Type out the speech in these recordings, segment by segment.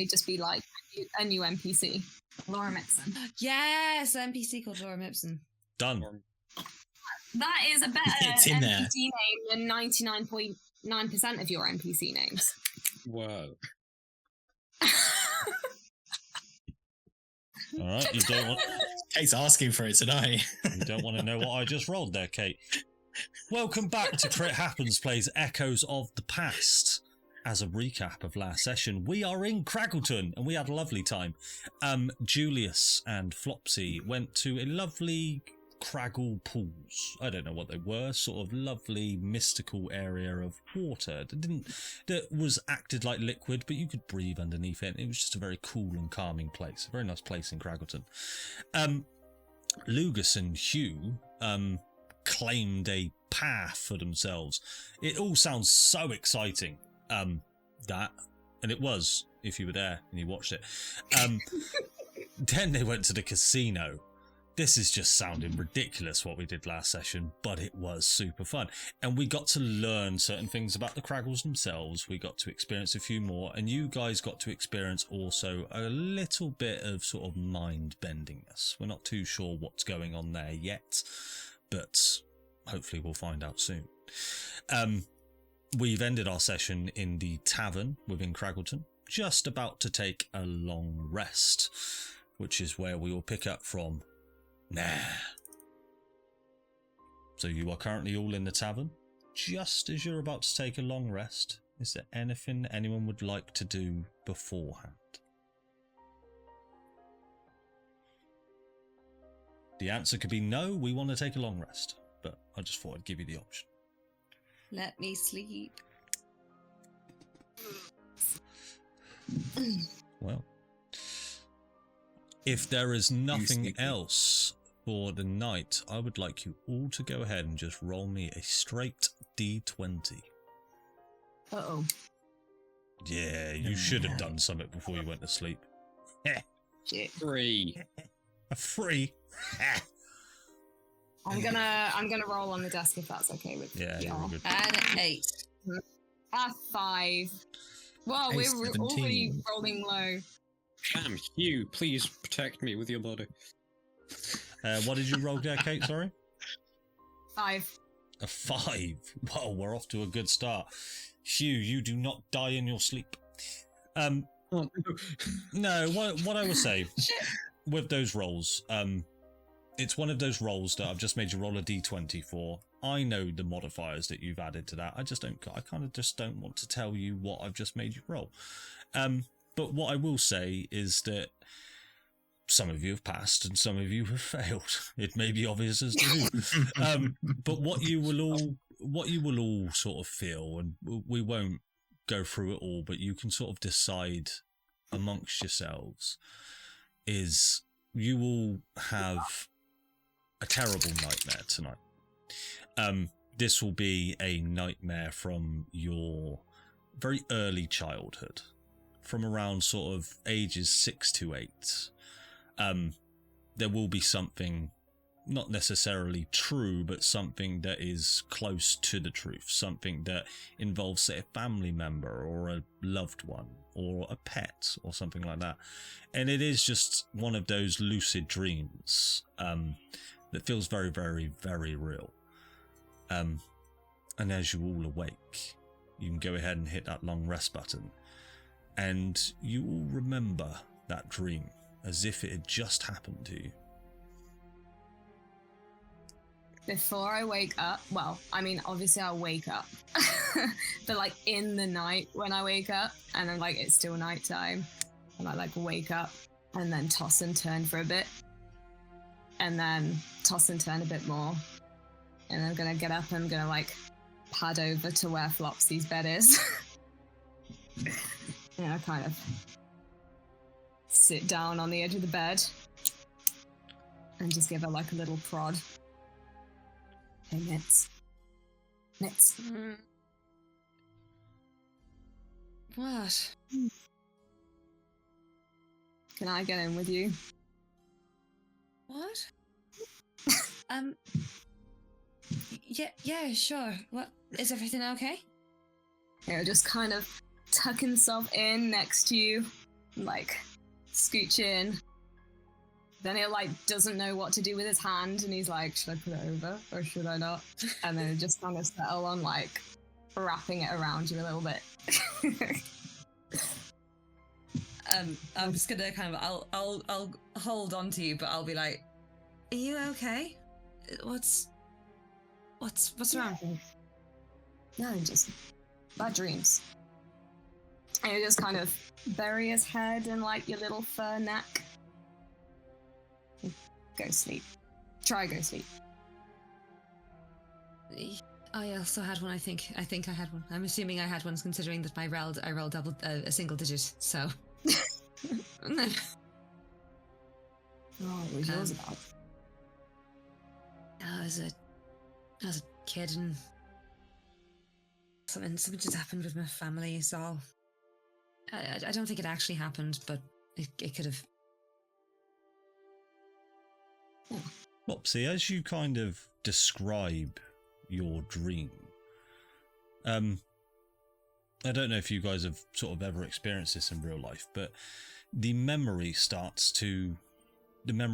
may just be like a new NPC. Laura Mipson. Yes, NPC called Laura Mipson. Done. That is a better It's in there. NPC name than 99.9% of your NPC names. Whoa. All right, you don't want. Kate's asking for it tonight. You don't want to know what I just rolled there, Kate. Welcome back to Crit Happens Plays Echoes of the Past. As a recap of last session, we are in Craggleton and we had a lovely time. Julius and Flopsy went to a lovely Craggle pools. I don't know what they were, sort of lovely mystical area of water that was acted like liquid, but you could breathe underneath it. It was just a very cool and calming place, a very nice place in Craggleton. Lugus and Hugh claimed a path for themselves. It all sounds so exciting. And it was, if you were there and you watched it. Then they went to the casino. This is just sounding ridiculous what we did last session, but it was super fun. And we got to learn certain things about the Kraggles themselves. We got to experience a few more, and you guys got to experience also a little bit of sort of mind bendingness. We're not too sure what's going on there yet, but hopefully we'll find out soon. We've ended our session in the tavern within Craggleton, just about to take a long rest, which is where we will pick up from now. So you are currently all in the tavern. Just as you're about to take a long rest, is there anything anyone would like to do beforehand? The answer could be no, we want to take a long rest, but I just thought I'd give you the option. Let me sleep. Well, if there is nothing else for the night, I would like you all to go ahead and just roll me a straight D20. Uh-oh. Yeah, you should have done something before you went to sleep. Shit. 3. A 3? I'm gonna roll on the desk if that's okay with you. Yeah, you're good. And 8. A 5. Well, we're 17. already rolling low. Damn, Hugh, please protect me with your body. What did you roll there, Kate? Sorry? 5. A 5. Well, we're off to a good start. Hugh, you do not die in your sleep. Oh, No, what I will say with those rolls, it's one of those rolls that I've just made you roll a d20 for. I know the modifiers that you've added to that. I kind of just don't want to tell you what I've just made you roll. But what I will say is that some of you have passed and some of you have failed. It may be obvious as to who. But what you will all sort of feel, and we won't go through it all, but you can sort of decide amongst yourselves, is you will have a terrible nightmare tonight. This will be a nightmare from your very early childhood, from around sort of ages 6 to 8. There will be something not necessarily true, but something that is close to the truth, something that involves, say, a family member or a loved one or a pet or something like that. And it is just one of those lucid dreams that feels very, very, very real. And as you all awake, you can go ahead and hit that long rest button, and you all remember that dream as if it had just happened to you. Before I wake up, well, I mean, obviously I'll wake up, but like in the night when I wake up and then like it's still nighttime, and I like wake up and then toss and turn for a bit, and then toss and turn a bit more, and I'm gonna get up and I'm gonna like pad over to where Flopsy's bed is. You know, kind of sit down on the edge of the bed and just give her like a little prod. Hey, Nits. Nits. What? Can I get in with you? What? Yeah, sure. What? Is everything okay? He'll just kind of tuck himself in next to you like scooch in. Then it like doesn't know what to do with his hand, and he's like, should I put it over or should I not? And then it just kind of settle on like wrapping it around you a little bit. I'm just gonna kind of I'll hold on to you, but I'll be like, are you okay? What's wrong? No, just bad dreams. And you just kind of bury his head in like your little fur neck. Go sleep. Try go sleep. I also had one. I think I had one. I'm assuming I had one, considering that I rolled a single digit. So. No. Oh, what was yours about? I was a kid, and something just happened with my family. So I don't think it actually happened, but it could have. Mopsy, as you kind of describe your dream, I don't know if you guys have sort of ever experienced this in real life, but the memory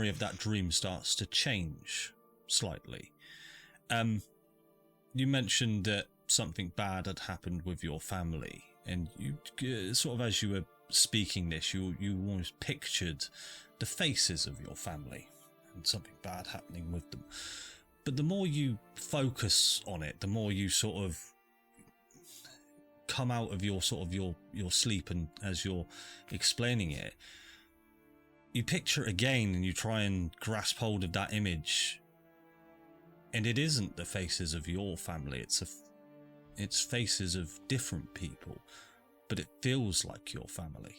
of that dream starts to change slightly. You mentioned that something bad had happened with your family, and you sort of, as you were speaking this, you almost pictured the faces of your family and something bad happening with them. But the more you focus on it, the more you sort of come out of your sleep, and as you're explaining it, you picture it again and you try and grasp hold of that image, and it isn't the faces of your family, it's faces of different people, but it feels like your family.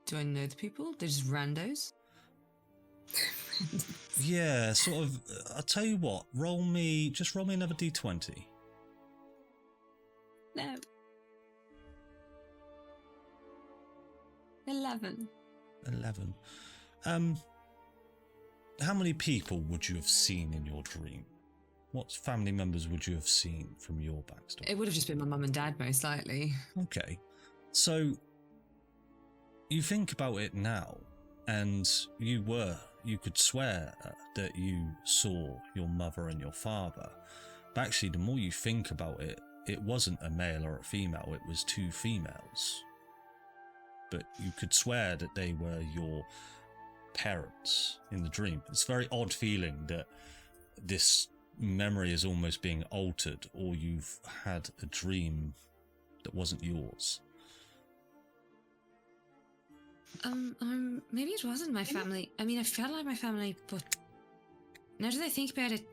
Do I know the people? They're just randos? Yeah, sort of. I'll tell you what, roll me another d20. No. 11. 11. How many people would you have seen in your dream? What family members would you have seen from your backstory? It would have just been my mum and dad, most likely. Okay. So, you think about it now, and you could swear that you saw your mother and your father. But actually, the more you think about it, it wasn't a male or a female, it was two females. But you could swear that they were your parents in the dream. It's a very odd feeling that this memory is almost being altered, or you've had a dream that wasn't yours. Maybe it wasn't my family. I mean, I felt like my family, but now that I think about it,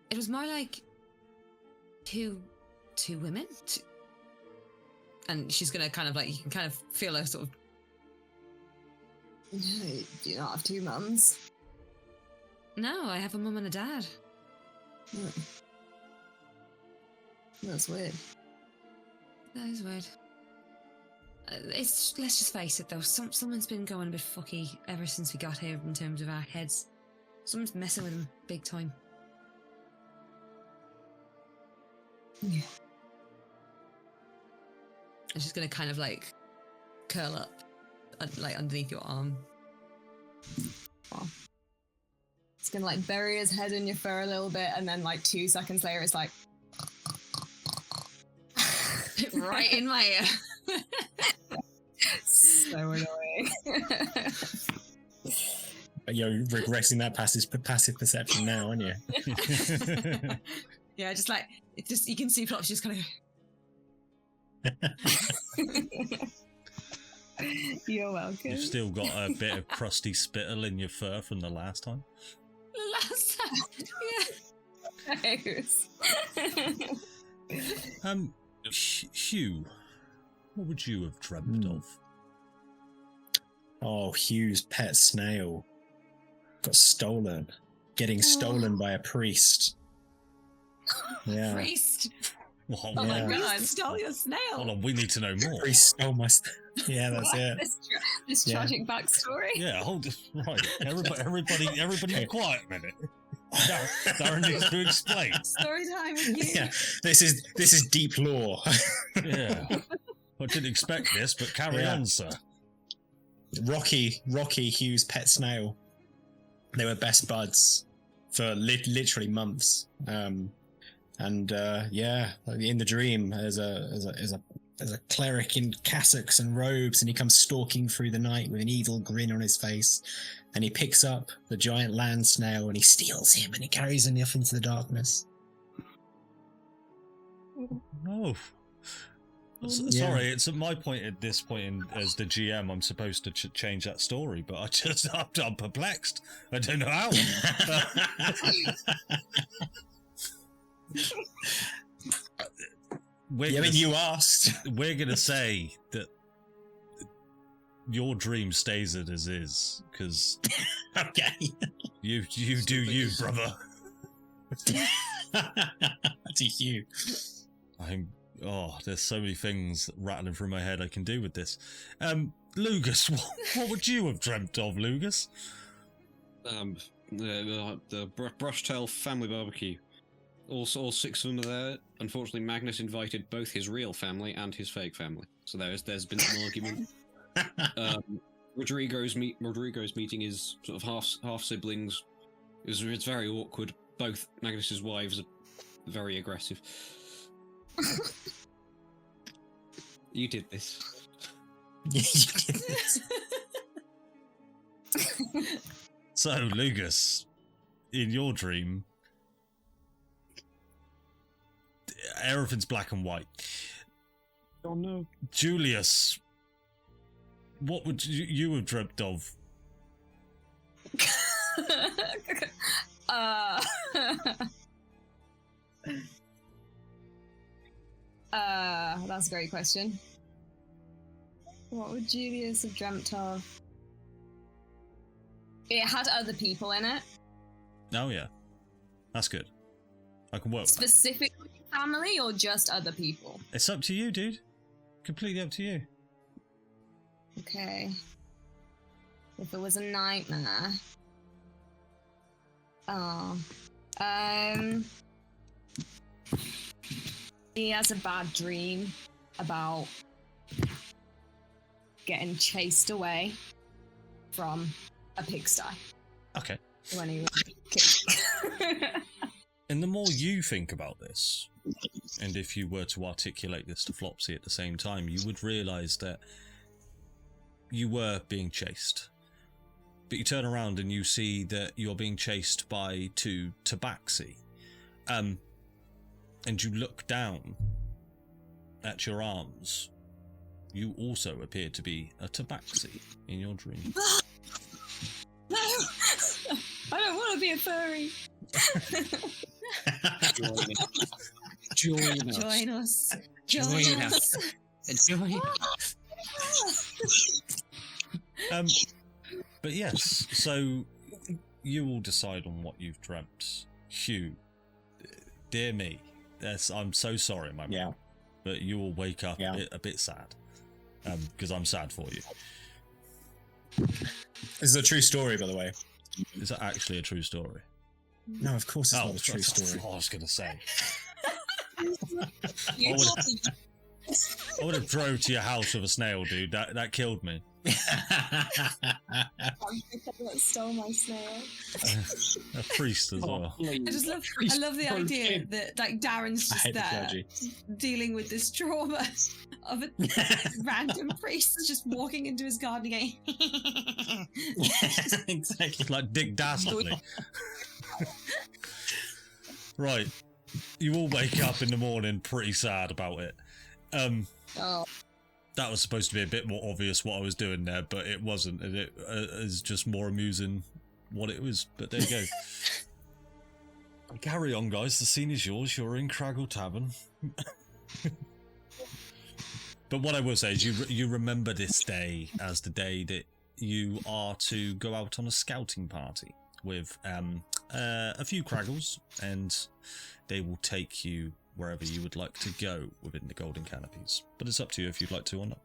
it was more like two women. And she's gonna kind of like, you can kind of feel a sort of. Do you not have two mums? No, I have a mum and a dad. That's weird. That is weird. Let's just face it though, someone's been going a bit fucky ever since we got here in terms of our heads. Someone's messing with them big time. Yeah. And she's gonna kind of like curl up, like underneath your arm. Oh. It's gonna like bury his head in your fur a little bit, and then like 2 seconds later, it's like right in my ear. So annoying. You're regressing that passive perception now, aren't you? Yeah, just like it's just, you can see Plop's just kind of. You're welcome. You've still got a bit of crusty spittle in your fur from the last time. Last time, yeah. Thanks. Hugh, what would you have dreamt of? Oh, Hugh's pet snail got stolen. Getting stolen by a priest. Yeah. Priest. Well, Oh my Yeah. god, stole your snail. hold on, we need to know more. Priest stole my. Yeah, that's What? it. This Yeah. tragic backstory. Yeah, hold it. Right. Everybody be quiet a minute. Darren needs to explain. Story time with you. Yeah, this is deep lore. Yeah. I didn't expect this, but carry on, sir. Rocky, Hugh's pet snail. They were best buds for literally months. In the dream, there's a cleric in cassocks and robes, and he comes stalking through the night with an evil grin on his face, and he picks up the giant land snail and he steals him and he carries him off into the darkness. Oh. Sorry, it's at my point at this point as the GM, I'm supposed to change that story, but I'm perplexed. I don't know how. You asked. We're going to say that your dream stays as is, because okay, you do you, brother. Do you? There's so many things rattling through my head I can do with this. Lugus, what would you have dreamt of, Lugus? The Brushtail family barbecue. All 6 of them are there. Unfortunately, Magnus invited both his real family and his fake family, so there's been some argument. Rodrigo's meeting is sort of half siblings. It's very awkward. Both Magnus's wives are very aggressive. You did this. You did this. So, Lugus, in your dream, everything's black and white. Oh no. Julius, what would you have dreamt of? That's a great question. What would Julius have dreamt of? It had other people in it. Oh yeah, that's good. I can work with that. Specifically family or just other people? It's up to you, dude. Completely up to you. Okay. If it was a nightmare. He has a bad dream about getting chased away from a pigsty. Okay. When he was kicked. And the more you think about this, and if you were to articulate this to Flopsy at the same time, you would realise that you were being chased. But you turn around and you see that you're being chased by 2 tabaxi. And you look down at your arms. You also appear to be a tabaxi in your dream. No! I don't want to be a furry! Join us. Join us. Join us. Join us. But yes, so you will decide on what you've dreamt. Hugh, dear me, I'm so sorry, my man, but you will wake up a bit sad, because I'm sad for you. This is a true story, by the way. Is that actually a true story? No, of course it's not a true story. I was going to say. I would have drove to your house with a snail, dude. That killed me. That stole my snail. A priest as well. I love the idea that like Darren's just there dealing with this trauma of a random priest just walking into his garden again. Exactly. Like Dick Dastardly. Right. You all wake up in the morning pretty sad about it. That was supposed to be a bit more obvious what I was doing there, but it wasn't. And it is just more amusing what it was. But there you go. Carry on, guys. The scene is yours. You're in Kraggles Tavern. But what I will say is you remember this day as the day that you are to go out on a scouting party with a few Kraggles, and they will take you wherever you would like to go within the Golden Canopies. But it's up to you if you'd like to or not.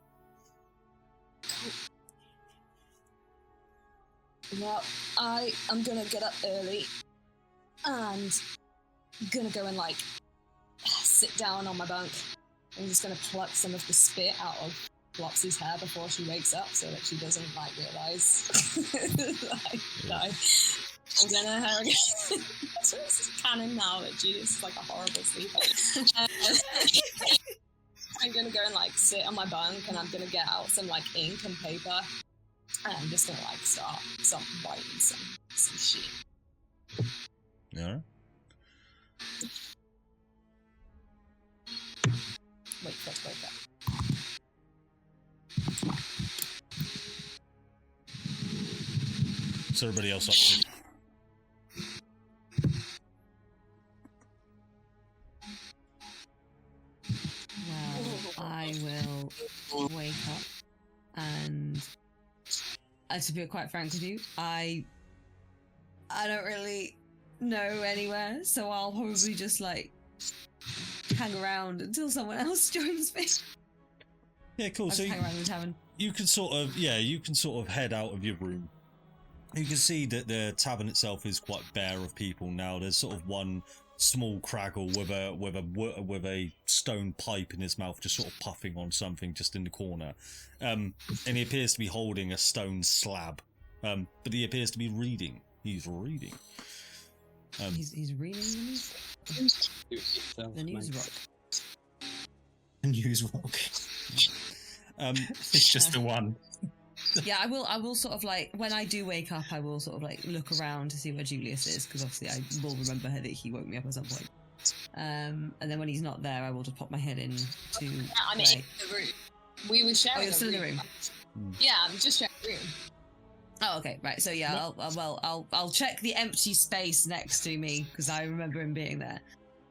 Well, I am gonna get up early and gonna go and like sit down on my bunk I'm just gonna pluck some of the spit out of Flopsy's hair before she wakes up, so that she doesn't like realize like I'm gonna her again. So this is canon now that Julius is like a horrible sleeper. I'm gonna go and like sit on my bunk, and I'm gonna get out some like ink and paper, and I'm just gonna like start writing some shit. Yeah. Wait, let's wake up. What's everybody else up to? Well, I will wake up and, to be quite frank with you, I don't really know anywhere, so I'll probably just like hang around until someone else joins me. Yeah, cool. I'll So just hang around in the tavern. you can sort of head out of your room. You can see that the tavern itself is quite bare of people now. There's sort of one small Kraggle with a stone pipe in his mouth, just sort of puffing on something just in the corner, and he appears to be holding a stone slab, but he appears to be reading. He's reading. He's reading the news rock. The news rock. It's just the one. Yeah, I will sort of like, when I do wake up, I will sort of like look around to see where Julius is, because obviously I will remember that he woke me up at some point. And then when he's not there, I will just pop my head in to. I'm in the room. We were sharing. Oh, you're still in the room. Yeah, I'm just sharing the room. Oh, okay, right. So yeah, I'll check the empty space next to me because I remember him being there,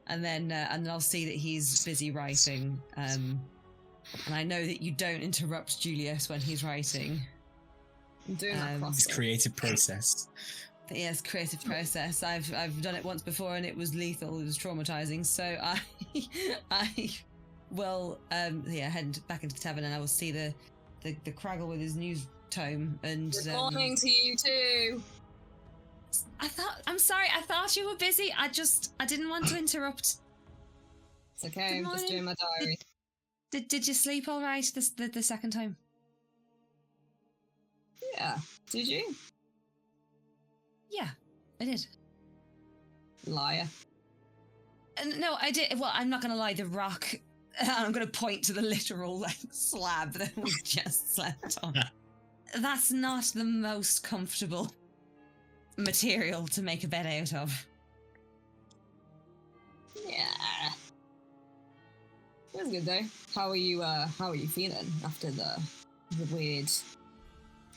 and then I'll see that he's busy writing. And I know that you don't interrupt Julius when he's writing. I'm doing that It's creative process. But yes, creative process. I've done it once before and it was lethal. It was traumatizing. So I will head back into the tavern, and I will see the Kraggle with his news tome and. Good morning to you too. I'm sorry. I thought you were busy. I didn't want to interrupt. It's okay. I'm just doing my diary. Did you sleep all right the second time? Yeah. Did you? Yeah, I did. Liar. No, I did. Well, I'm not going to lie. The rock. I'm going to point to the literal slab that we just slept on. That's not the most comfortable material to make a bed out of. Yeah. It was good though. How are you feeling after the weird,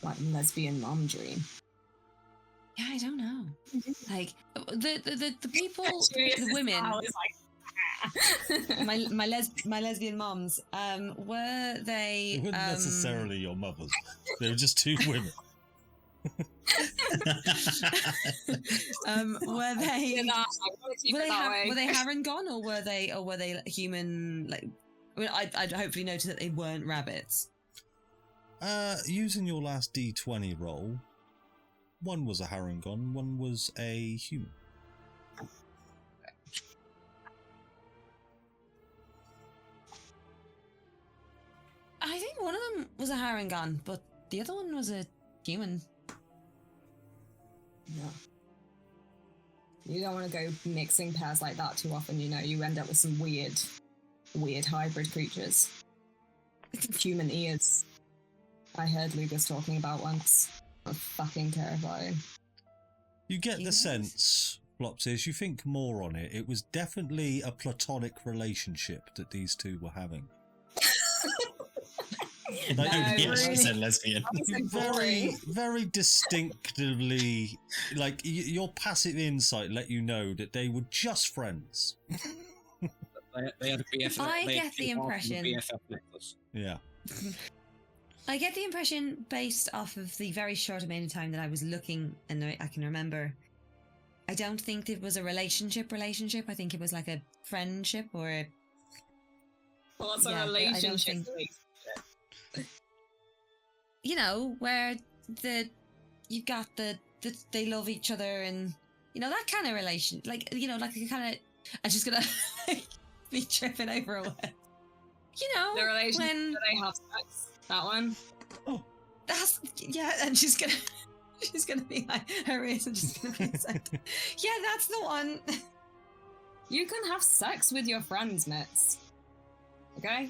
like, lesbian mom dream? Yeah, I don't know. Like the people, the women. my lesbian moms. Were they? They weren't necessarily your mothers. They were just two women. Were they? Were they Harengon, or were they human? Like, I mean, I'd hopefully notice that they weren't rabbits. Using your last D20 roll, one was a Harengon, one was a human. I think one of them was a Harengon, but the other one was a human. Yeah. You don't want to go mixing pairs like that too often, you know. You end up with some weird hybrid creatures. Human ears. I heard Lugus talking about once. That's fucking terrifying. You get the sense, Flopsy, as you think more on it, it was definitely a platonic relationship that these two were having. She said lesbian. Very, very distinctively, like your passive insight let you know that they were just friends. They had a BFF. I get the impression. BFF necklace. Yeah. I get the impression, based off of the very short amount of time that I was looking, and I can remember, I don't think it was a relationship. I think it was like a friendship or a... What's a relationship? You know, where you've got the they love each other, and you know, that kind of relation, like, you know, like the kind of... I'm just gonna be tripping over a word. You know, The relationship when where they have sex. That one. and she's gonna be like her ears are just gonna be excited. Yeah, that's the one. You can have sex with your friends, Mitz. Okay?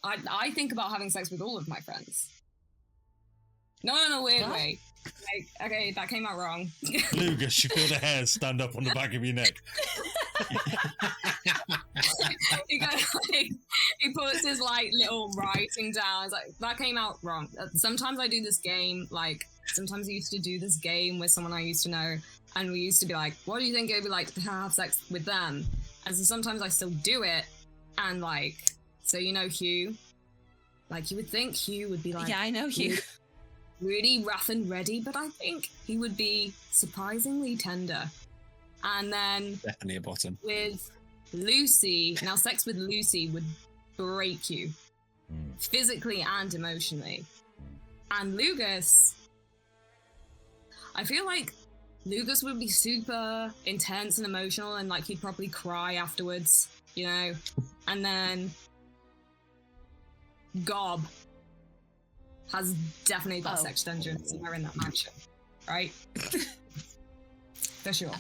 I think about having sex with all of my friends. Not in a weird What? way. Like, okay, that came out wrong. Lugus, you feel the hairs stand up on the back of your neck. he goes, like, he puts his like little writing down. It's like, that came out wrong. Sometimes I do this game, like sometimes I used to do this game with someone I used to know, and we used to be like, what do you think it'd be like to have sex with them? And so sometimes I still do it, and like, so you know Hugh, like you would think Hugh would be like, Yeah, I know you. really rough and ready, but I think he would be surprisingly tender. And then Definitely a bottom. with Lucy, now sex with Lucy would break you physically and emotionally. And Lugus, I feel like Lugus would be super intense and emotional, and like he'd probably cry afterwards, you know. And then Gob has definitely got sex dungeons somewhere in that mansion, right? For sure.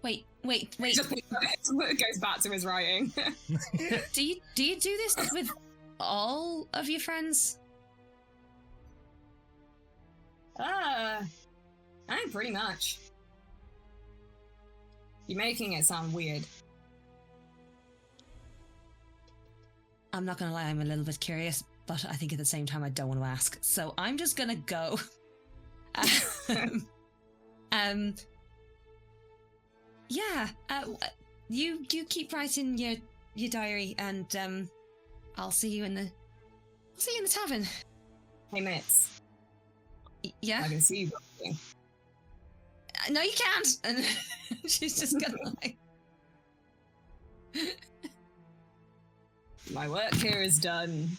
Wait. It goes back to his writing. Do you do this with all of your friends? I think pretty much. You're making it sound weird. I'm not gonna lie, I'm a little bit curious, but I think at the same time I don't want to ask. So I'm just gonna go. Yeah. You keep writing your diary, and I'll see you in the tavern. Hey, Mitz, Yeah. I can see you working. No, you can't. And she's just gonna like. My work here is done.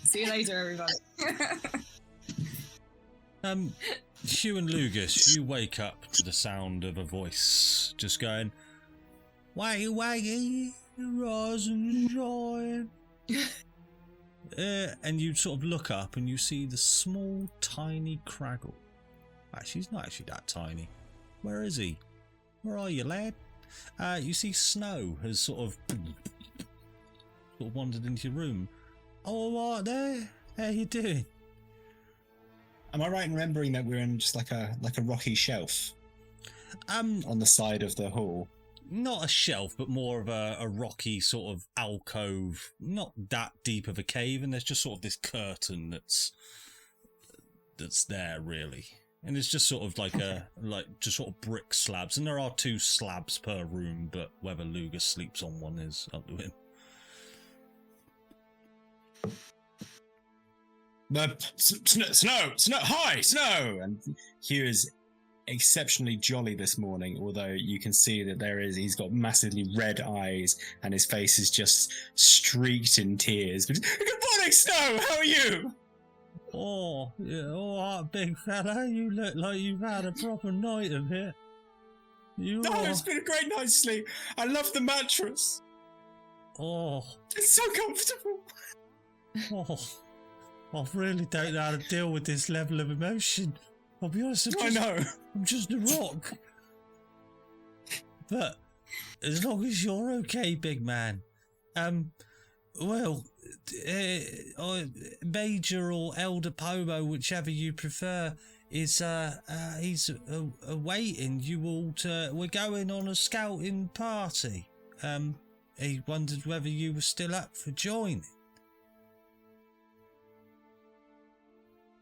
See you later, everybody. Hugh and Lugus, you wake up to the sound of a voice just going, "Waggy waggy, rise and shine." And you sort of look up and you see the small, tiny Kraggle. Actually, he's not actually that tiny. Where is he? Where are you, lad? You see Snow has sort of wandered into your room. Oh, all right there. How you doing? Am I right in remembering that we're in just like a rocky shelf on the side of the hall? Not a shelf, but more of a rocky sort of alcove. Not that deep of a cave, and there's just sort of this curtain that's there really, and it's just sort of like just sort of brick slabs, and there are 2 slabs per room, but whether Lugus sleeps on one is up to him. Snow! Hi, Snow! And Hugh is exceptionally jolly this morning, although you can see that he's got massively red eyes and his face is just streaked in tears. But, good morning, Snow! How are you? Oh, yeah, all right, big fella. You look like you've had a proper night of it. It's been a great night's sleep. I love the mattress. Oh, It's so comfortable. oh. I really don't know how to deal with this level of emotion. I'll be honest, I'm just a rock. But as long as you're okay, big man. Major or Elder Pomo, whichever you prefer, is he's awaiting you all we're going on a scouting party. He wondered whether you were still up for joining.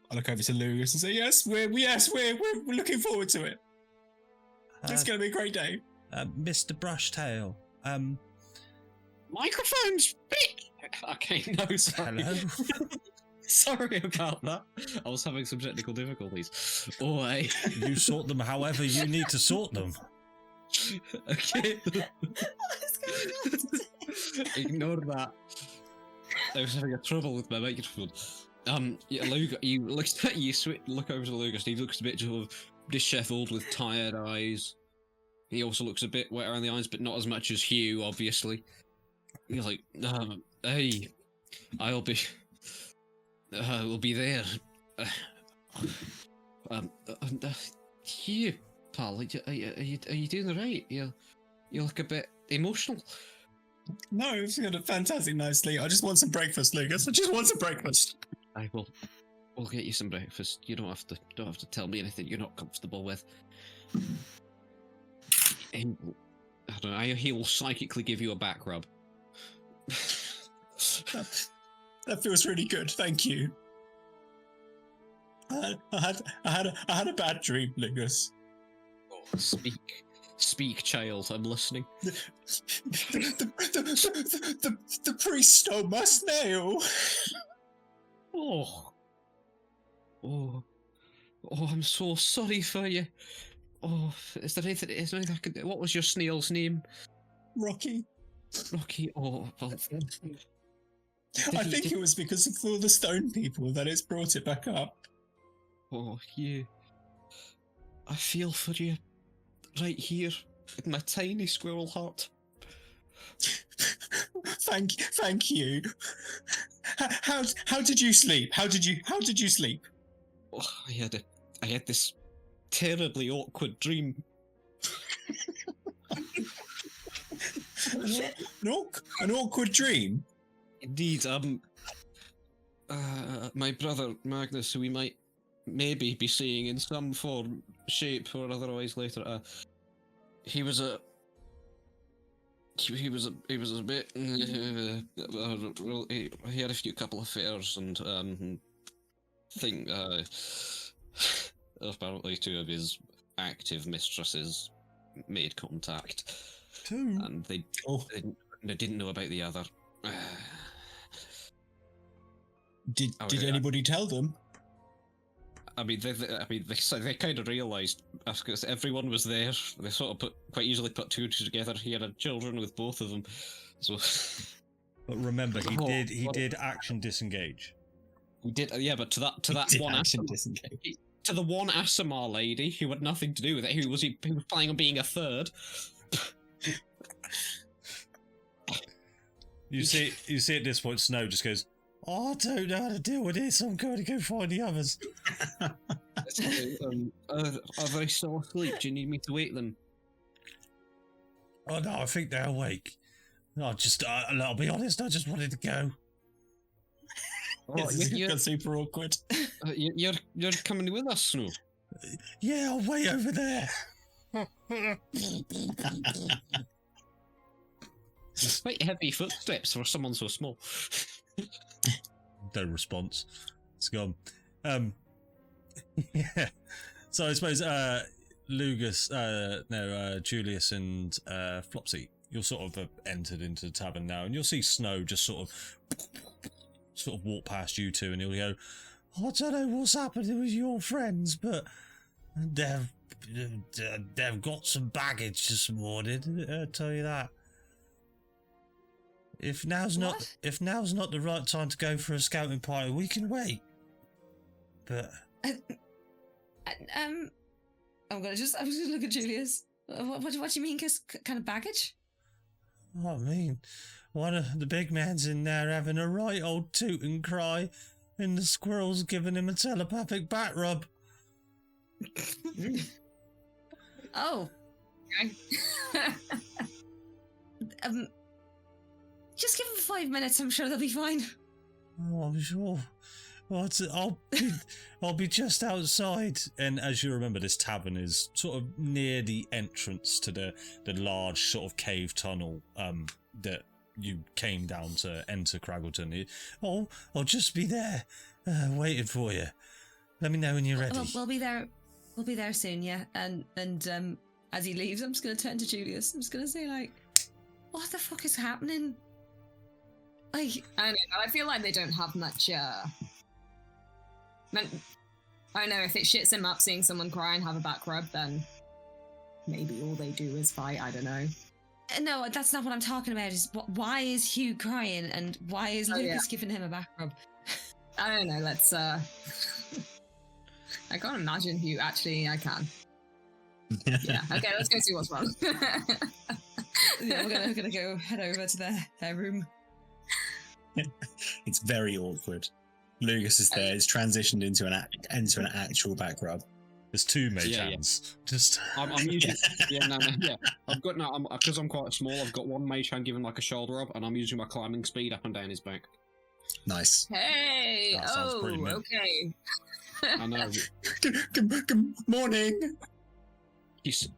I look over to Lugus and say, yes, we're looking forward to it. It's going to be a great day. Mr. Brushtail, Microphones, big. Okay, no, sorry. hello. Sorry about that. I was having some technical difficulties. Oi. You sort them however you need to sort them. Okay. Ignore that. I was having a trouble with my microphone. Yeah, Lugus, you look over to Lugus, and he looks a bit sort of disheveled with tired eyes. He also looks a bit wet around the eyes, but not as much as Hugh, obviously. He's like, hey, we'll be there. Hugh, pal, are you doing all right? You look a bit emotional. No, it's got a fantastic night's sleep. I just want some breakfast, Lugus. I just want some breakfast. We'll get you some breakfast. You don't have to tell me anything you're not comfortable with. And, I don't know. He will psychically give you a back rub. That feels really good. Thank you. I had a bad dream, Lugus. Oh, speak, child. I'm listening. The priest stole my snail. Oh, I'm so sorry for you. Oh, is there anything I can do? What was your snail's name? Rocky. Rocky. Oh, well, I think it was because of all the stone people that it's brought it back up. Oh, you. I feel for you. Right here, in my tiny squirrel heart. Thank you. How did you sleep? How did you sleep? Oh, I had this terribly awkward dream. An awkward dream? Indeed, my brother Magnus, who we might maybe be seeing in some form, shape, or otherwise later, he was a bit. Well, he had a few couple of affairs, and apparently two of his active mistresses made contact, and they didn't know about the other. Did anybody tell them? I mean, they kind of realised, because everyone was there. They sort of quite easily put two and two together. He had children with both of them, so. But remember, he did action disengage. He did, yeah, but to that one action disengage. To the one Asimar lady who had nothing to do with it, who was planning on being a third. You see at this point, Snow just goes, "Oh, I don't know how to deal with this. I'm going to go find the others." Are they still asleep? Do you need me to wake them? Oh no, I think they're awake. I'll be honest, I just wanted to go. Oh, You're super awkward. You're coming with us, Snow? Yeah, I'll wait over there. Quite heavy footsteps for someone so small. No response. It's gone. Yeah. So I suppose Lugus, Julius and Flopsy, you're sort of entered into the tavern now, and you'll see Snow just sort of walk past you two, and he'll go, "I don't know what's happening with your friends, but they've got some baggage this morning. I'll tell you that. If now's not the right time to go for a scouting party, we can wait. But I'm gonna just look at Julius. What do you mean? Kind of baggage? I mean, one of the big man's in there having a right old toot and cry, and the squirrel's giving him a telepathic back rub. Oh. Okay. Just give them 5 minutes. I'm sure they'll be fine. Oh, I'm sure. Well, I'll be just outside. And as you remember, this tavern is sort of near the entrance to the large sort of cave tunnel that you came down to enter Craggleton. I'll just be there, waiting for you. Let me know when you're ready. We'll be there. We'll be there soon, yeah. And as he leaves, I'm just gonna turn to Julius. I'm just gonna say, like, what the fuck is happening? Like, I don't know. I feel like they don't have much. I don't know, if it shits him up seeing someone cry and have a back rub, then maybe all they do is fight. I don't know. No, that's not what I'm talking about. Is why is Hugh crying and why is Lugus giving him a back rub? I don't know. Let's. I can't imagine Hugh. Actually, I can. Yeah. Okay, let's go see what's wrong. Yeah, we're gonna go head over to their room. It's very awkward. Lugus is there. It's transitioned into an actual back rub. There's two mage Yeah, hands. Just I'm using. Yeah. I've got because I'm quite small. I've got one mage hand giving like a shoulder rub, and I'm using my climbing speed up and down his back. Nice. Hey. That sounds Oh. pretty mint. Okay. I know. Good morning. He's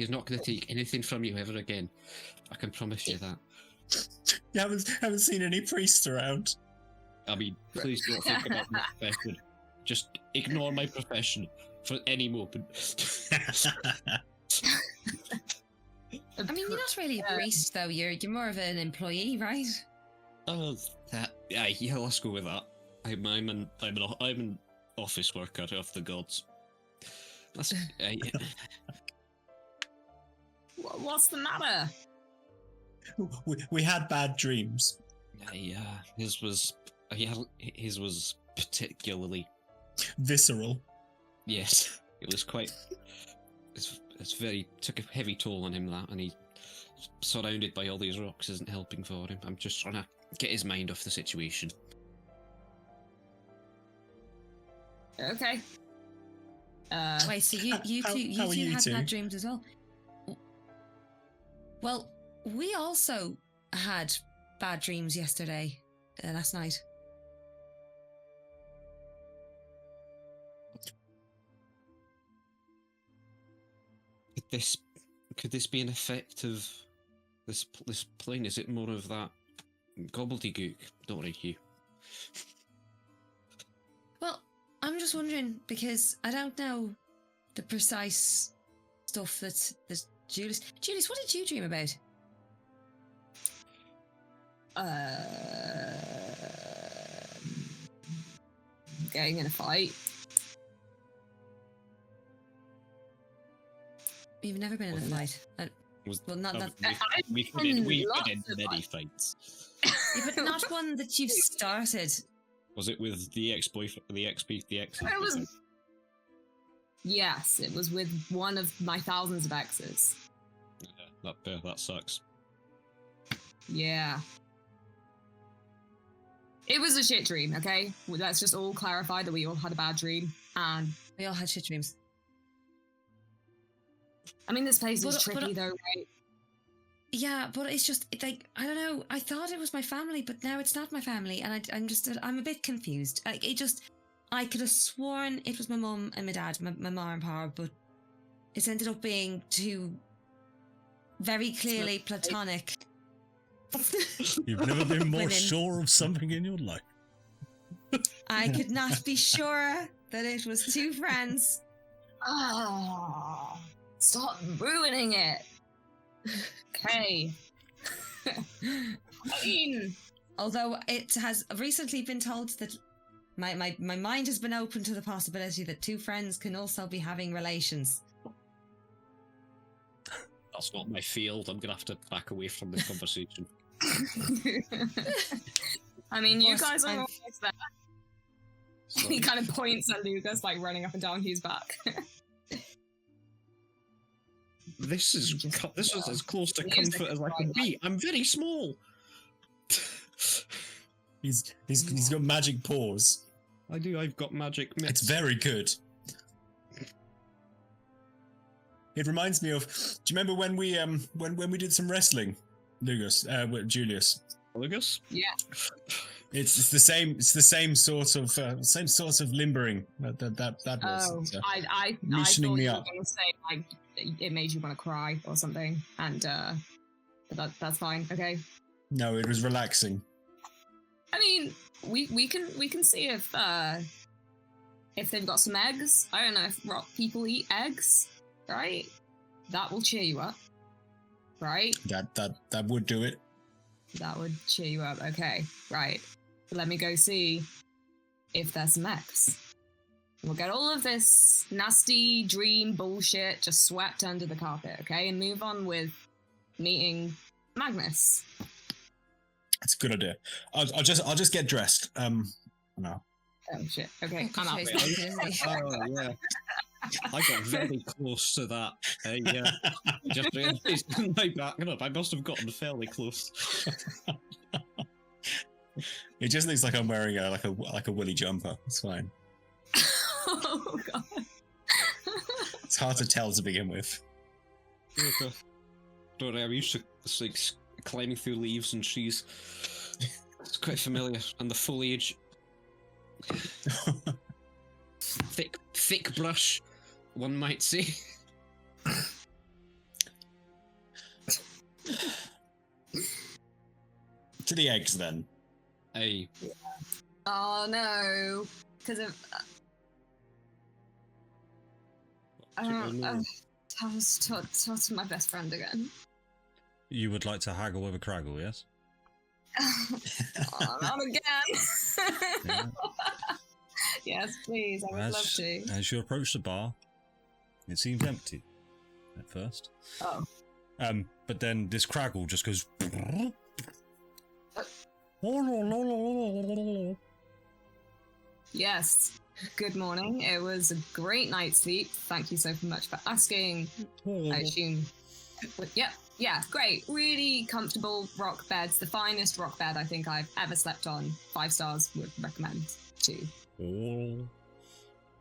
not going to take anything from you ever again. I can promise you that. You haven't seen any priests around. I mean, please don't think about my profession. Just ignore my profession for any moment. I mean, you're not really a priest, though. You're more of an employee, right? Oh, that. Yeah, let's go with that. I'm an office worker of the gods. That's. What's the matter? We had bad dreams. His was particularly Visceral. yes. It was quite. It's very took a heavy toll on him that, and he's surrounded by all these rocks isn't helping for him. I'm just trying to get his mind off the situation. Okay. Wait, so you how two are you had two? bad dreams as well? Well, we also had bad dreams yesterday, last night. Could this be an effect of this plane? Is it more of that gobbledygook? Don't worry, you. Well, I'm just wondering because I don't know the precise stuff that Julius. Julius, what did you dream about? Getting in a fight. You've never been in a fight. Well, not that. We've I've been in been lots of many fights. fights. Yeah, but not one that you've started. Was it with the ex-boyfriend, the ex? It was. Yes, it was with one of my thousands of exes. That sucks. Yeah. It was a shit dream, okay? Let's just all clarify that we all had a bad dream. And We all had shit dreams. I mean, this place is But- tricky though, right? Yeah, but it's just like I don't know. I thought it was my family, but now it's not my family, and I'm a bit confused. Like I could have sworn it was my mum and my dad, my mom and pa, but it's ended up being two very clearly platonic. you've never been more Women. sure of something in your life. I could not be sure that it was two friends. Oh, stop ruining it. Okay. I mean, Although it has recently been told that my mind has been open to the possibility that two friends can also be having relations. That's not my field. I'm gonna have to back away from this conversation. I mean, you Of course, guys are I'm- always there. He kind of points at Lugus, like running up and down his back. This is as close to comfort as I can be. I'm very small. He's got magic paws. I do. I've got magic mitts. It's very good. It reminds me of. Do you remember when we when we did some wrestling, Lugus, with Julius? Lugus? Yeah. It's the same sort of limbering that was. Oh, It's, I loosening thought me you were up. going to say like it made you want to cry or something, and but that's fine. Okay. No, it was relaxing. I mean, we can see if they've got some eggs. I don't know if rock people eat eggs, right? That will cheer you up, right? That would do it. That would cheer you up. Okay, right. Let me go see if there's some eggs. We'll get all of this nasty dream bullshit just swept under the carpet, okay? And move on with meeting Magnus. That's a good idea. I'll just get dressed. No. Oh shit. Okay, I'm out. He's naked, isn't he? Oh yeah. I got very close to that. Just realised in my backing up. I must have gotten fairly close. It just looks like I'm wearing like a woolly jumper. It's fine. Oh god. It's hard to tell to begin with. Don't worry, I'm used to like climbing through leaves and trees. It's quite familiar, and the foliage. Thick brush, one might say. To the eggs then. Hey. Oh no, because of. I was talk to my best friend again. You would like to haggle with a Kraggle, yes? Oh, not again. Yeah. Yes, please. I would love to. As you approach the bar, it seems empty at first. Oh. But then this Kraggle just goes. Yes. Good morning. It was a great night's sleep. Thank you so much for asking. I assume. Yep. Yeah, great. Really comfortable rock beds. The finest rock bed I think I've ever slept on. 5 stars would recommend to.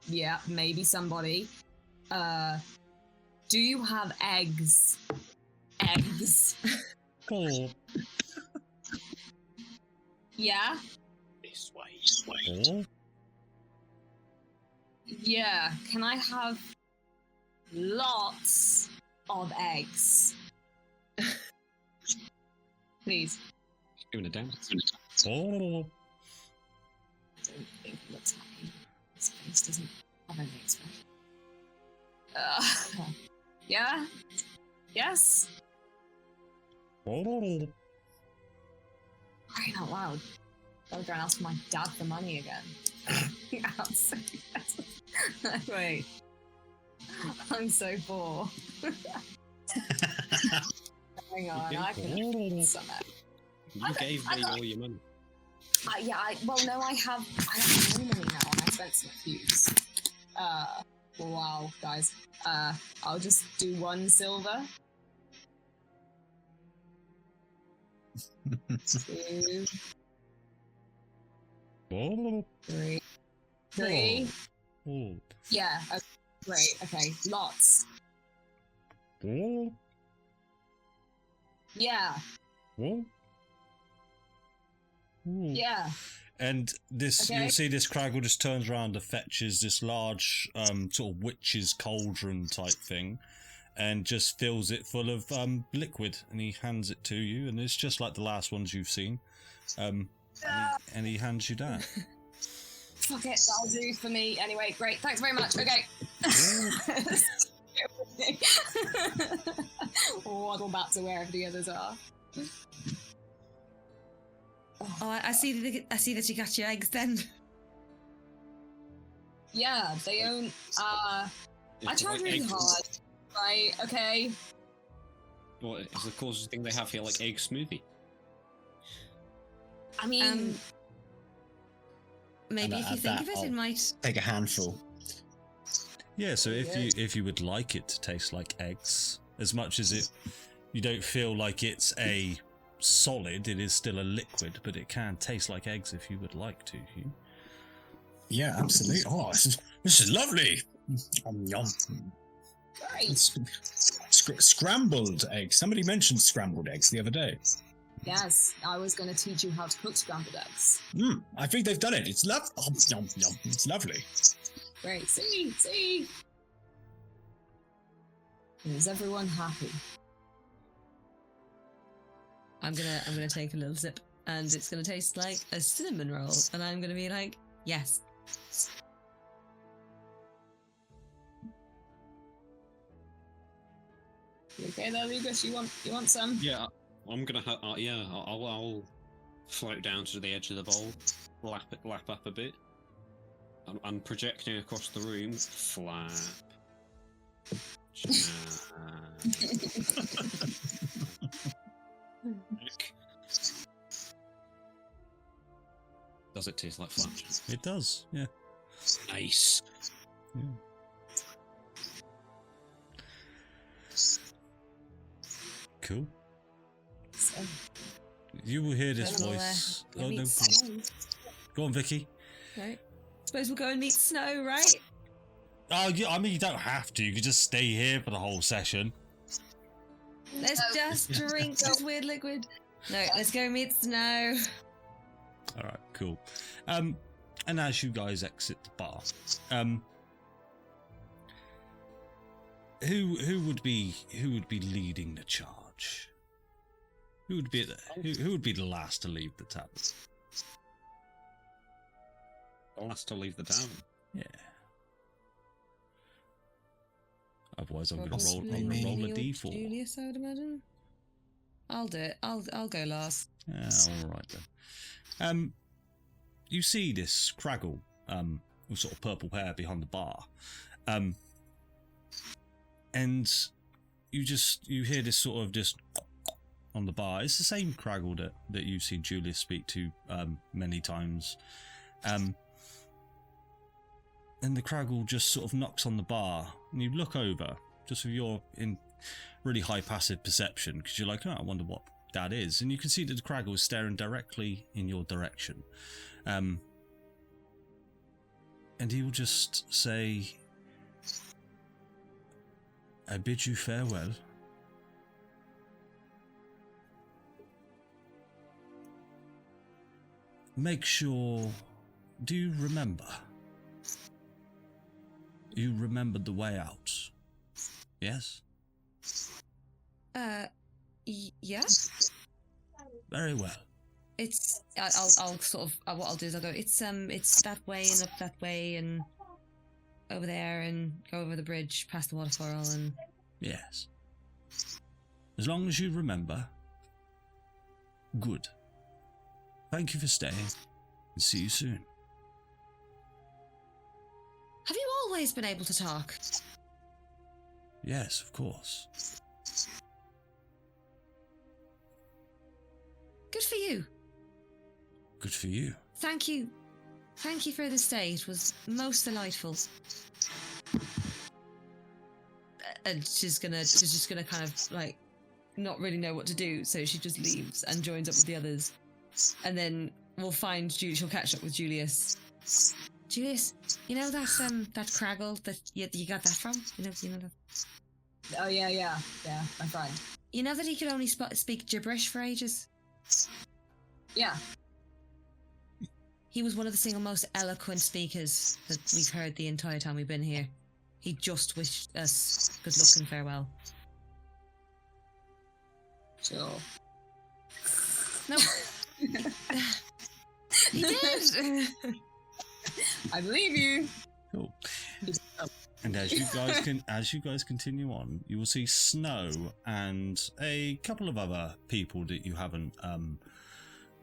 Yeah, maybe somebody. Do you have eggs? Eggs. Yeah? This way. Yeah. Can I have lots of eggs? Please. Doing a dance. I don't think he looks happy. His face doesn't have any expression. Yeah? Yes? Crying out loud. I'll go and ask my dad for money again. Wait. I'm so poor. Hang on, I can somehow. You gave me all your money. Well, no, I have no money now, and I spent some fuse. Wow, guys. I'll just do 1 silver. 2, 3. 3. Yeah. Okay, great. Okay. Lots. Yeah. Yeah. And this, Okay. you'll see this Kraggle just turns around and fetches this large sort of witch's cauldron type thing and just fills it full of liquid, and he hands it to you, and it's just like the last ones you've seen. And he hands you that. Fuck it, that'll do for me. Anyway, great. Thanks very much. Okay. Waddle back to wherever the others are. Oh, I see that you got your eggs then. Yeah, they own. I tried really hard. Right? Okay. What is the closest thing they have here, like egg smoothie? I mean, maybe And if you at think that, of it, I'll it might. Take a handful. Yeah, so if you would like it to taste like eggs, as much as you don't feel like it's a solid, it is still a liquid, but it can taste like eggs if you would like to, Hugh. Yeah, absolutely. Oh, this is lovely. Yum. great. Scrambled eggs. Somebody mentioned scrambled eggs the other day. Yes, I was going to teach you how to cook scrambled eggs. I think they've done it. It's It's lovely. Great. See. Is everyone happy? I'm gonna take a little sip, and it's gonna taste like a cinnamon roll, and I'm gonna be like, yes. You okay there, Lugus? You want some? Yeah, I'm gonna. I'll float down to the edge of the bowl, lap up a bit, and projecting across the room, flap. Does it taste like flapjack? It does, yeah. Nice. Yeah. Cool. So, You will hear this Well, voice. we'll Oh, meet no. Snow, Go on, Vicky. right? Suppose we'll go and meet Snow, right? Oh, yeah, I mean, you don't have to. You could just stay here for the whole session. Let's just drink this weird liquid. No, let's go meet Snow. All right, cool. And as you guys exit the bar, who would be leading the charge? Who would be the last to leave the tavern? The last to leave the town. Yeah. Otherwise, I'm going to Probably roll a me or d4. Julius, I would imagine. I'll do it. I'll go last. Yeah, all right then. You see this Kraggle, with sort of purple hair behind the bar, and you hear this sort of just on the bar. It's the same Kraggle that you've seen Julius speak to many times, and the Kraggle just sort of knocks on the bar, and you look over just with your in really high passive perception because you're like, oh, I wonder what that is, and you can see that the Kraggle is staring directly in your direction. And he will just say, I bid you farewell. Make sure, do you remember? You remembered the way out, yes? Yeah. Very well. It's I'll sort of what I'll do is I'll go. It's that way and up that way and over there and go over the bridge past the waterfall and Yes. As long as you remember. Good. Thank you for staying. And see you soon. Have you always been able to talk? Yes, of course. Good for you. Good for you. Thank you. Thank you for the stay. It was most delightful. And she's just gonna kind of like not really know what to do, so she just leaves and joins up with the others. And then we'll find Julius. She'll catch up with Julius. Julius, you know that Kraggle that you got that from? You know that. oh yeah, my friend. You know that he could only speak gibberish for ages. Yeah. He was one of the single most eloquent speakers that we've heard the entire time we've been here. He just wished us good luck and farewell. Sure. No. He did! I believe you. Cool. And as you guys continue on, you will see Snow and a couple of other people that you haven't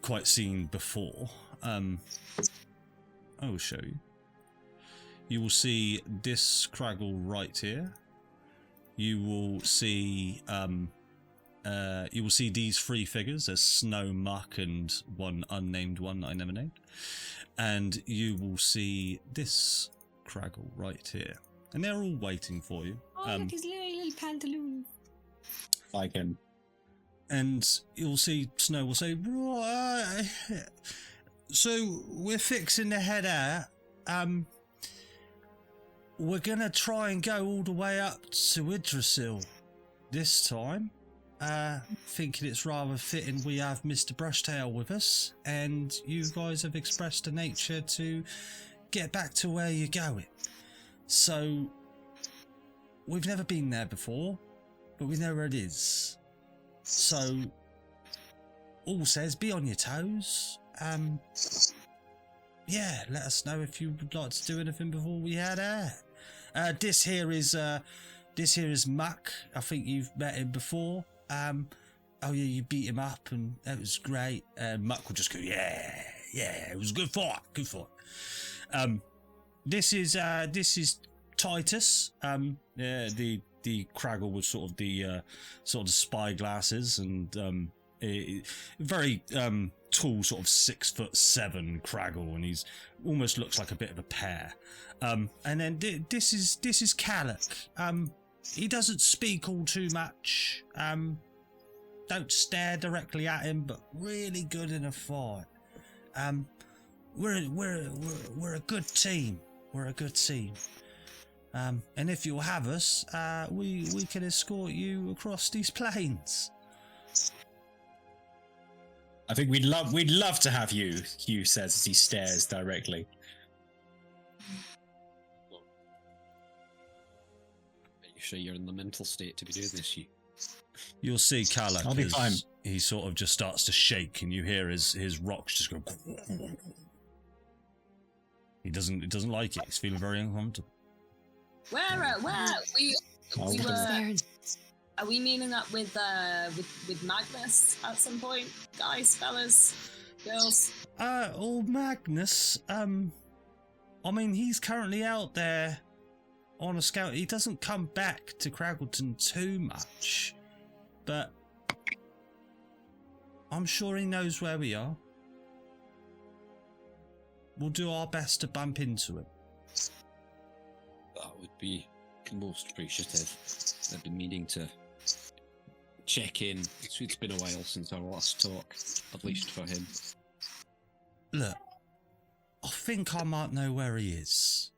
quite seen before. I will show you. You will see this Kraggle right here. You will see these three figures. There's Snow, Muck, and one unnamed one that I never named. And you will see this Kraggle right here. And they're all waiting for you. Oh, look, his little pantaloons. I can. And you'll see Snow will say, right, so we're fixing the head out. We're going to try and go all the way up to Yggdrasil this time. Thinking it's rather fitting we have Mr. Brushtail with us, and you guys have expressed a nature to get back to where you're going. So, we've never been there before, but we know where it is. So, all says be on your toes. Yeah, let us know if you would like to do anything before we head out. This here is Muck. I think you've met him before. Oh yeah, you beat him up and that was great. Muck will just go, yeah, it was a good fight. This is Titus. The Kraggle with sort of the spy glasses and very tall, sort of 6'7" Kraggle, and he's almost looks like a bit of a pear. And then this is Callach. He doesn't speak all too much. don't stare directly at him, but really good in a fight. We're a good team. We're a good team. And if you'll have us, we can escort you across these plains. I think we'd love to have you, Hugh says as he stares directly. Are you sure you're in the mental state to be doing this, Hugh? You'll see Callum. I'll be fine. He sort of just starts to shake, and you hear his rocks just go. He doesn't like it. He's feeling very uncomfortable. Where we were? Are we meeting up with Magnus at some point, guys, fellas, girls? Magnus. I mean, he's currently out there on a scout. He doesn't come back to Craggleton too much, but I'm sure he knows where we are. We'll do our best to bump into him. That would be most appreciative. I've been meaning to check in. It's been a while since our last talk, at least for him. Look, I think I might know where he is.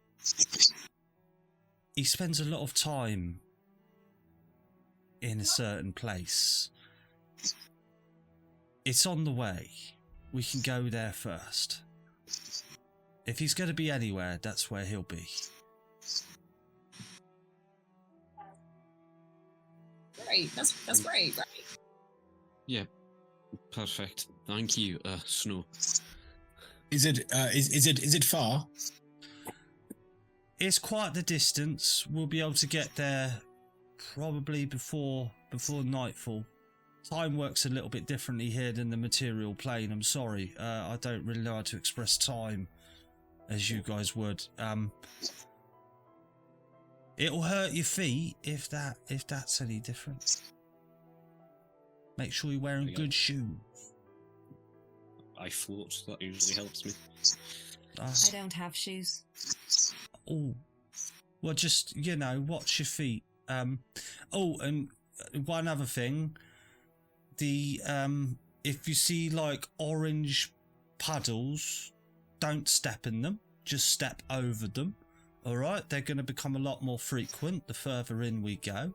He spends a lot of time in a certain place. It's on the way. We can go there first. If he's going to be anywhere, that's where he'll be. Great, that's great, right? Yeah, perfect. Thank you, Snow. Is it far? It's quite the distance. We'll be able to get there probably before nightfall. Time works a little bit differently here than the material plane. I'm sorry. I don't really know how to express time as you guys would. It'll hurt your feet if that's any different. Make sure you're wearing good shoes. I float. That usually helps me. I don't have shoes. Oh, well, just watch your feet. And one other thing, if you see like orange puddles, don't step in them. Just step over them. All right, they're going to become a lot more frequent the further in we go.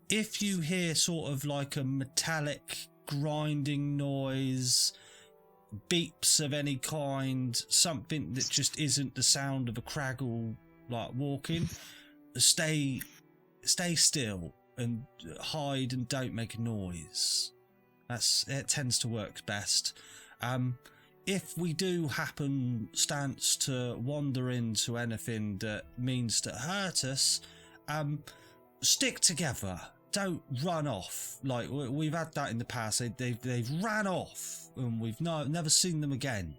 If you hear sort of like a metallic grinding noise, beeps of any kind, something that just isn't the sound of a Kraggle like walking, stay still and hide and don't make a noise. It tends to work best. If we do happen stance to wander into anything that means to hurt us, stick together. Don't run off. Like we've had that in the past. They've ran off and we've never seen them again.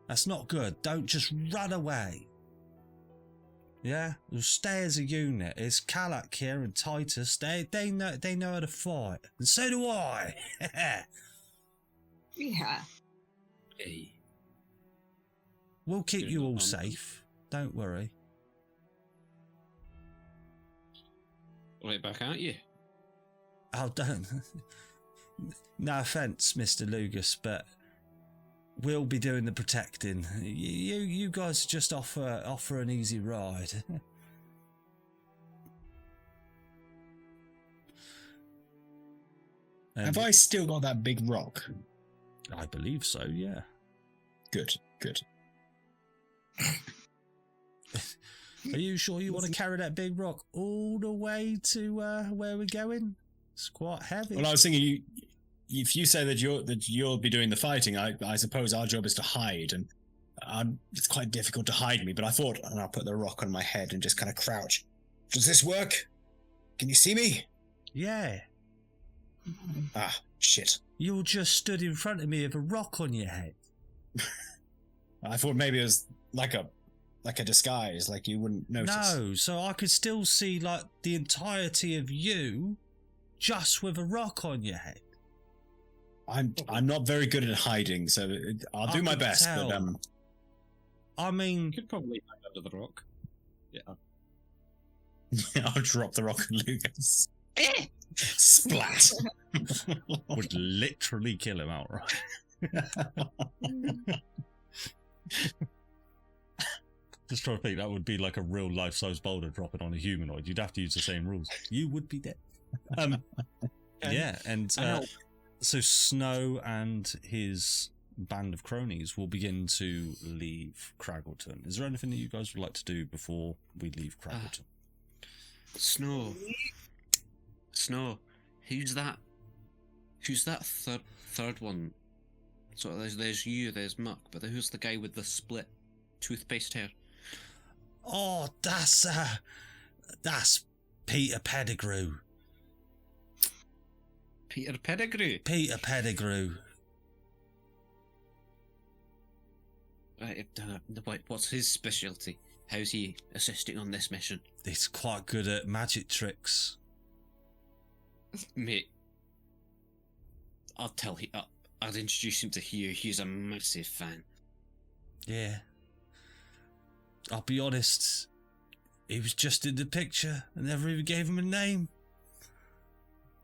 That's not good. Don't just run away. Yeah, we'll stay as a unit. It's Callak here and Titus. They know how to fight, and so do I. Yeah. Hey. We'll keep you all safe. Don't worry. Right back at you. Oh, don't. No offence, Mr. Lugus, but we'll be doing the protecting. You guys just offer an easy ride. Have I still got that big rock? I believe so, yeah. Good. Are you sure you want to carry that big rock all the way to where we're going? It's quite heavy. Well, I was thinking, if you say that you'll be doing the fighting, I suppose our job is to hide, and it's quite difficult to hide me. But I thought, and I'll put the rock on my head and just kind of crouch. Does this work? Can you see me? Yeah. Ah, shit. You just stood in front of me with a rock on your head. I thought maybe it was like a disguise, like you wouldn't notice. No, so I could still see like the entirety of you, just with a rock on your head. I'm not very good at hiding, so I'll do my best. Tell. But I mean, You could probably hide under the rock. Yeah. I'll drop the rock on Lugus. Splat. Would literally kill him outright. Just trying to think, that would be like a real life-size boulder dropping on a humanoid. You'd have to use the same rules. You would be dead. Yeah, and so Snow and his band of cronies will begin to leave Craggleton. Is there anything that you guys would like to do before we leave Craggleton? Snow. Who's that? Who's that third one? So there's you, there's Muck, but who's the guy with the split toothpaste hair? Oh, that's Peter Pettigrew. Peter Pettigrew. Peter Pettigrew. What's his specialty? How's he assisting on this mission? He's quite good at magic tricks. Mate, I'd introduce him to Hugh. He's a massive fan. Yeah. I'll be honest, he was just in the picture. I never even gave him a name.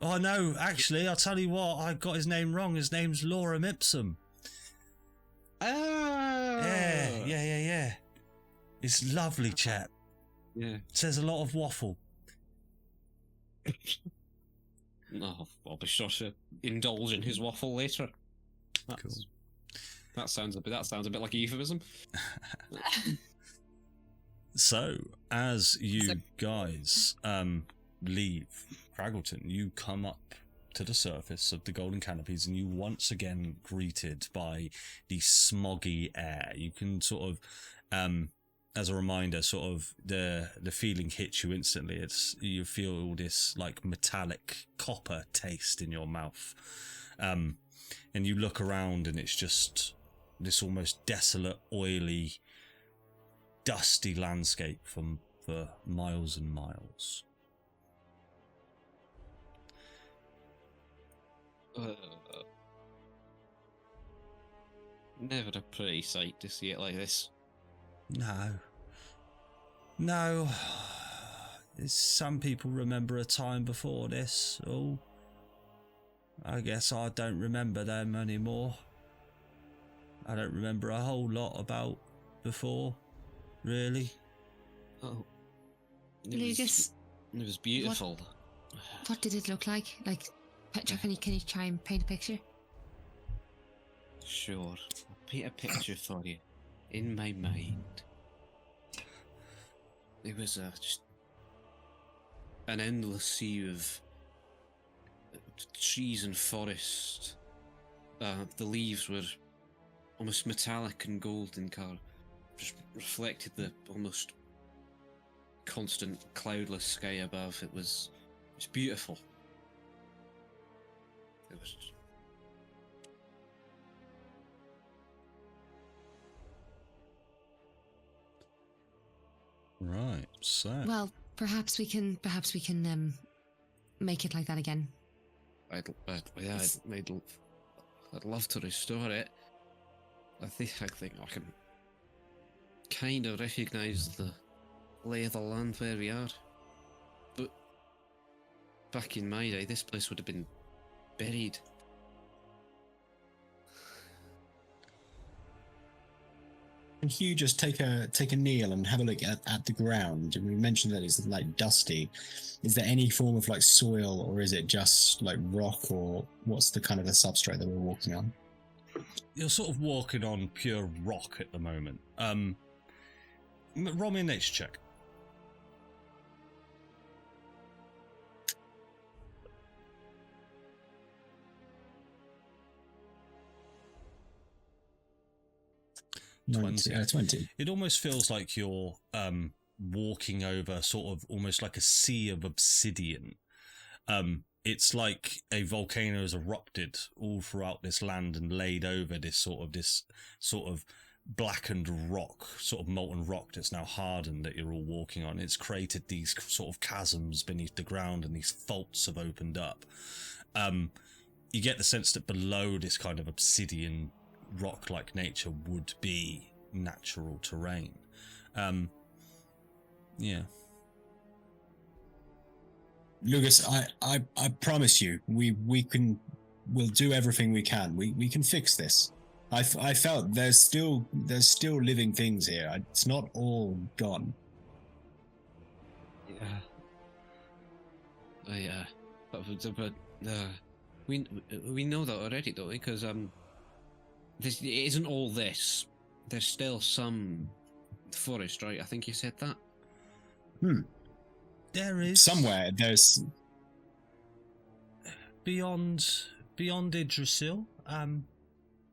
Oh no, actually, I'll tell you what, I got his name wrong. His name's Lorem Ipsum. Oh! Yeah. He's a lovely chap. Yeah. Says a lot of waffle. No, I'll be sure to indulge in his waffle later. Cool. That sounds a bit like a euphemism. So, as you guys leave Craggleton, you come up to the surface of the Golden Canopies and you once again greeted by the smoggy air. You can sort of, as a reminder, sort of the feeling hits you instantly. You feel all this like metallic copper taste in your mouth. And you look around and it's just this almost desolate, oily, dusty landscape for miles and miles. Never a pretty sight to see it like this. No. Some people remember a time before this. Oh, I guess I don't remember them anymore. I don't remember a whole lot about before, really. Oh, Lugus, it was beautiful. what did it look like? Like, picture? Can you try and paint a picture? Sure, I'll paint a picture for you in my mind. It was just an endless sea of trees and forest. The leaves were almost metallic and gold in colour, just reflected the almost constant cloudless sky above. It was beautiful. It was. Right. So. Well, perhaps we can make it like that again. I'd love to restore it. I think I can kind of recognise the lay of the land where we are. But back in my day, this place would have been buried. Can Hugh just take a kneel and have a look at the ground? And we mentioned that it's like dusty. Is there any form of like soil, or is it just like rock, or what's the kind of the substrate that we're walking on? You're sort of walking on pure rock at the moment. Roll me a nature check. Twenty. 20. It almost feels like you're walking over sort of almost like a sea of obsidian. It's like a volcano has erupted all throughout this land and laid over this sort of blackened rock, sort of molten rock that's now hardened that you're all walking on. It's created these sort of chasms beneath the ground and these faults have opened up. You get the sense that below this kind of obsidian rock-like nature would be natural terrain. Yeah. Lugus, I promise you, we'll do everything we can. We can fix this. I felt there's still living things here. It's not all gone. Yeah. But we know that already, don't we? Because this it isn't all this. There's still some forest, right? I think you said that. There is Somewhere there's beyond Yggdrasil.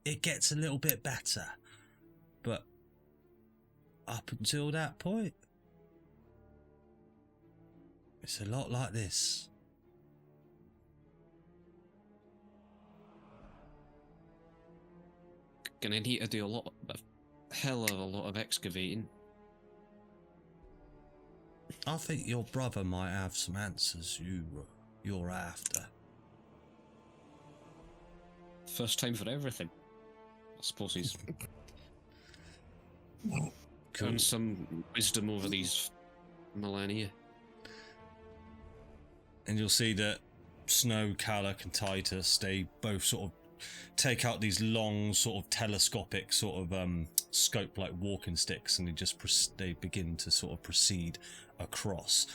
It gets a little bit better, but up until that point, it's a lot like this. Gonna need to do a hell of a lot of excavating. I think your brother might have some answers you're after. First time for everything. I suppose he's Cool. got some wisdom over these millennia. And you'll see that Snow, Callach, and Titus, they both sort of take out these long, sort of telescopic, sort of scope-like walking sticks, and they begin to sort of proceed across.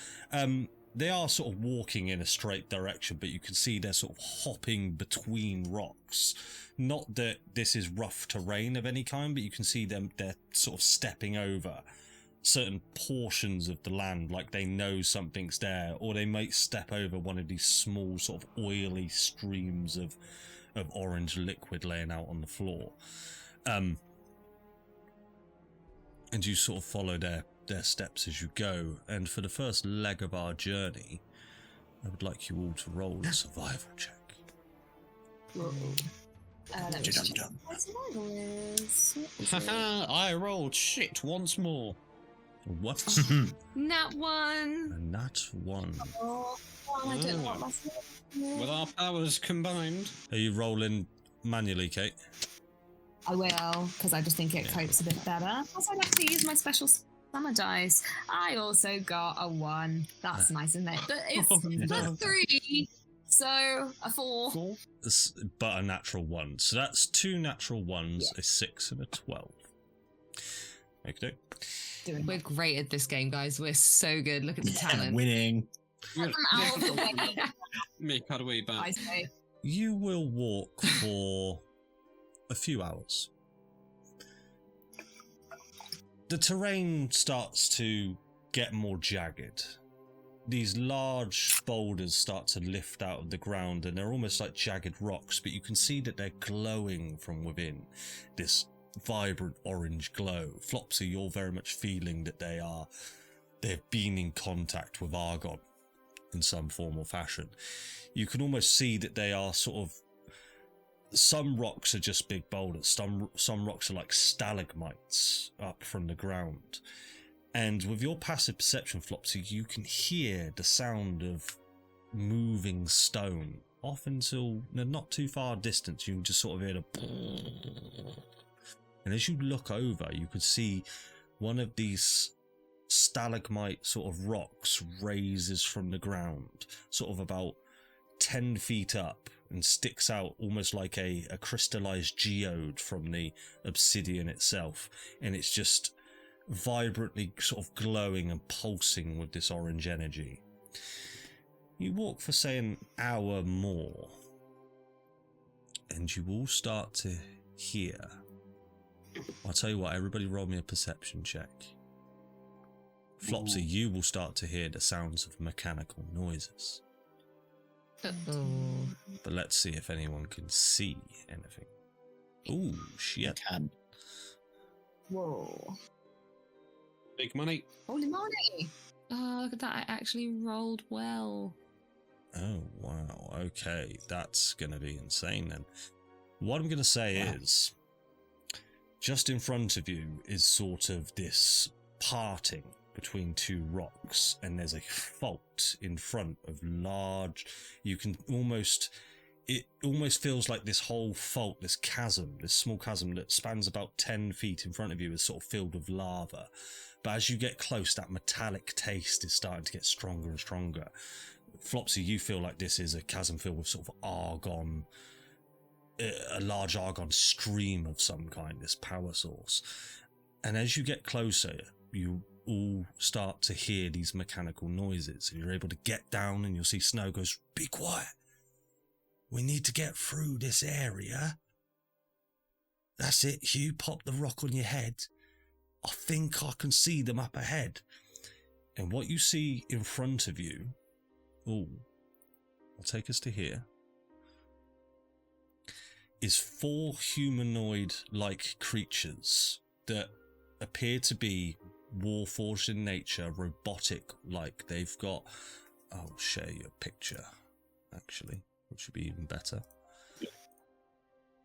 They are sort of walking in a straight direction, but you can see they're sort of hopping between rocks. Not that this is rough terrain of any kind, but you can see they're sort of stepping over certain portions of the land, like they know something's there, or they might step over one of these small sort of oily streams of orange liquid laying out on the floor. And you sort of follow their steps as you go. And for the first leg of our journey, I would like you all to roll a survival check. Whoa. Let me just check what my survival is. Haha, I rolled shit once more. What? Nat 1. And that's one. Oh, I don't know what my survival is. With our powers combined. Are you rolling manually, Kate? I will, because I just think it copes a bit better. Also, I like to use my special summer dice. I also got a 1. That's nice, isn't it? But it's a 3, so a 4. But a natural 1. So that's 2 natural 1s, a 6 and a 12. Okay. We're great at this game, guys. We're so good. Look at the talent. winning. I'm out of the way, Make our way back. I say. You will walk for a few hours. The terrain starts to get more jagged. These large boulders start to lift out of the ground, and they're almost like jagged rocks, but you can see that they're glowing from within. This vibrant orange glow. Flopsy, you're very much feeling that they've been in contact with Argon in some form or fashion. You can almost see that they are sort of, some rocks are just big boulders, some rocks are like stalagmites up from the ground. And with your passive perception, Flopsy, you can hear the sound of moving stone off until not too far distance. You can just sort of hear the. And as you look over, you could see one of these stalagmite sort of rocks raises from the ground, sort of about 10 feet up, and sticks out almost like a crystallized geode from the obsidian itself. And it's just vibrantly sort of glowing and pulsing with this orange energy. You walk for, say, an hour more, and you all start to hear. I'll tell you what, everybody roll me a perception check. Flopsy, you will start to hear the sounds of mechanical noises. Uh-oh. But let's see if anyone can see anything. Ooh, shit. Can. Whoa. Big money. Holy moly. Oh, look at that. I actually rolled well. Oh, wow. Okay, that's going to be insane then. What I'm going to say is, just in front of you is sort of this parting between two rocks, and there's a fault in front of large, you can almost, it almost feels like this whole fault, this chasm, this small chasm that spans about 10 feet in front of you is sort of filled with lava. But as you get close, that metallic taste is starting to get stronger and stronger. Flopsy, you feel like this is a chasm filled with sort of argon, a large argon stream of some kind, this power source. And as you get closer, you all start to hear these mechanical noises. And you're able to get down, and you'll see Snow goes, "Be quiet. We need to get through this area. That's it, Hugh, pop the rock on your head. I think I can see them up ahead." And what you see in front of you, I'll take us to here, is 4 humanoid-like creatures that appear to be warforged in nature, robotic-like. They've got... I'll share your picture, actually, which would be even better.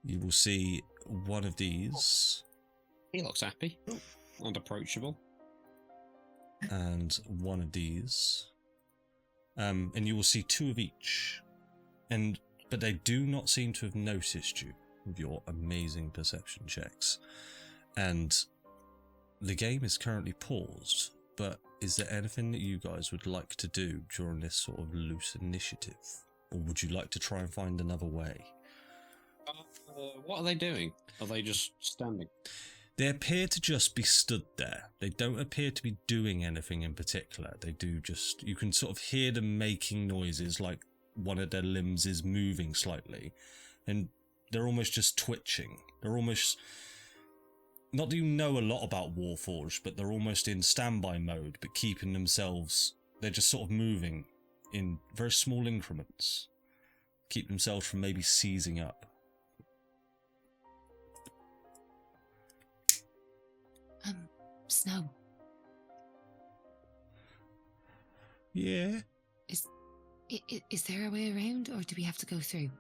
You will see one of these. He looks happy and approachable. And one of these. And you will see 2 of each. But they do not seem to have noticed you with your amazing perception checks. And the game is currently paused, but is there anything that you guys would like to do during this sort of loose initiative? Or would you like to try and find another way? What are they doing? Are they just standing? They appear to just be stood there. They don't appear to be doing anything in particular. They do just... You can sort of hear them making noises like one of their limbs is moving slightly. And they're almost just twitching. They're almost... Not that you know a lot about Warforged, but they're almost in standby mode, but keeping themselves... They're just sort of moving in very small increments. Keep themselves from maybe seizing up. Snow. Yeah? Is there a way around, or do we have to go through?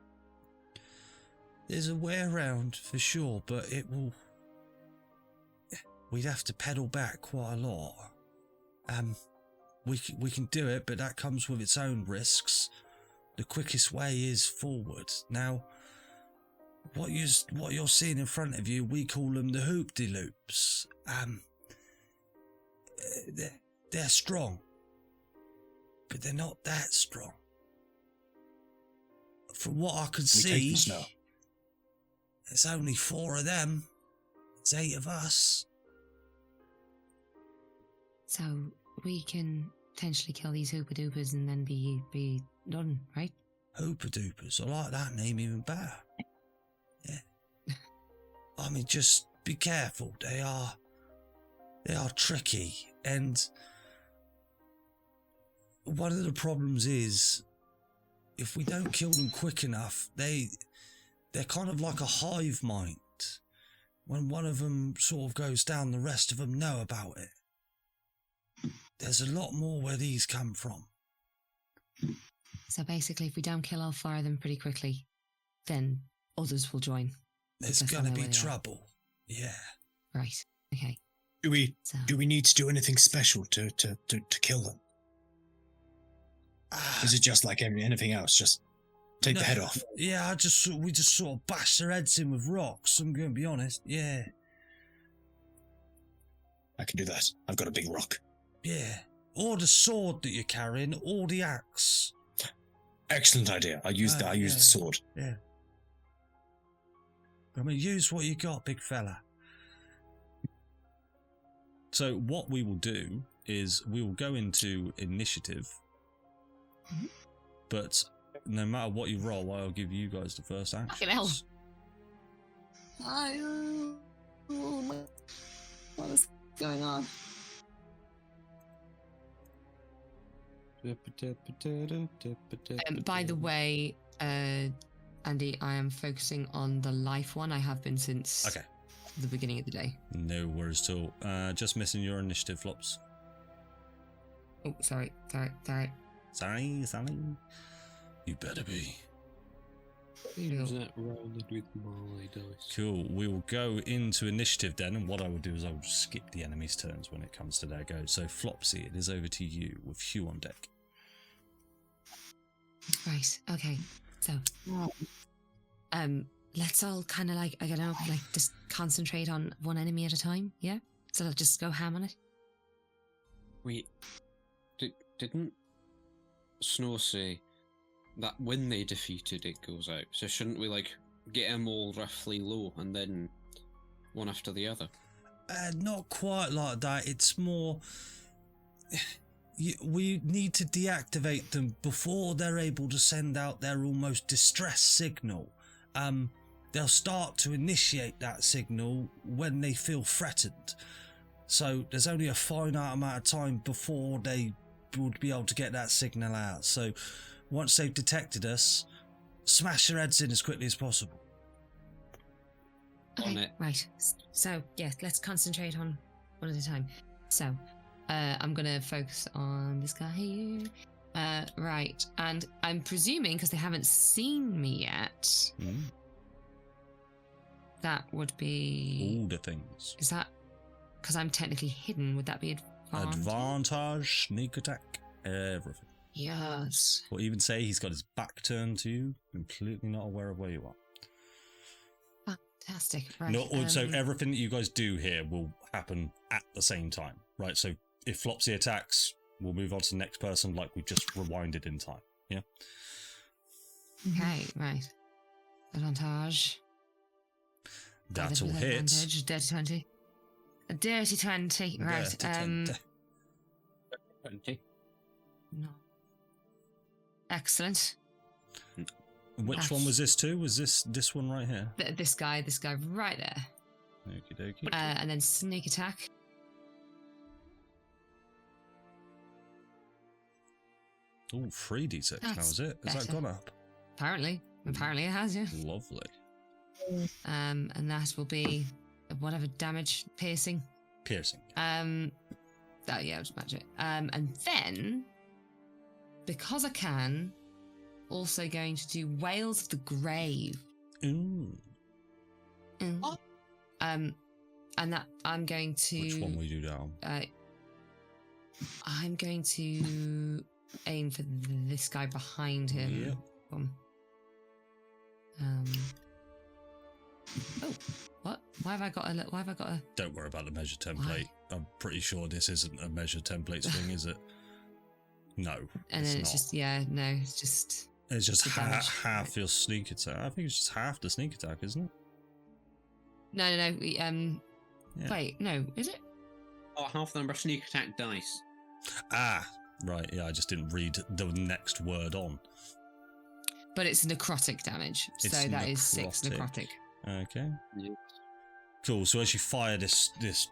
There's a way around, for sure, but it will... We'd have to pedal back quite a lot. We can do it, but that comes with its own risks. The quickest way is forward. Now, what you're seeing in front of you, we call them the hoop-de-loops. They're strong, but they're not that strong. From what I can see, there's only 4 of them. There's 8 of us. So we can potentially kill these hoopa-doopas and then be done, right? Hoopa-doopas, I like that name even better. Yeah. I mean, just be careful. They are tricky, and one of the problems is if we don't kill them quick enough, they're kind of like a hive mind. When one of them sort of goes down, the rest of them know about it. There's a lot more where these come from. So basically, if we don't kill all 4 of them pretty quickly, then others will join. There's going to be trouble. Yeah. Right. Okay. Do we need to do anything special to kill them? Is it just like anything else? Just take the head off? Yeah, we just sort of bash their heads in with rocks, I'm going to be honest. Yeah. I can do that. I've got a big rock. Yeah. Or the sword that you're carrying, or the axe. Excellent idea. I use the sword. Yeah. I mean, use what you got, big fella. So what we will do is we will go into initiative, but no matter what you roll, I'll give you guys the first action. Fucking hell. What is going on? By the way, Andy, I am focusing on the life one. I have been since the beginning of the day. No worries at all. Just missing your initiative, Flops. Oh, sorry. Sorry. You better be. Is that rounded with my dice? Cool. We will go into initiative then, and what I will do is I will skip the enemy's turns when it comes to their go. So, Flopsy, it is over to you with Hugh on deck. Right. Okay. So, let's all kind of like, I don't know, like just concentrate on one enemy at a time. Yeah. So let's just go ham on it. Wait, didn't Snow say that when they defeated it goes out. So shouldn't we like get them all roughly low and then one after the other? Not quite like that. It's more. We need to deactivate them before they're able to send out their almost distress signal. They'll start to initiate that signal when they feel threatened. So there's only a finite amount of time before they would be able to get that signal out. So once they've detected us, smash their heads in as quickly as possible. On Okay, it. right. So, yeah, let's concentrate on one at a time. So, I'm going to focus on this guy here. Right. And I'm presuming, because they haven't seen me yet, that would be... All the things. Is that... Because I'm technically hidden, would that be advantage? Advantage, sneak attack, everything. Yes. Or even say he's got his back turned to you, completely not aware of where you are. Fantastic. Right. No, so everything that you guys do here will happen at the same time, right? So if Flopsy attacks, we'll move on to the next person like we've just rewinded in time. Yeah? Okay, right. Advantage. That'll hit. Advantage. Dirty 20. A dirty 20. Right. Dirty 20. 20. No. Excellent. Which one was this to? Was this one right here? This guy right there. Okie dokie. And then sneak attack. Oh, 3d6 now, is it? Has that better. gone up? Apparently it has, yeah. Lovely. And that will be whatever damage, piercing. Piercing. That, yeah, I'll just match it. And then, because I can, also going to do Wails of the Grave. Ooh. And that I'm going to. Which one will you do now? I'm going to aim for this guy behind him. Yep. Oh, what? Why have I got a? Don't worry about the measure template. I'm pretty sure this isn't a measure template swing, is it? No. And then it's not. just it's just. It's just the damage. half your sneak attack. I think it's just half the sneak attack, isn't it? No. Yeah. Wait, no, is it? Oh, half the number of sneak attack dice. Ah, right. Yeah, I just didn't read the next word on. But it's necrotic damage, It's so that is 6 necrotic. Okay. Yeah. Cool. So as you fire this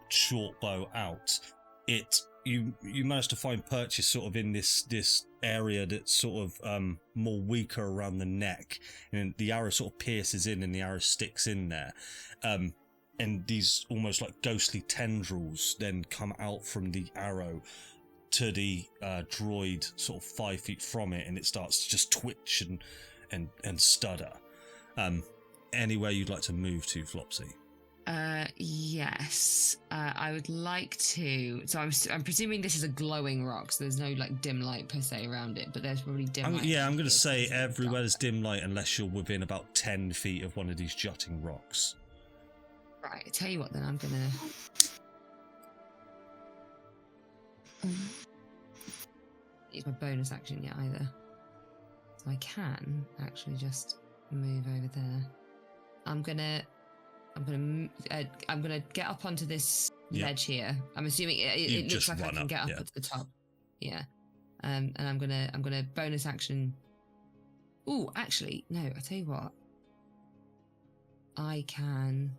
short bow out, you manage to find purchase sort of in this area that's sort of more weaker around the neck, and the arrow sort of pierces in and the arrow sticks in there, and these almost like ghostly tendrils then come out from the arrow to the droid sort of 5 feet from it, and it starts to just twitch and stutter. Anywhere you'd like to move to, Flopsy? Yes. I would like to. So I'm presuming this is a glowing rock, so there's no like dim light per se around it, but there's probably dim light. Yeah, I'm going to say here. everywhere there's dim light unless you're within about 10 feet of one of these jutting rocks. Right. I tell you what, then I'm gonna. Use my bonus action yet either, so I can actually just move over there. I'm gonna get up onto this ledge here. I'm assuming it looks like I can get up at the top. Yeah. And I'm gonna bonus action. Ooh, actually, no. I tell you what. I can.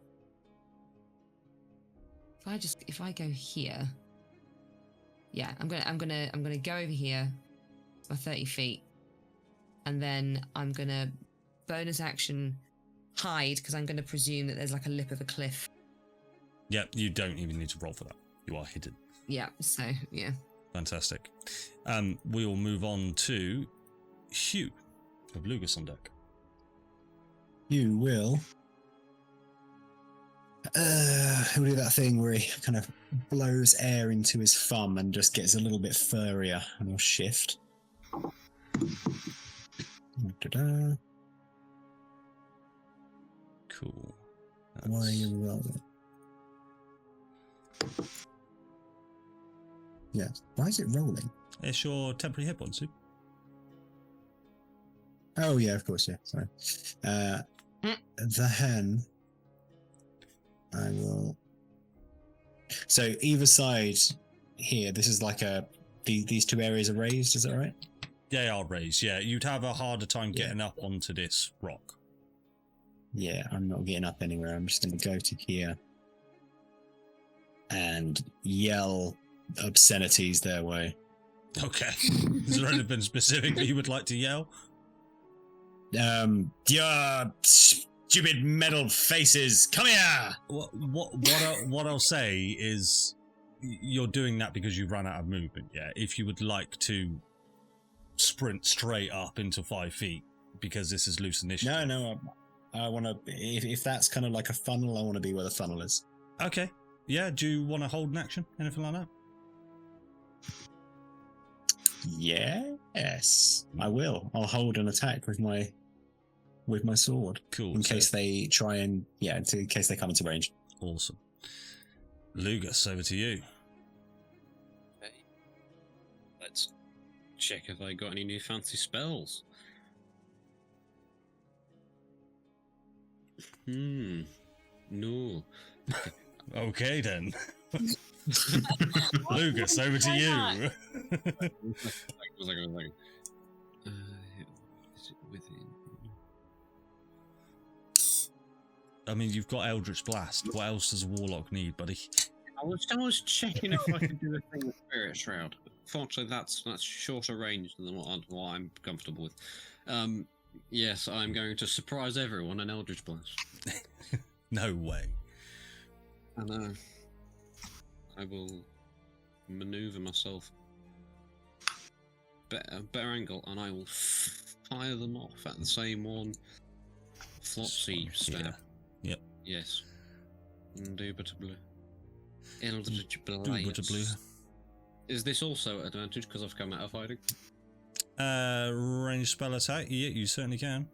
If I go here. Yeah, I'm gonna go over here. My 30 feet, and then I'm gonna bonus action hide, because I'm going to presume that there's like a lip of a cliff. Yep, you don't even need to roll for that. You are hidden. Yeah, so, yeah. Fantastic. We will move on to Hugh of Lugus on deck. You will. He'll do that thing where he kind of blows air into his thumb and just gets a little bit furrier, and he'll shift. Da-da. Cool. Why are you rolling? Yeah. Why is it rolling? It's your temporary hit points, Sue. Oh yeah, of course, yeah. Sorry. Then I will. So either side here, this is like these two areas are raised. Is that right? They are raised. Yeah, you'd have a harder time getting up onto this rock. Yeah, I'm not getting up anywhere. I'm just going to go to here and yell obscenities their way. Okay. Is there anything specific that you would like to yell? Yeah, stupid metal faces, come here! What I'll say is, you're doing that because you run out of movement. Yeah. If you would like to sprint straight up into 5 feet, because this is loose initiative. No, I want to. If that's kind of like a funnel, I want to be where the funnel is. Okay. Yeah. Do you want to hold an action? Anything like that? Yes, I will. I'll hold an attack with my sword. Cool. In case they try and in case they come into range. Awesome. Lugus, over to you. Okay. Let's check if I got any new fancy spells. No. Okay then. Lugus, over to you. Is it within? I mean, you've got Eldritch Blast. What else does a warlock need, buddy? I was checking if I could do a thing with Spirit Shroud. Fortunately, that's shorter range than what I'm comfortable with. Yes, I'm going to surprise everyone an Eldritch Blast. No way. And I will maneuver myself better angle, and I will fire them off at the same one. Flopsy stab. Yep. Yes. Indubitably. Eldritch Indubitably. Blast. Is this also an advantage because I've come out of hiding? Range spell attack. Yeah, you certainly can.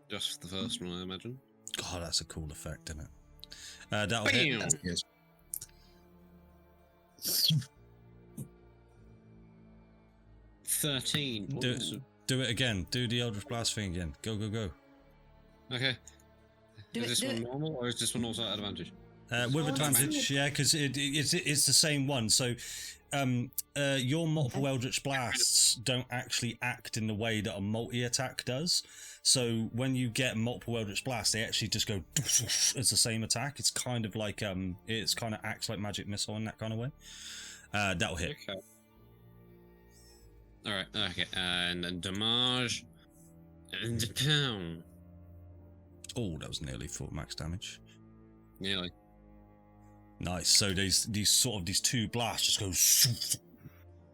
Just the first one, I imagine. God, that's a cool effect, isn't it? That'll hit. That's good. 13. Do it again. Do the Eldritch Blast thing again. Go, go, go. Okay. Do Is it- this do one it. normal, or is this one also at advantage? With advantage, yeah, because it's the same one. So, your multiple Eldritch Blasts don't actually act in the way that a multi-attack does. So when you get multiple Eldritch Blasts, they actually just go as the same attack. It's kind of like it's kind of acts like magic missile in that kind of way. That'll hit. Okay. All right. Okay. And then damage. And pound. Oh, that was nearly full max damage. Nearly. Nice. So these two blasts just go,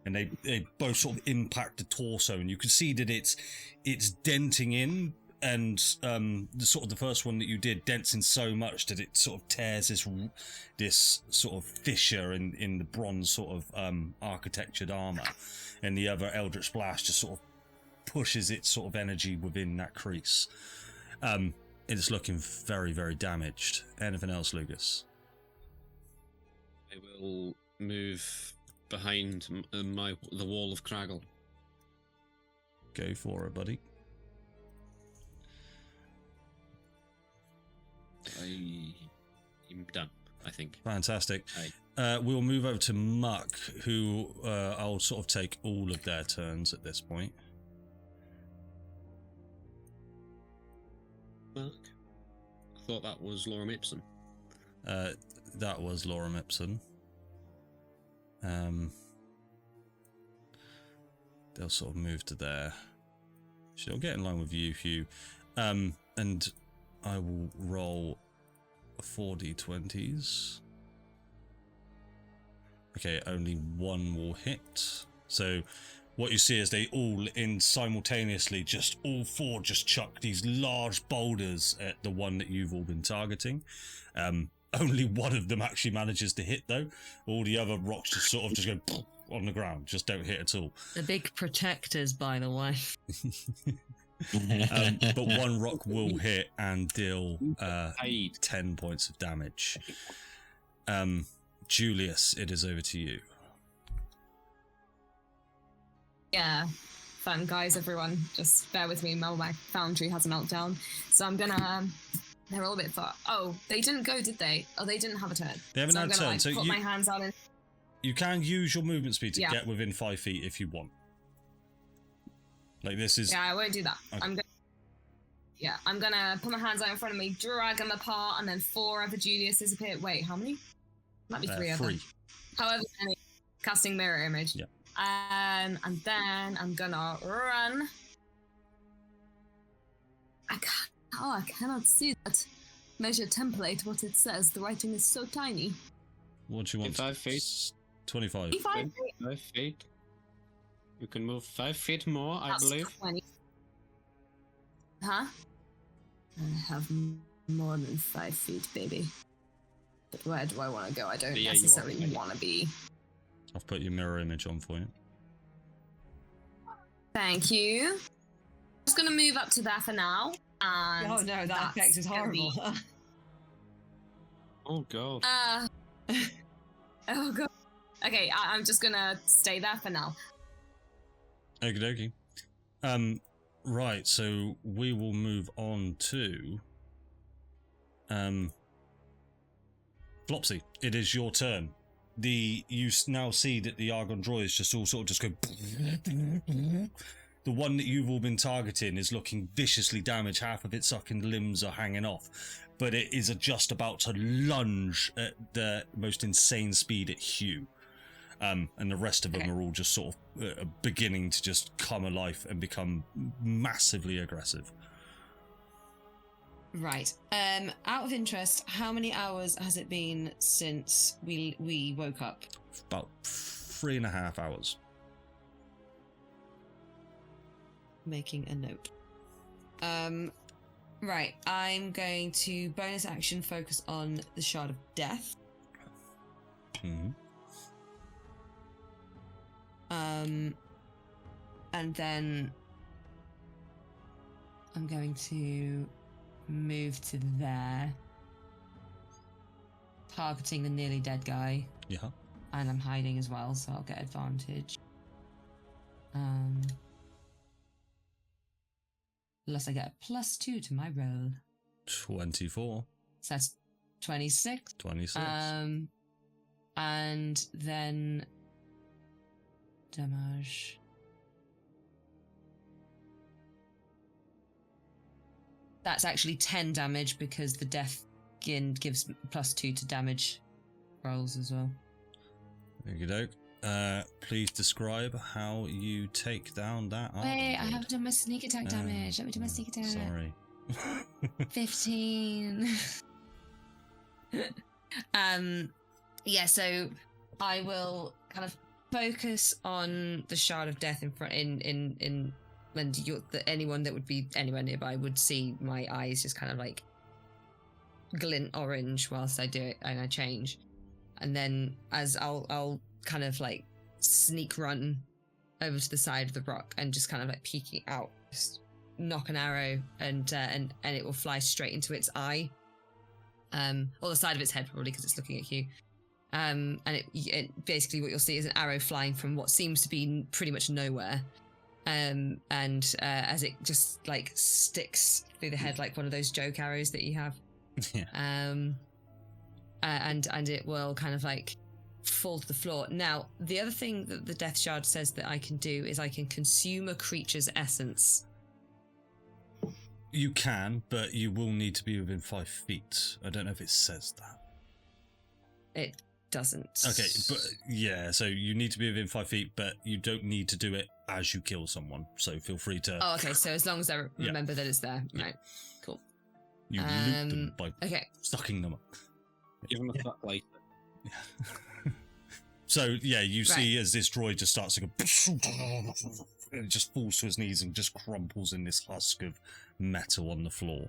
and they both sort of impact the torso, and you can see that it's denting in, and the first one that you did dents in so much that it sort of tears this sort of fissure in the bronze sort of architectured armor, and the other Eldritch Blast just sort of pushes its sort of energy within that crease. It's looking very, very damaged. Anything else, Lugus? I will move behind the wall of Kraggle. Go for it, buddy. I'm done, I think. Fantastic. Aye. We'll move over to Muck, who I'll sort of take all of their turns at this point. Mark? I thought that was Lorem Ipsum. That was Lorem Ipsum. They'll sort of move to there. She'll get in line with you, Hugh. And I will roll 4d20s. Okay, only one will hit. So what you see is they all simultaneously, just all four just chuck these large boulders at the one that you've all been targeting. Only one of them actually manages to hit though. All the other rocks just sort of just go on the ground, just don't hit at all. The big protectors, by the way. But one rock will hit and deal 10 points of damage. Julius, it is over to you. Yeah. Fun, guys, everyone. Just bear with me. My foundry has a meltdown. So I'm gonna... they're all a bit far. Oh, they didn't go, did they? Oh, they didn't have a turn. They haven't so had a turn. Like, So put my hands out and... you can use your movement speed to Yeah. get within 5 feet if you want. Like this is... Yeah, I won't do that. Okay. I'm gonna put my hands out in front of me, drag them apart, and then 4 other Juliuses appear. Wait, how many? Might be 3 of them. 3. However many. Casting mirror image. Yeah. And then I'm gonna run. I cannot see that. Measure template, what it says. The writing is so tiny. What do you want? 5 feet. 25. 5 5 feet. You can move 5 feet more, I That's believe. 20. Huh? I have more than 5 feet, baby. But where do I want to go? I don't Yeah, you necessarily are. want to be. I've put your mirror image on for you. Thank you. Just gonna move up to that for now. And Oh no, that that's effect is gonna be- horrible. Oh god. Oh god. Okay, I'm just gonna stay there for now. Okie dokie. Right, so we will move on to Flopsy. It is your turn. You now see that the Argon droids just all sort of just go. The one that you've all been targeting is looking viciously damaged. Half of its fucking limbs are hanging off, but it is just about to lunge at the most insane speed at Hugh. And the rest of them are all just sort of beginning to just come alive and become massively aggressive. Right. Out of interest, how many hours has it been since we woke up? About 3.5 hours. Making a note. Right. I'm going to bonus action focus on the Shard of Death. Mm-hmm. And then I'm going to move to there, targeting the nearly dead guy. Yeah. And I'm hiding as well, so I'll get advantage. Unless I get a +2 to my roll. 24. So that's 26. 26. And then damage. That's actually 10 damage because the death gives +2 to damage rolls as well. Okie doke. Please describe how you take down that. Wait, I haven't done my sneak attack damage. Let me do my sneak attack. Sorry. 15. Yeah, so I will kind of focus on the Shard of Death in front and anyone that would be anywhere nearby would see my eyes just kind of like glint orange whilst I do it and I change. And then as I'll kind of like sneak run over to the side of the rock and just kind of like peeking out, just knock an arrow and it will fly straight into its eye, or the side of its head probably because it's looking at you. And it basically what you'll see is an arrow flying from what seems to be pretty much nowhere, and as it just like sticks through the head like one of those joke arrows that you have. Yeah. And it will kind of like fall to the floor. Now, the other thing that the Death Shard says that I can do is I can consume a creature's essence. You can, but you will need to be within 5 feet. I don't know if it says that. It doesn't. Okay, but yeah, so you need to be within 5 feet, but you don't need to do it as you kill someone. So feel free to. Oh, okay. So as long as I remember that it's there, Yeah. right? Cool. You loot them by sucking them up. Give him a flat later. So yeah, you see as this droid just starts to go, it just falls to his knees and just crumples in this husk of metal on the floor.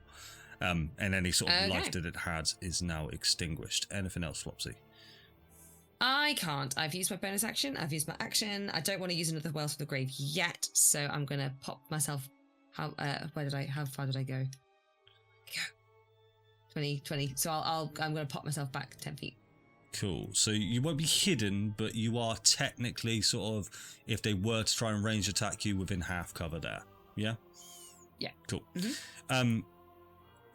And any sort of life that it had is now extinguished. Anything else, Flopsy? I can't. I've used my bonus action. I've used my action. I don't want to use another Wells for the Grave yet, so I'm gonna pop myself. How far did I go? 20. So I'm gonna pop myself back 10 feet. Cool. So you won't be hidden, but you are technically sort of, if they were to try and range attack you, within half cover there. Yeah? Yeah. Cool.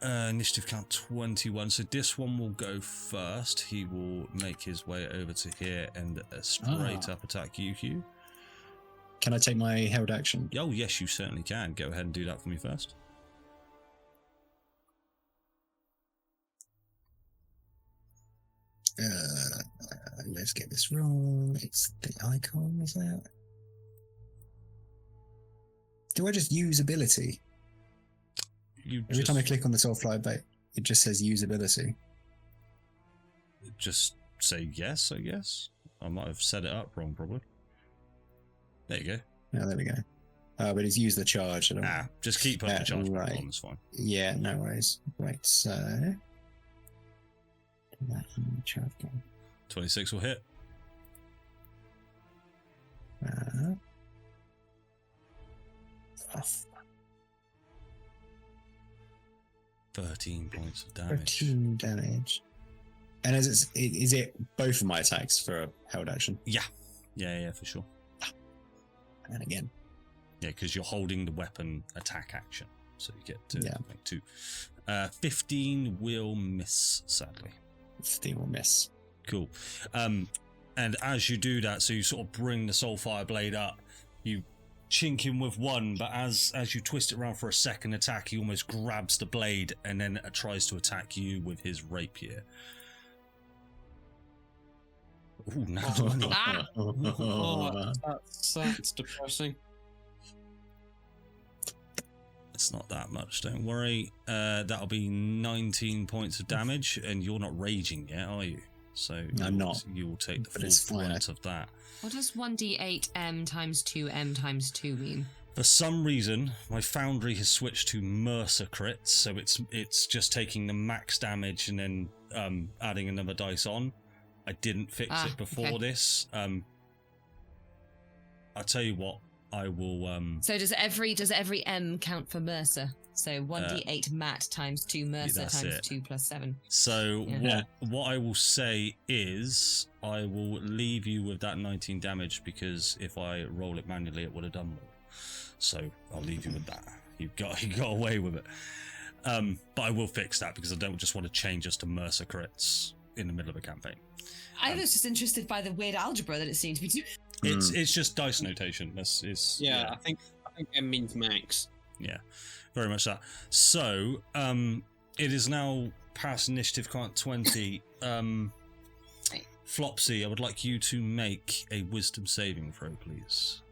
Initiative count 21. So this one will go first. He will make his way over to here and straight up attack you, Hugh. Can I take my held action? Oh, yes, you certainly can. Go ahead and do that for me first. Let's get this wrong. It's the icon, is that? Do I just use ability? Every time I click on the soulfly bait, it just says use ability. Just say yes, I guess. I might have set it up wrong, probably. There you go. Oh, there we go. But it's used the charge. Just keep putting the charge back right. on, it's fine. Yeah, no worries. Right, so... that charge down. 26 will hit. 13 points of damage. 13 damage. And is it both of my attacks for a held action? Yeah, for sure. And again. Yeah, because you're holding the weapon attack action. So you get to make 2. 15 will miss, sadly. 15 will miss. Cool. And as you do that, so you sort of bring the Soulfire Blade up, you chink him with one, but as you twist it around for a second attack, he almost grabs the blade and then tries to attack you with his rapier. Ooh, nat 20. That's depressing. It's not that much, don't worry. That'll be 19 points of damage, and you're not raging yet, are you? So I'm not. You will take the full brunt of that. What does 1d8 m times 2 m times 2 mean? For some reason, my Foundry has switched to Mercer crits, so it's just taking the max damage and then adding another dice on. I didn't fix it before this. I'll tell you what. I will. So does every M count for Mercer? So 1d8 mat times 2 Mercer times 2 plus 7. So what I will say is I will leave you with that 19 damage, because if I roll it manually, it would have done more. So I'll leave you with that. You got away with it. But I will fix that, because I don't just want to change us to Mercer crits in the middle of a campaign. I was just interested by the weird algebra that it seemed to be doing. It's just dice notation. I think M means max. Yeah, very much that. So, it is now past initiative count 20. Flopsy, I would like you to make a wisdom saving throw, please.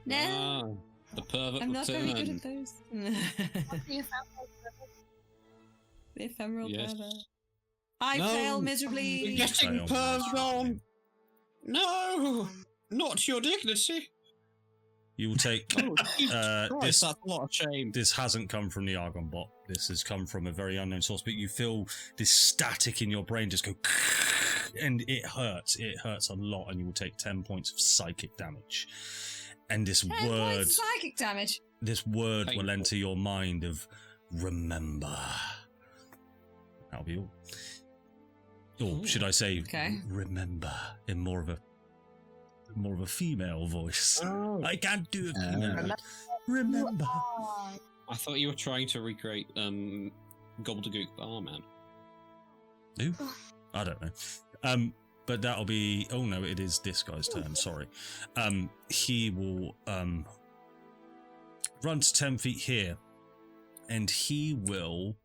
No, the pervert I'm not very good return. at those. The ephemeral pervert. I fail miserably. You're getting perved on. No, not your dignity. You will take Christ, that's a lot of shame. This hasn't come from the Argon bot. This has come from a very unknown source, but you feel this static in your brain just go, and it hurts. It hurts a lot, and you will take 10 points of psychic damage. And this 10 word, points of psychic damage. This word will enter your mind of remember. That'll be all. Or should I say, remember in more of a female voice? Oh. I can't do a female. Remember. I thought you were trying to recreate Gobbledygook Barman. Who? I don't know. But that'll be. Oh no, it is this guy's turn. Sorry. He will run to 10 feet here, and he will.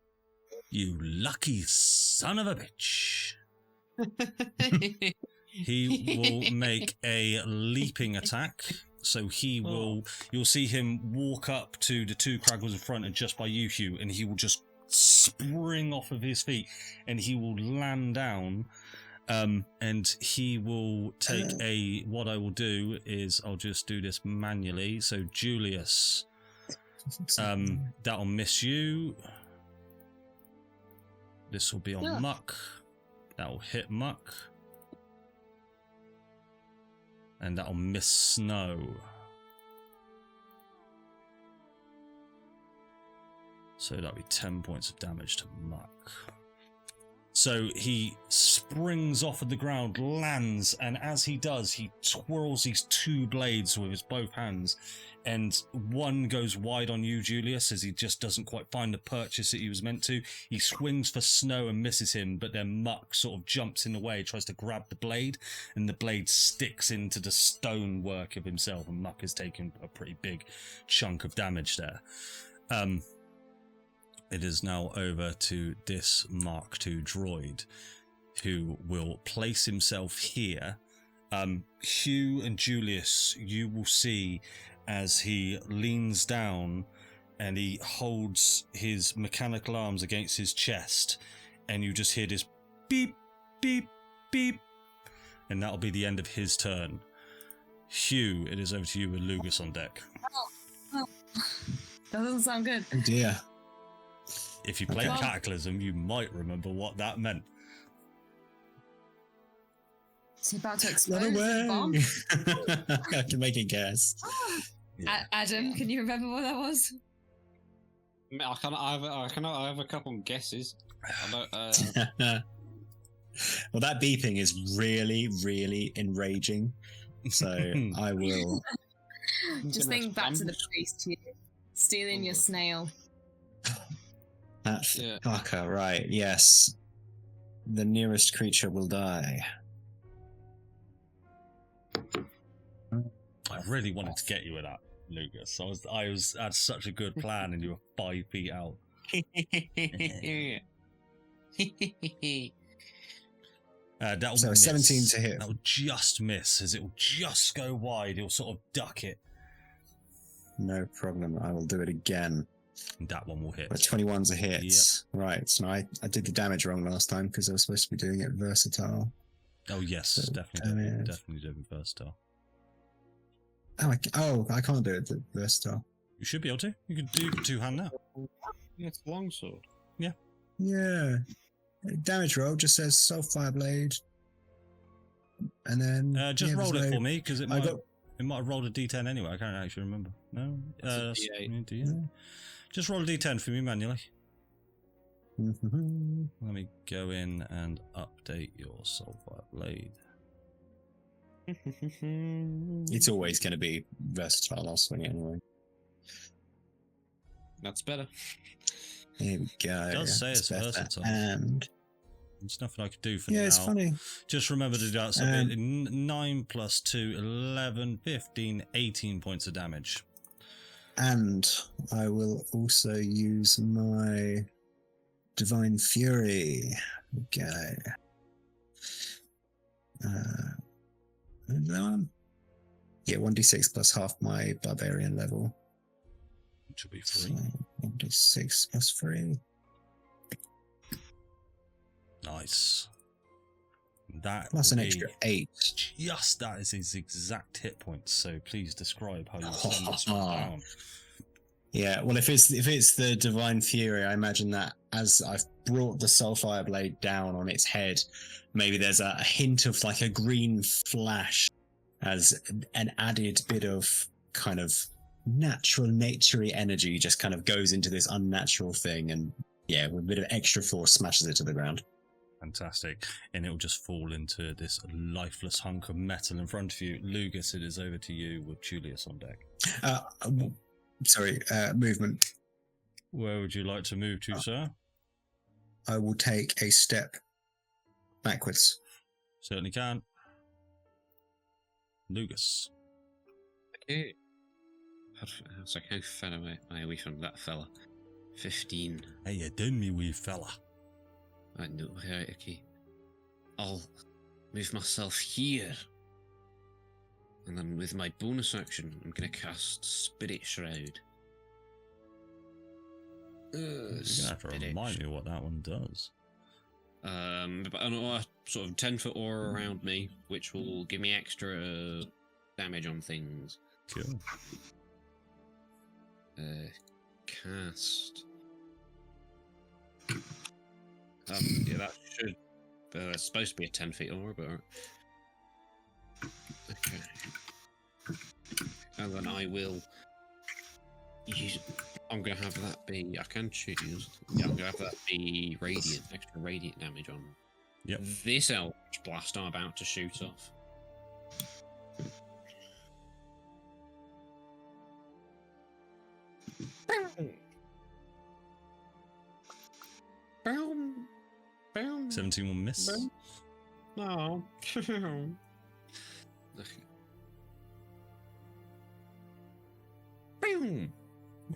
You lucky son of a bitch. He will make a leaping attack. So he will. You'll see him walk up to the 2 Kraggles in front and just by you, Hugh, and he will just spring off of his feet, and he will land down. And he will take a. What I will do is I'll just do this manually. So Julius, that'll miss you. This will be on Muck. That'll hit Muck. And that'll miss Snow. So that'll be 10 points of damage to Muck. So he springs off of the ground, lands, and as he does, he twirls these two blades with his both hands, and one goes wide on you, Julius, as he just doesn't quite find the purchase that he was meant to. He swings for Snow and misses him, but then Muck sort of jumps in the way, tries to grab the blade, and the blade sticks into the stonework of himself, and Muck has taken a pretty big chunk of damage there. It is now over to this Mark II droid, who will place himself here. Hugh and Julius, you will see as he leans down and he holds his mechanical arms against his chest, and you just hear this beep, beep, beep, and that'll be the end of his turn. Hugh, it is over to you with Lugus on deck. Oh. That doesn't sound good. Oh dear. If you play Cataclysm, you might remember what that meant. Is he about to explode? Run a bomb? away! I can make a guess. Yeah. Adam, can you remember what that was? I have a couple of guesses. I don't, Well, that beeping is really, really enraging. So I will. Just think back to the priest here, stealing your snail. That Yeah. fucker, right? Yes. The nearest creature will die. I really wanted to get you with that, Lugus. I had such a good plan, and you were 5 feet out. That will So miss. 17 to hit. That will just miss, as it will just go wide. He'll sort of duck it, No problem. I will do it again. and that one will hit. But 21's a hit. Yep. Right. So I did the damage wrong last time because I was supposed to be doing it versatile. Oh yes, So definitely, damage. definitely do it versatile. I can't do it versatile. You should be able to. You can do two-hand now. it's longsword. Yeah. Damage roll just says Soulfire Blade. And then Just yeah, roll there's it no- for me, because it I might got have rolled a D10 anyway. I can't actually remember. No, It's a D8. D8. Just roll a D10 for me manually. Mhm. Let me go in and update your Soulfire Blade. It's always going to be versatile. I'll swing it anyway. That's better. Here we go. It does say it's better. versatile. And There's nothing I could do for yeah, now. it's funny. Just remember to do that. So 9 plus 2, 11, 15, 18 points of damage. And I will also use my Divine Fury. Okay. Is that one? Yeah, 1d6 plus half my barbarian level. Which will be So 3. 1d6 plus 3. Nice. That Plus will an be extra 8. Just that is his exact hit points. So please describe how you send this one down. Yeah, well, if it's the Divine Fury, I imagine that as I've brought the Soulfire Blade down on its head, maybe there's a hint of like a green flash as an added bit of kind of naturey energy just kind of goes into this unnatural thing, and yeah, with a bit of extra force smashes it to the ground. Fantastic. And it will just fall into this lifeless hunk of metal in front of you. Lugus, it is over to you with Julius on deck. Movement. Where would you like to move to, sir? I will take a step backwards. Certainly can. Lugus. Okay. It's like how far away am I away from that fella? 15. Hey, you done me, wee fella. I know, right, okay. I'll move myself here. And then with my bonus action, I'm going to cast Spirit Shroud. You're going to have to remind me what that one does. But I know a sort of 10-foot aura around me, which will give me extra damage on things. Cool. Cast. Yeah, that should. It's supposed to be a 10-feet aura, but. Okay. And then I will use. I'm gonna have that be. I can choose. Yeah, I'm gonna have that be radiant, extra radiant damage on Yep. this Eldritch Blast I'm about to shoot off. Boom. Boom. 17 will miss. Boom. No. Boom.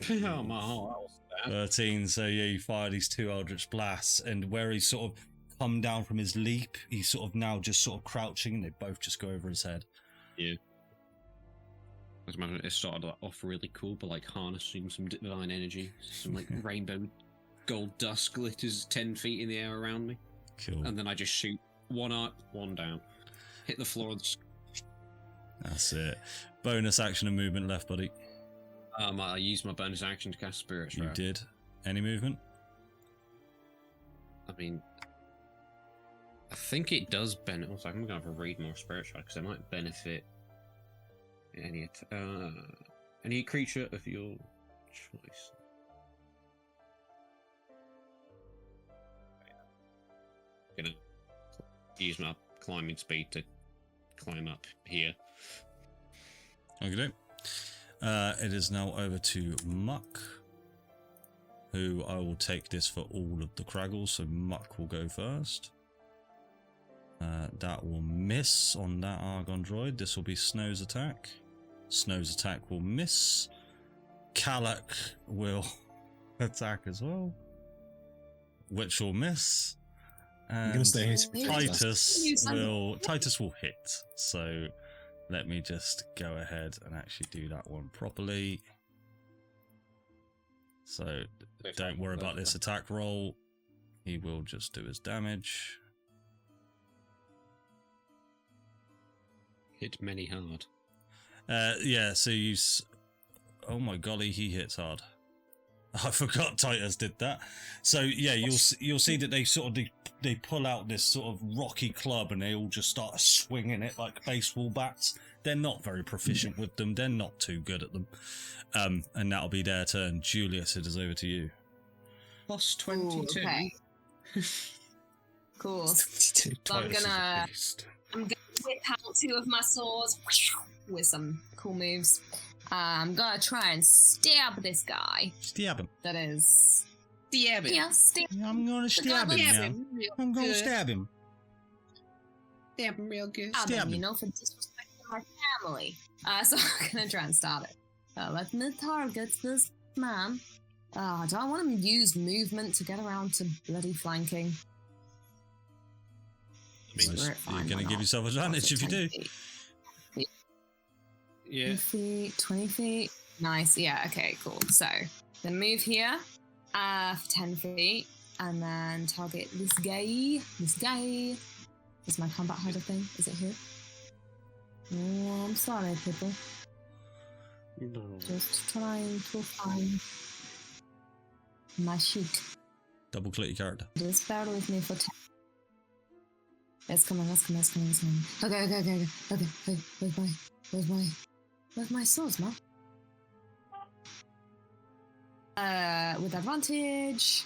Oh, my heart. 13, so yeah, you fire these 2 Eldritch Blasts, and where he's sort of come down from his leap, he's sort of now just sort of crouching, and they both just go over his head. Yeah. I just imagine it started off really cool, but like harnessing some divine energy, some like rainbow gold dust glitters 10 feet in the air around me. Cool. And then I just shoot one up, one down. Hit the floor of the... That's it. Bonus action and movement left, buddy. I used my bonus action to cast Spirit You Shroud. did. Any movement? I mean, I think it does benefit. Also, I'm going to have to read more Spirit Shroud because it might benefit any creature of your choice. I'm gonna use my climbing speed to climb up here. Okay. It is now over to Muck, who I will take this for all of the Kraggles, so Muck will go first. That will miss on that Argon droid. This will be Snow's attack. Snow's attack will miss. Kalak will attack as well, which will miss. I'm And gonna stay here to protect us. Titus will hit. So let me just go ahead and actually do that one properly. So don't worry about this attack roll. He will just do his damage. Hit many hard. Yeah, so oh my golly, he hits hard. I forgot Titus did that. So yeah, you'll see that they pull out this sort of rocky club and they all just start swinging it like baseball bats. They're not very proficient with them. They're not too good at them. And that'll be their turn. Julius, it is over to you. Plus Ooh, 22. okay. Cool. So I'm Titus is a gonna beast. whip out 2 of my swords with some cool moves. I'm gonna try and stab this guy. Stab him. That is. Stab it. Yeah, stab. I'm gonna stab him now. I'm gonna stab him. Stab him real good. Stab Stab him, you him. know, for disrespecting my family. So I'm gonna try and stab it. Let me target this man. Do I want him to use movement to get around to bloody flanking? You're Fine, gonna why give not? yourself advantage if you 10 do. feet. Yeah. 10 feet, 20 feet. Nice. Yeah, okay, cool. So, then move here for 10 feet and then target this guy. Is my combat header thing? Is it here? Oh, I'm sorry, people. No. Just trying to find my sheet. Double click your character. Just bear with me for 10. It's coming. Okay. Where's my swords, man? With advantage.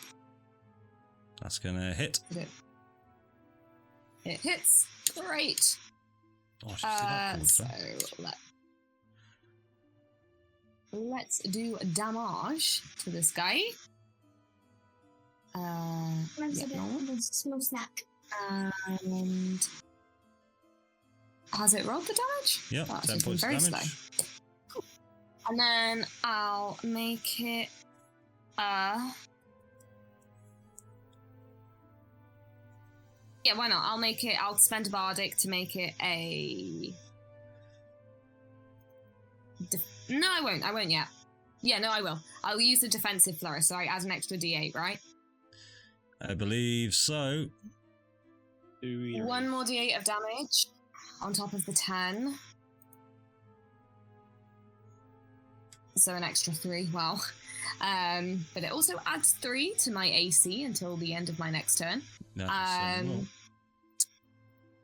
That's gonna hit. It hits. Great. Oh, I should see that cool So stuff. let's do damage to this guy. Slow snack. And has it rolled the damage? Yep, Oh, it's 10 just been points of very damage. slow. Cool. And then I'll make it yeah, why not? I'll spend a bardic to make it a no, I won't yet. Yeah, no, I will. I'll use the defensive flourish, so I add an extra d8, right? I believe so. 1 more d8 of damage on top of the 10. So an extra 3, wow. But it also adds 3 to my AC until the end of my next turn.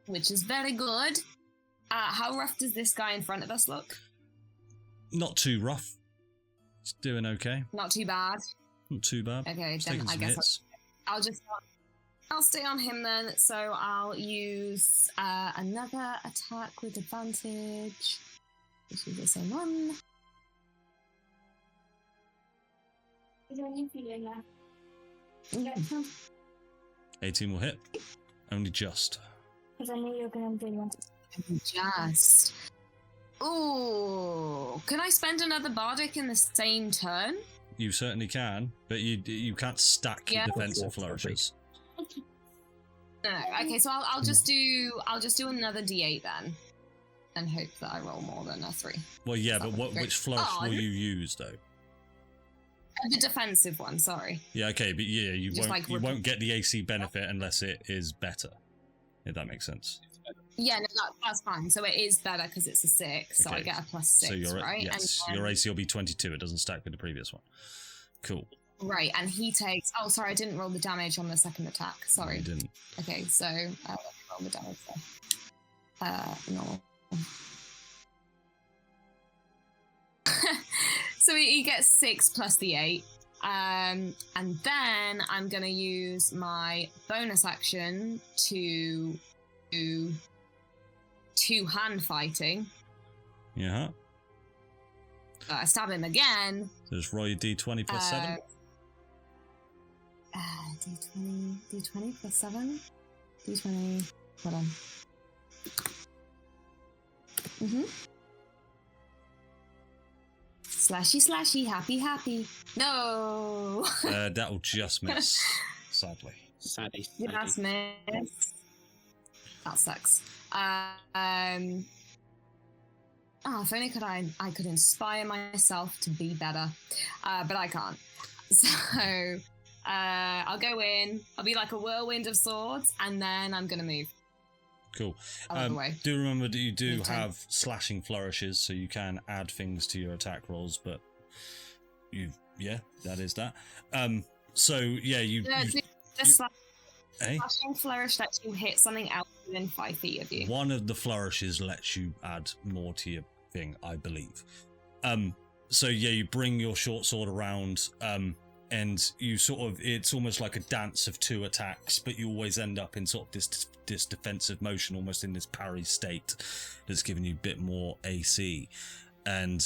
Which is very good. How rough does this guy in front of us look? Not too rough. It's doing okay. Not too bad. Not too bad. Okay, It's then taking I some guess hits. I'll just I'll stay on him then. So I'll use another attack with advantage. Which is the same one. Is there any feeling left? Mm. 18 will hit. Only just. Because I knew you were going to do one. Just. Ooh. Can I spend another bardic in the same turn? You certainly can, but you can't stack your Yeah. defensive flourishes. No. Okay, so I'll just do another D8 then, and hope that I roll more than a 3. Well, yeah, That but would be great. which flourish Oh, will you use though? The defensive one. Sorry. Yeah, okay, but yeah, you Just won't like you won't get the AC benefit unless it is better. If that makes sense. Yeah, no, that's fine. So it is better because it's a 6, so I Okay. get a +6, So right? yes, And then- your AC will be 22. It doesn't stack with the previous one. Cool. Right, and he takes. Oh, sorry, I didn't roll the damage on the second attack. Sorry. You didn't. Okay, so let me roll the damage there. No. So he gets 6 plus the 8. And then I'm going to use my bonus action to do 2-hand fighting. Yeah. I stab him again. So just roll your D20 plus 7. D20 plus 7. D20. Hold on. Slashy, happy. No. That will just miss, sadly. Saddy. That's miss. That sucks. If only I could inspire myself to be better, but I can't. So I'll go in. I'll be like a whirlwind of swords, and then I'm gonna move Cool. out of the way. Do remember that you do Okay. have slashing flourishes, so you can add things to your attack rolls, but that is that. So yeah, The eh? slashing flourish lets you hit something else within 5 feet of you. One of the flourishes lets you add more to your thing, I believe. So yeah, you bring your short sword around, and you sort of, it's almost like a dance of 2 attacks, but you always end up in sort of this defensive motion, almost in this parry state that's giving you a bit more AC. And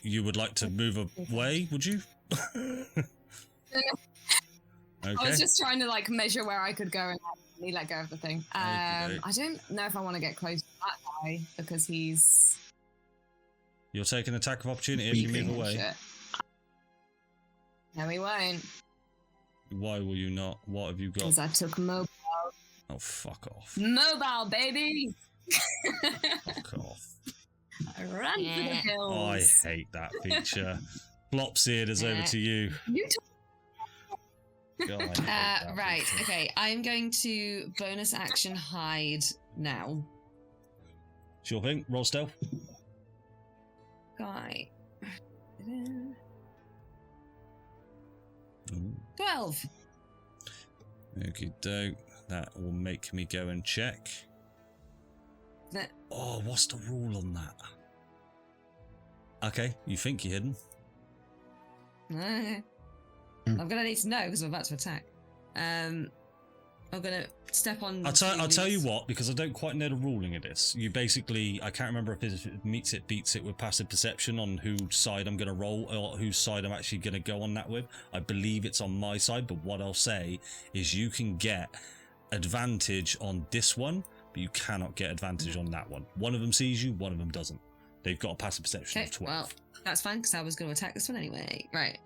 you would like to move away, would you? Okay. I was just trying to like measure where I could go and actually let go of the thing. Okey-doke. I don't know if I want to get close to that guy because he's You'll take an attack of opportunity if you move away. shit. No, he won't Why will you not? What have you got? because I took mobile. Oh, fuck off. Mobile, baby. Fuck off. I ran for the Yeah. hills. I hate that feature. Flopseed is over to you. You God, I hate that Right, feature. okay. I'm going to bonus action hide now. Sure thing. Roll stealth. Guy. Ooh. 12. Okie doke. That will make me go and check. That- Oh, what's the rule on that? Okay, you think you're hidden. I'm gonna need to know because I'm about to attack. I'm gonna step on. I'll tell you Julius. what, because I don't quite know the ruling of this. You basically, I can't remember if it meets it, beats it with passive perception on whose side I'm going to roll or whose side I'm actually going to go on that with. I believe it's on my side, but what I'll say is you can get advantage on this one, but you cannot get advantage on that one. One of them sees you, one of them doesn't. They've got a passive perception Okay, of 12. well, that's fine because I was going to attack this one anyway. Right.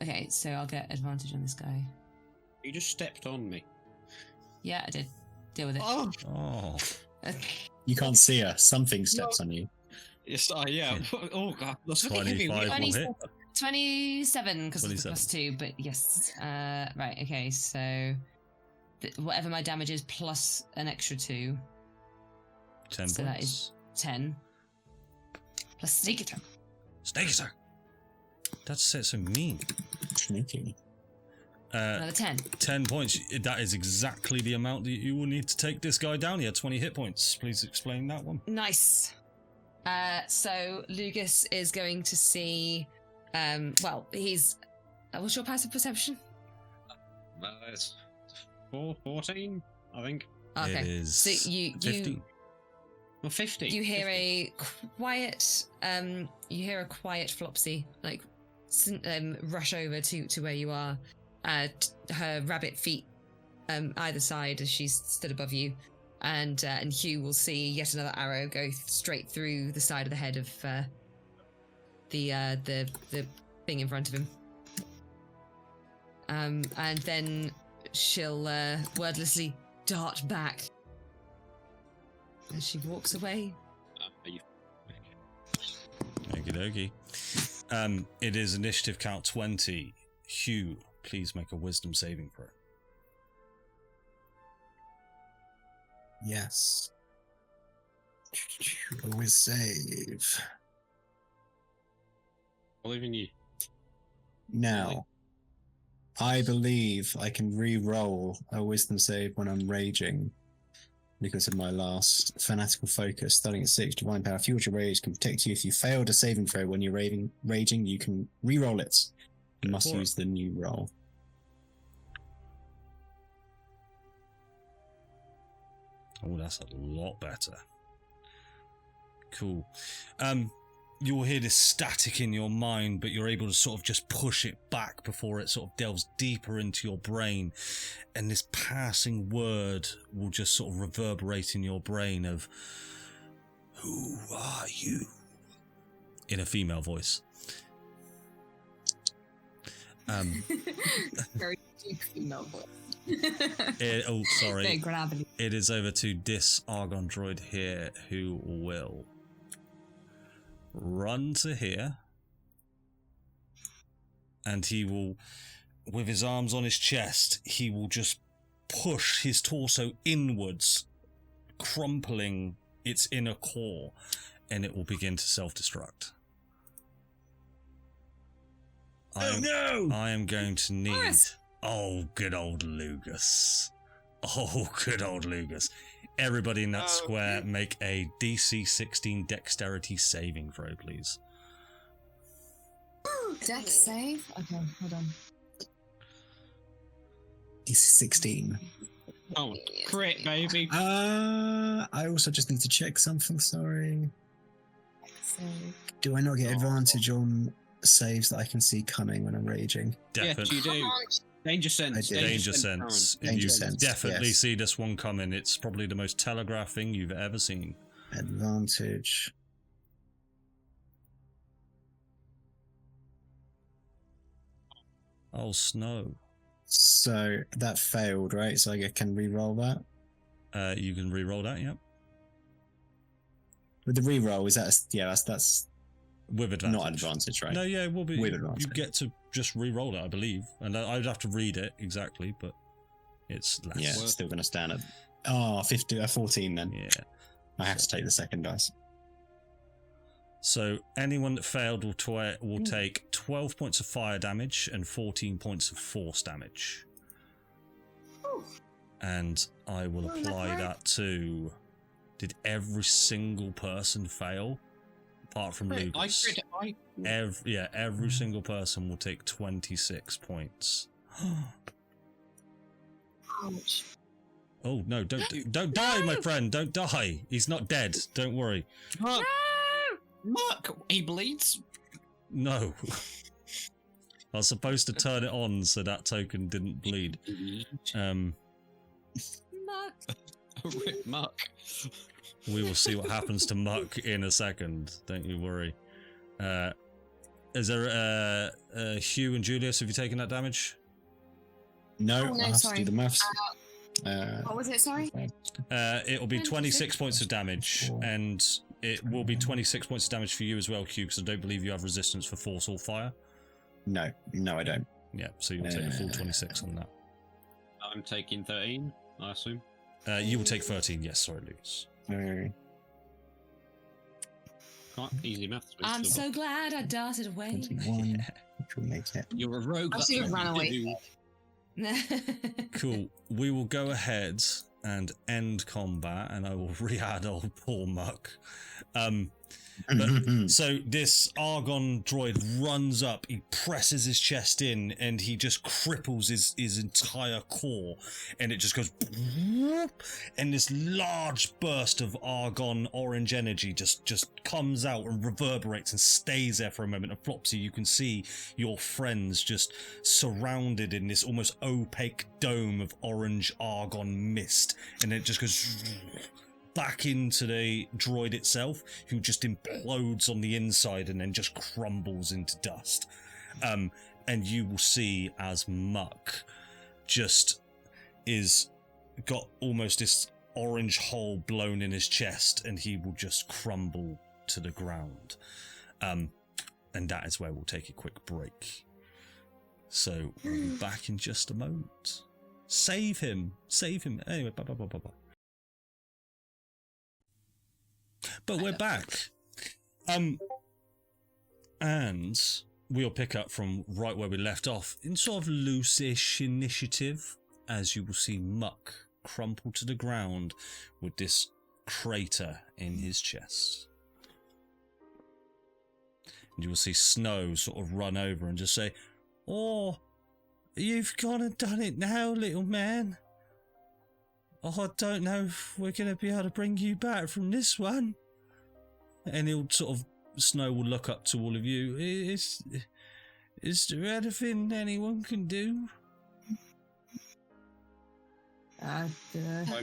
Okay, so I'll get advantage on this guy. You just stepped on me. Yeah, I did. Deal with it. Oh, Oh, You can't see her. Something steps on you. yes, yeah. Oh god, that's fucking heavy. 25 will hit. 27 because it's 27. +2, but yes. Right, okay, so whatever my damage is plus an extra 2, 10 so points. that is 10. Plus sneak attack. Snake sir. That's so mean. Sneaky. Another 10. 10 points. That is exactly the amount that you will need to take this guy down. He had 20 hit points. Please explain that one. Nice. So Lugus is going to see. Well, he's. What's your passive perception? It's 14, I think. Okay. It is So you 15. Well, 50. you hear 50. a quiet Flopsy like rush over to where you are. Her rabbit feet either side as she's stood above you, and Hugh will see yet another arrow go straight through the side of the head of the thing in front of him. And then she'll wordlessly dart back as she walks away. Okie dokie. It is initiative count 20. Hugh, please make a wisdom saving throw. Yes. Always save. Believe in you. Now, I believe I can re-roll a wisdom save when I'm raging because of my last fanatical focus. Starting at 6, divine power, fuel to rage can protect you. If you failed a saving throw when you're raging, you can re-roll it. You must use the new roll. Oh, that's a lot better. Cool. You'll hear this static in your mind, but you're able to sort of just push it back before it sort of delves deeper into your brain. And this passing word will just sort of reverberate in your brain of, "Who are you?" in a female voice. Very deep female voice. Sorry. Big gravity. It is over to this Argon droid here, who will run to here, and he will, with his arms on his chest, he will just push his torso inwards, crumpling its inner core, and it will begin to self-destruct. No! I am going to need... Boris! Oh, good old Lugus. Oh, good old Lugus. Everybody in that square make a DC 16 dexterity saving throw, please. Dex save? Okay, hold on. DC 16. Oh, crit, baby. I also just need to check something, sorry. Save. Do I not get advantage on saves that I can see coming when I'm raging? Yes, Definitely. you do. Danger sense. I did. Danger sense. Danger You sense, definitely yes. see this one coming. It's probably the most telegraphing you've ever seen. Advantage. Oh, snow. So that failed, right? So I can re-roll that. You can re-roll that, yep. With the re-roll, is that that's With advantage. not advantage, right? No, yeah, it will be. With You advantage. get to just re-roll it, I believe. And I'd have to read it exactly, but it's less. Yeah, it's still going to stand at 14 then. Yeah. I have to take the second dice. So anyone that failed will take 12 points of fire damage and 14 points of force damage. And I will apply that to... Did every single person fail? Apart from Lugus. Every single person will take 26 points. Ouch. Oh, no, don't die, my friend. Don't die. He's not dead. Don't worry. Muck, he bleeds. No. I was supposed to turn it on so that token didn't bleed. Muck. Rip Muck. We will see what happens to Muck in a second. Don't you worry. Is there Hugh and Julius? Have you taken that damage? No, Oh, no, I have sorry. to do the maths. What was it, sorry? It will be 26 points of damage, and it will be 26 points of damage for you as well, Hugh, because I don't believe you have resistance for force or fire. No, I don't. Yeah, so you'll take the full 26 on that. I'm taking 13, I assume. You will take 13, yes, sorry, Lucas. Quite easy maths. but I'm still so glad I darted away. 21, which will make it. You're a rogue. I that's should have what ran you away. do. Cool. We will go ahead and end combat, and I will re-add old poor Muck. But, so this Argon droid runs up, he presses his chest in, and he just cripples his entire core, and it just goes, and this large burst of Argon orange energy just comes out and reverberates and stays there for a moment. And Flopsy, you can see your friends just surrounded in this almost opaque dome of orange Argon mist, and it just goes back into the droid itself, who just implodes on the inside and then just crumbles into dust. And you will see as Muck just is got almost this orange hole blown in his chest, and he will just crumble to the ground. And that is where we'll take a quick break. So we'll be back in just a moment. Save him. Anyway, bye. But we're back. And we'll pick up from right where we left off in sort of loose-ish initiative, as you will see Muck crumple to the ground with this crater in his chest. And you will see Snow sort of run over and just say, "Oh, you've gone and done it now, little man. Oh, I don't know if we're going to be able to bring you back from this one." And he'll sort of, Snow will look up to all of you. Is there anything anyone can do? I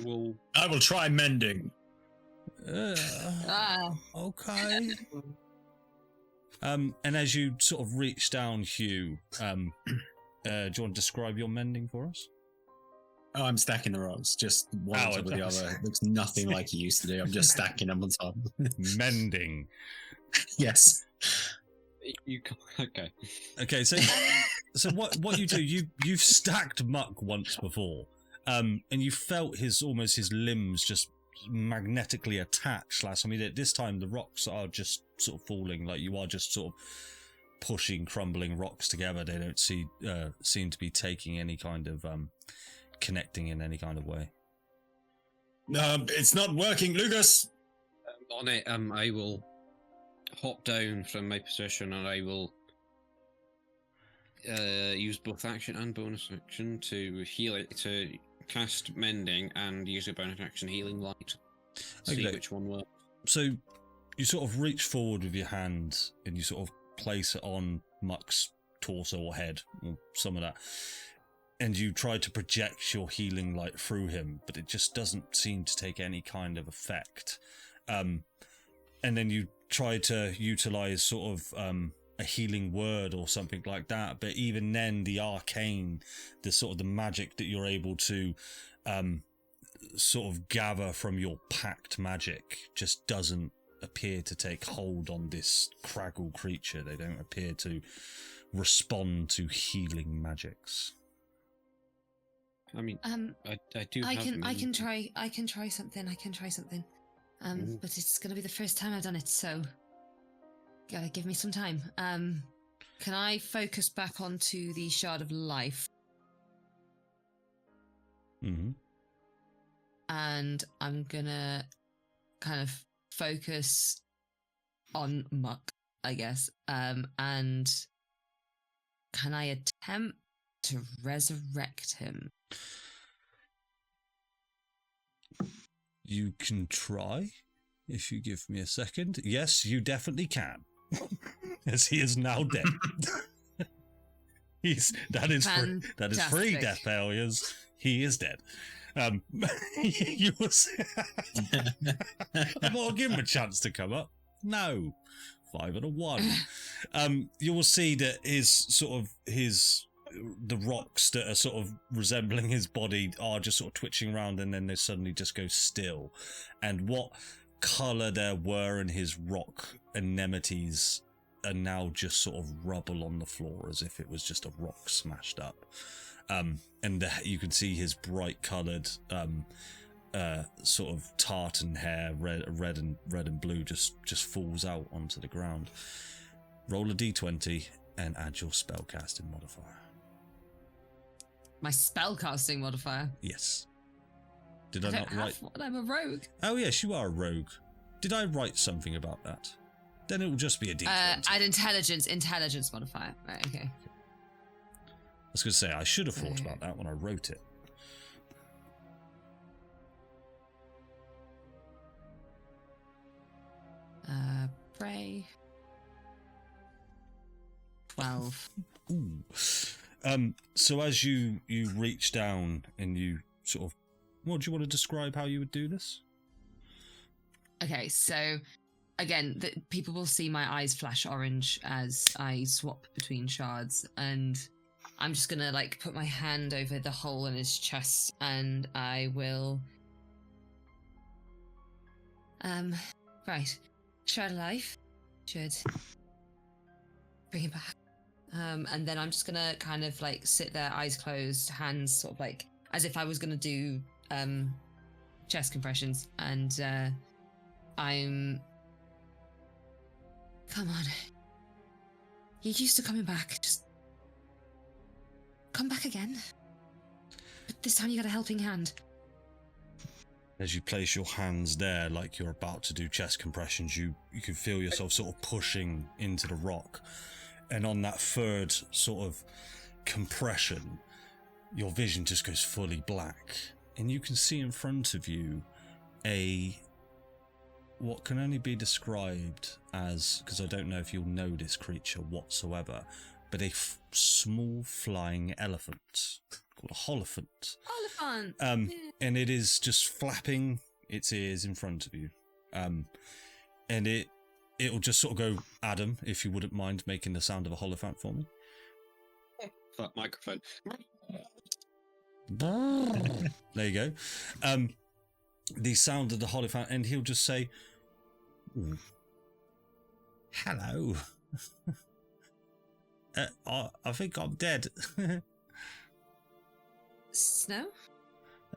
will try mending. Okay. And as you sort of reach down, Hugh, do you want to describe your mending for us? Oh, I'm stacking the rocks, just one on top of the other. It looks nothing like he used to do. I'm just stacking them on top. Mending. Yes. Okay. Okay, so what you do, you've stacked Muck once before, and you felt his limbs just magnetically attached last time. I mean, this time the rocks are just sort of falling, like you are just sort of pushing crumbling rocks together. They don't seem to be taking any kind of connecting in any kind of way. It's not working, Lugus. On it, I will hop down from my position, and I will use both action and bonus action to heal it, to cast mending, and use a bonus action healing light. See which one works. So you sort of reach forward with your hand, and you sort of place it on Muck's torso or head, or some of that. And you try to project your healing light through him, but it just doesn't seem to take any kind of effect. And then you try to utilize sort of a healing word or something like that, but even then the arcane, the sort of the magic that you're able to sort of gather from your packed magic just doesn't appear to take hold on this Kraggle creature. They don't appear to respond to healing magics. I mean, I do. I can try something. But it's gonna be the first time I've done it, so gotta give me some time. Can I focus back onto the shard of life? Mm-hmm. And I'm gonna kind of focus on Muck, I guess. And can I attempt to resurrect him? You can try, if you give me a second. Yes, you definitely can. As he is now dead. That is free death failures. He is dead. You will see. I thought I'll give him a chance to come up. No. 5 and a 1. You will see that the rocks that are sort of resembling his body are just sort of twitching around, and then they suddenly just go still. And what colour there were in his rock anemones are now just sort of rubble on the floor, as if it was just a rock smashed up. And you can see his bright coloured sort of tartan hair, red and blue, just falls out onto the ground. Roll a d20 and add your spellcasting modifier. My spellcasting modifier? Yes. Did I not write? I'm a rogue. Oh yes, you are a rogue. Did I write something about that? Then it will just be a D20. Add intelligence modifier. Right, okay. I was going to say, I should have thought about that when I wrote it. Pray. 12. Ooh. So as you reach down and you sort of, what do you want to describe how you would do this? Okay, so again, people will see my eyes flash orange as I swap between shards, and I'm just gonna like put my hand over the hole in his chest, and I will. Right, shard of life should bring him back. And then I'm just gonna kind of like sit there, eyes closed, hands sort of like as if I was gonna do chest compressions, and I'm. Come on. You're used to coming back. Just come back again. But this time you got a helping hand. As you place your hands there like you're about to do chest compressions, you can feel yourself sort of pushing into the rock. And on that third sort of compression, your vision just goes fully black. And you can see in front of you what can only be described as, because I don't know if you'll know this creature whatsoever, but a small flying elephant called a holophant. Oliphant! And it is just flapping its ears in front of you. And it'll just sort of go, Adam, if you wouldn't mind making the sound of a holophant for me. That microphone. There you go. The sound of the holophant, and he'll just say, hello. I think I'm dead. Snow?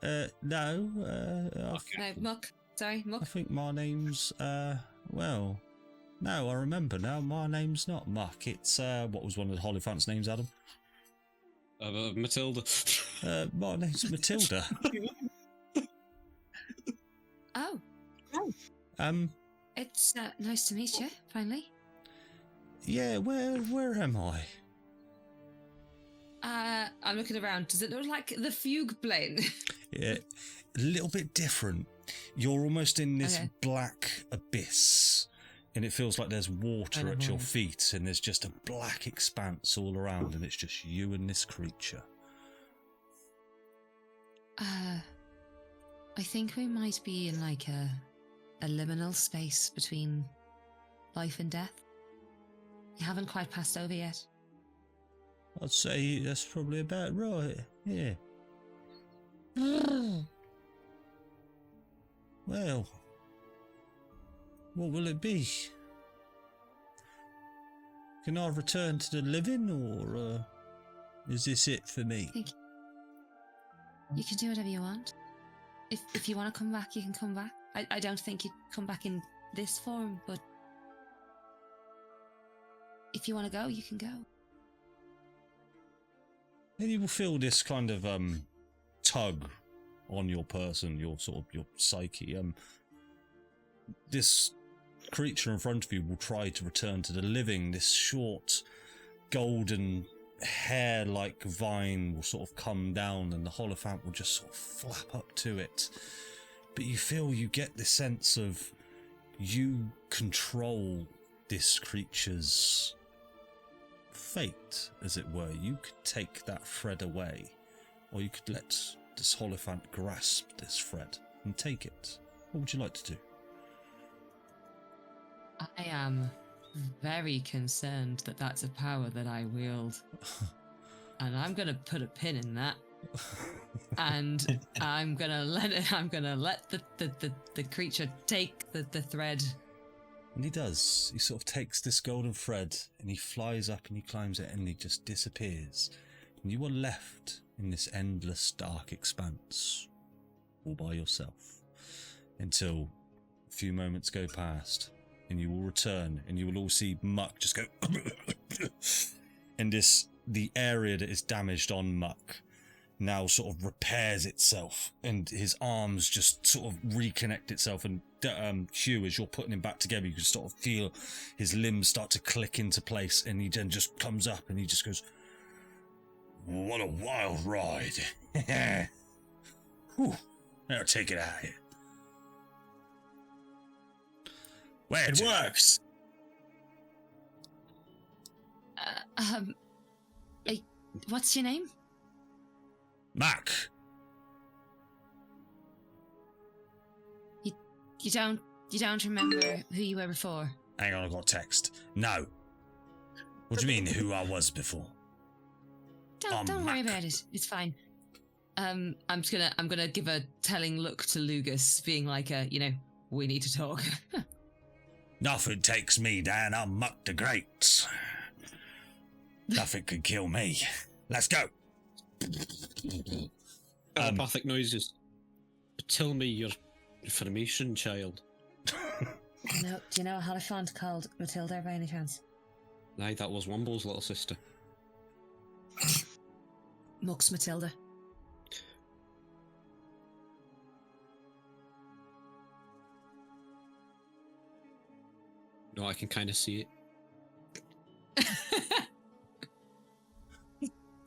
No. No, Muck. Sorry, Muck. I think my name's, well, no, I remember now. My name's not Muck. It's, what was one of the holophant's names, Adam? Matilda. My name's Matilda. Oh. It's nice to meet you, finally. Yeah, where am I? I'm looking around. Does it look like the fugue plane? Yeah, a little bit different. You're almost in this black abyss, and it feels like there's water at your feet, and there's just a black expanse all around, and it's just you and this creature. I think we might be in like a liminal space between life and death. You haven't quite passed over yet. I'd say that's probably about right, yeah. Well, what will it be? Can I return to the living, or is this it for me? You can do whatever you want. If you want to come back, you can come back. I don't think you'd come back in this form, but if you want to go, you can go. And you will feel this kind of tug on your person, your psyche. This creature in front of you will try to return to the living. This short, golden hair-like vine will sort of come down, and the holophant will just sort of flap up to it. But you get the sense of you control this creature's fate, as it were. You could take that thread away, or you could let this holophant grasp this thread and take it. What would you like to do? I am very concerned that that's a power that I wield. And I'm going to put a pin in that. And I'm going to let the creature take the thread. And he does. He sort of takes this golden thread and he flies up and he climbs it and he just disappears. And you are left in this endless dark expanse, all by yourself, until a few moments go past and you will return and you will all see Muck just go and the area that is damaged on Muck now sort of repairs itself, and his arms just sort of reconnect itself. And Hugh, as you're putting him back together, you can sort of feel his limbs start to click into place, and he then just comes up and he just goes, "What a wild ride." Whew. Now take it out here. Where It works. What's your name? Muck. You don't remember who you were before? Hang on, I got text. No. What do you mean, who I was before? Don't worry Muck. about it. It's fine. I'm gonna give a telling look to Lugus, being like, we need to talk. Nothing takes me down. I'm Muck the Great. Nothing could kill me. Let's go. Telepathic noises. Tell me your information, child. Do you know a Hierophant called Matilda by any chance? Aye, that was Womble's little sister. Muck's Matilda. No, I can kind of see it.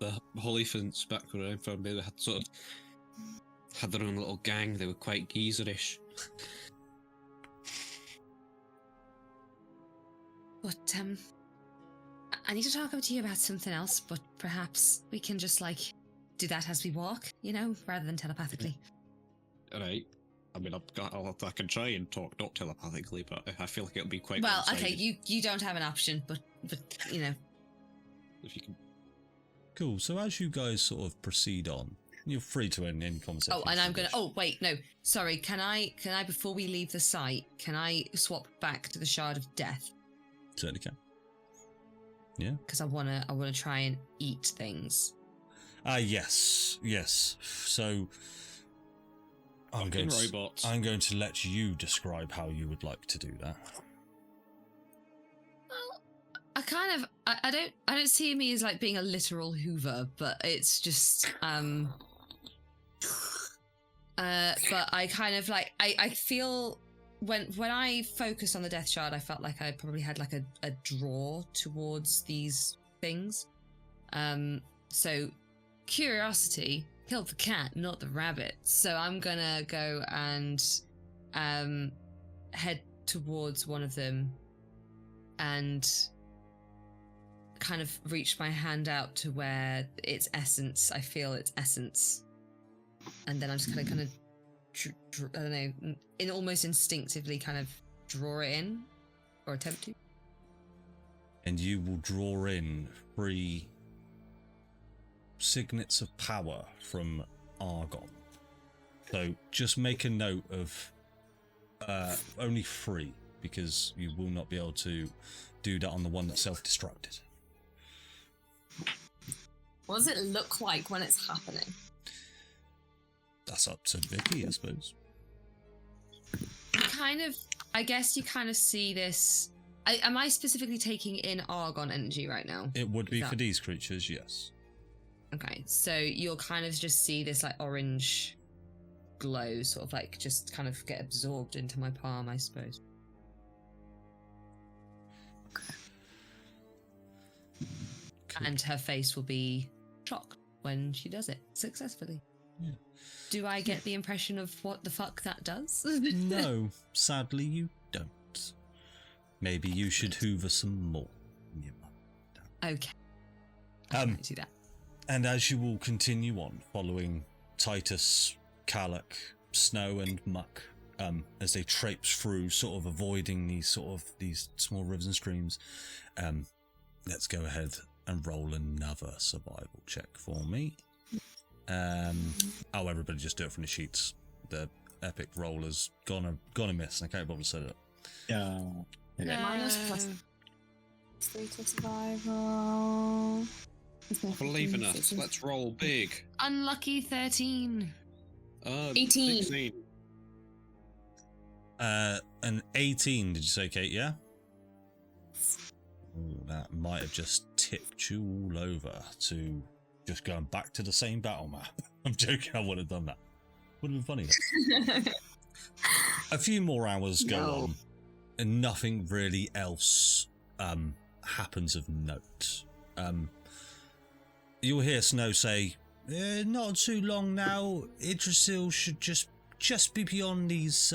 The Holyphants back around for me, they had their own little gang. They were quite geezerish. But I need to talk to you about something else, but perhaps we can just do that as we walk, rather than telepathically. Alright. I mean, I can try and talk, not telepathically, but I feel like it'll be quite Well, one-sided. okay, you don't have an option, but If you can. Cool. So as you guys sort of proceed on, you're free to end any conversation. Oh, and I'm gonna. Oh, wait, no, sorry. Can I? Before we leave the site, can I swap back to the Shard of Death? Certainly can. Yeah. Because I wanna try and eat things. Yes. So I'm going to let you describe how you would like to do that. Well, I don't see me as being a literal Hoover, but it's just but I kind of I feel when I focused on the Death Shard, I felt like I probably had a draw towards these things. So curiosity killed the cat, not the rabbit. So I'm gonna go and head towards one of them and kind of reach my hand out to where its essence, I feel its essence, and then I'm just kind of I don't know, almost instinctively kind of draw it in, or attempt to. And you will draw in 3 signets of power from Argon. So just make a note of only 3, because you will not be able to do that on the one that's self-destructed. What does it look like when it's happening? That's up to Vicky, I suppose. I guess you kind of see this. Am I specifically taking in Argon energy right now? It would be for these creatures, yes. Okay, so you'll kind of just see this orange glow sort of just kind of get absorbed into my palm, I suppose. Cool. And her face will be shocked when she does it successfully. Yeah. Do I get the impression of what the fuck that does? No, sadly you don't. Maybe you should hoover some more. Okay. I can do that. And as you will continue on, following Titus, Kalak, Snow, and Muck, as they traipse through, sort of avoiding these small rivers and streams, let's go ahead and roll another survival check for me. Everybody just do it from the sheets. The epic roll has gone a miss. I can't bother to set it up. Yeah. Minus +3 to survival. Believe in us. Let's roll big. Unlucky 13. 18. 16. An 18, did you say, Kate? Yeah? Ooh, that might have just tipped you all over to just going back to the same battle map. I'm joking, I would have done that. Would have been funny. A few more hours go on, and nothing really else happens of note. You'll hear Snow say, not too long now, Yggdrasil should just be beyond these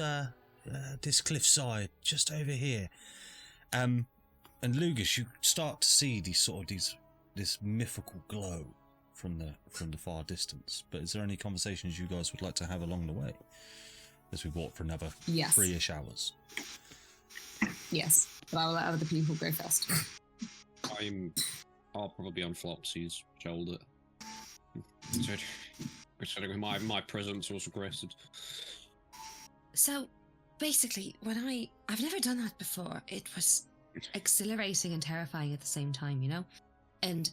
this cliffside, just over here. And Lugus, you start to see this mythical glow from the far distance. But is there any conversations you guys would like to have along the way as we walk for another 3-ish hours? Yes, but I will let other people go first. I'll probably be on Flopsy's shoulder. Considering my presence was aggressive. So, basically, I've never done that before. It was exhilarating and terrifying at the same time, you know? And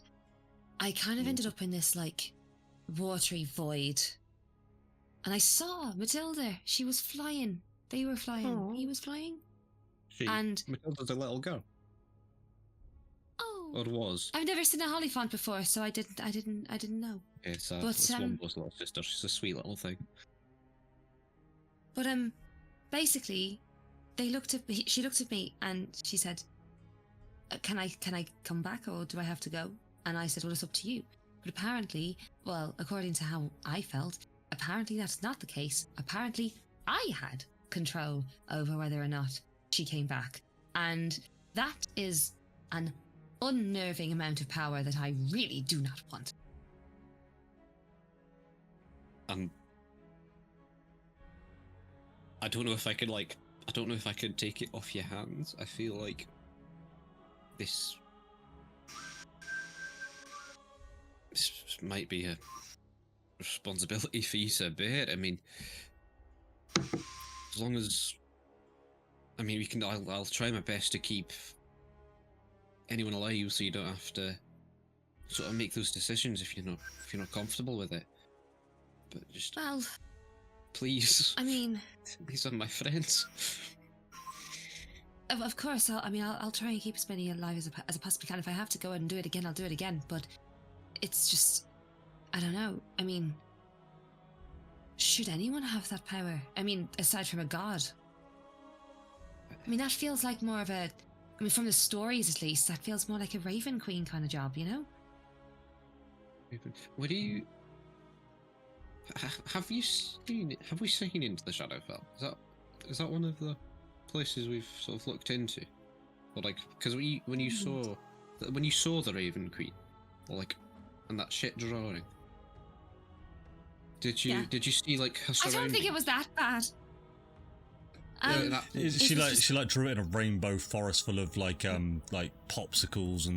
I kind of ended up in this, like, watery void. And I saw Matilda. She was flying. They were flying. Aww. He was flying. And Matilda's a little girl. Oh. Or was. I've never seen a Hollyphant before, so I didn't know. It's But, Swanbo's little sister. She's a sweet little thing. But basically, she looked at me and she said, "Can I come back, or do I have to go?" And I said, "Well, it's up to you." But apparently, well, according to how I felt, apparently that's not the case. Apparently, I had control over whether or not she came back, and that is an unnerving amount of power that I really do not want. I don't know if I could take it off your hands. I feel like this might be a responsibility for you to bear. I mean, as long as I'll try my best to keep anyone alive, so you don't have to sort of make those decisions if you're not comfortable with it. But just please. I mean, these are my friends. Of course, I'll try and keep as many alive as I possibly can. If I have to go and do it again, I'll do it again. But it's just, I don't know. I mean, should anyone have that power? I mean, aside from a god. I mean, that feels like more of a, from the stories at least, that feels more like a Raven Queen kind of job, you know? What do you... Have we seen into the Shadowfell? Is that one of the places we've sort of looked into? Or like, because when you saw the Raven Queen, or like, and that shit drawing, did you see like her surroundings? I don't think it was that bad. She drew it in a rainbow forest full of like popsicles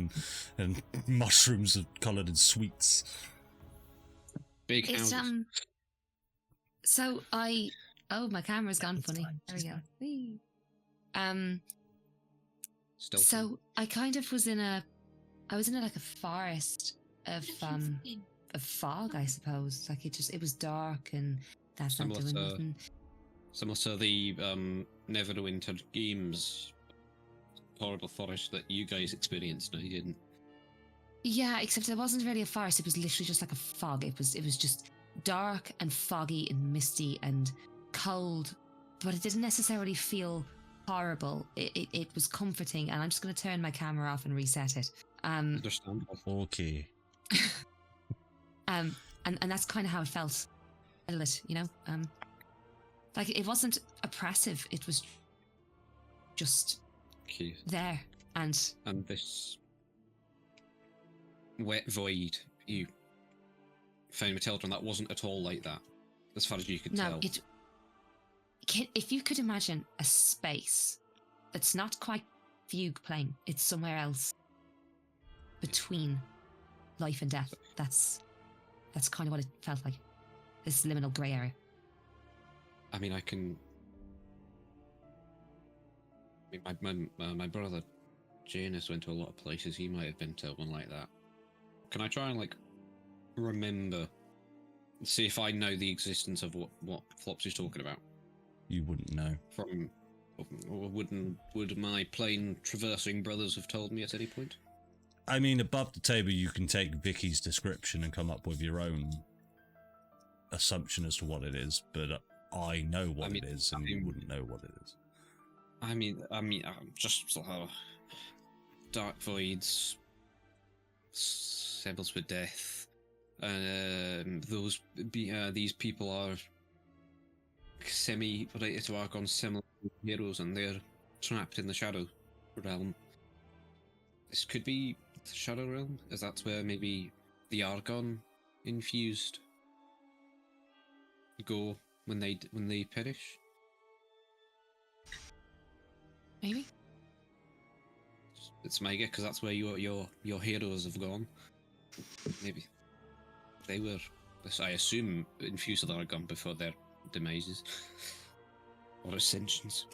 and mushrooms coloured in sweets. Big houses. So my camera's gone funny. There we go. So I kind of was in a like a forest of fog, I suppose. Like it was dark and that's not doing nothing. Similar to the Neverwinter Games horrible forest that you guys experienced. No, you didn't. Yeah, except it wasn't really a forest. It was literally just like a fog. It was just dark and foggy and misty and cold, but it didn't necessarily feel horrible. It was comforting, and I'm just going to turn my camera off and reset it. Understandable. Okay. And that's kind of how it felt a little bit, you know. Like it wasn't oppressive. It was just there, and this wet void you found Matilda, and that wasn't at all like that, as far as you could tell. If you could imagine a space that's not quite fugue plane, it's somewhere else between life and death. That's kind of what it felt like. This liminal grey area. I mean, my brother Janus went to a lot of places. He might have been to one like that. Can I try and like remember, see if I know the existence of what Flopsy's talking about? You wouldn't know. Would my plane traversing brothers have told me at any point? I mean, above the table, you can take Vicky's description and come up with your own assumption as to what it is, but I know what it is, and you wouldn't know what it is. I mean, just dark voids, symbols with death. These people are semi-related to Argon's similar heroes, and they're trapped in the Shadow Realm. This could be the Shadow Realm, as that's where maybe the Argon infused go when they perish. Maybe. It's my guess, because that's where your heroes have gone. Maybe they were, I assume, infused with Argon before their demises or ascensions.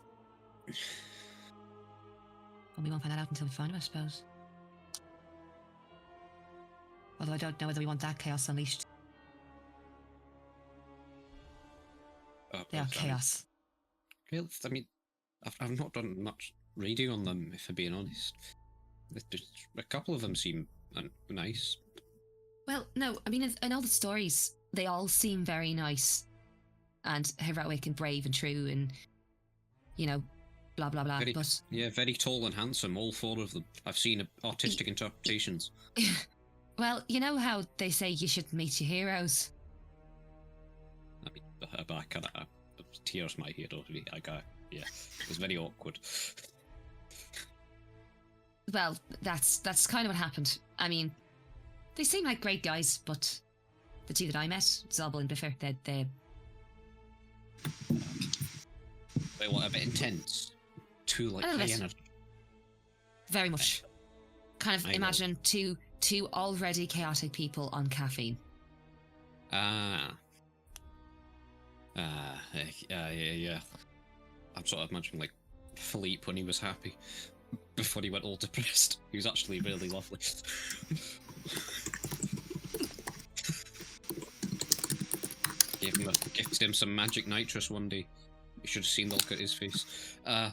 Well, we won't find that out until we find him, I suppose. Although I don't know whether we want that chaos unleashed. They are chaos. Well, I mean, I've not done much reading on them, if I'm being honest. A couple of them seem nice. Well, no, I mean, in all the stories, they all seem very nice and heroic and brave and true and, you know, blah, blah, blah. Very tall and handsome, all four of them. I've seen artistic interpretations. Well, you know how they say you should meet your heroes? I mean, I kind of tears my hero. Yeah, it was very awkward. Well, that's kind of what happened. I mean, they seem like great guys, but the two that I met, Zobel and Biffer, they're Wait, what, a bit intense? Too, like, high energy? Very much. Kind of imagine two already chaotic people on caffeine. Yeah. I'm sort of imagining, like, Philippe when he was happy, before he went all depressed. He was actually really lovely. Gifted him some magic nitrous one day. You should have seen the look at his face. Yeah,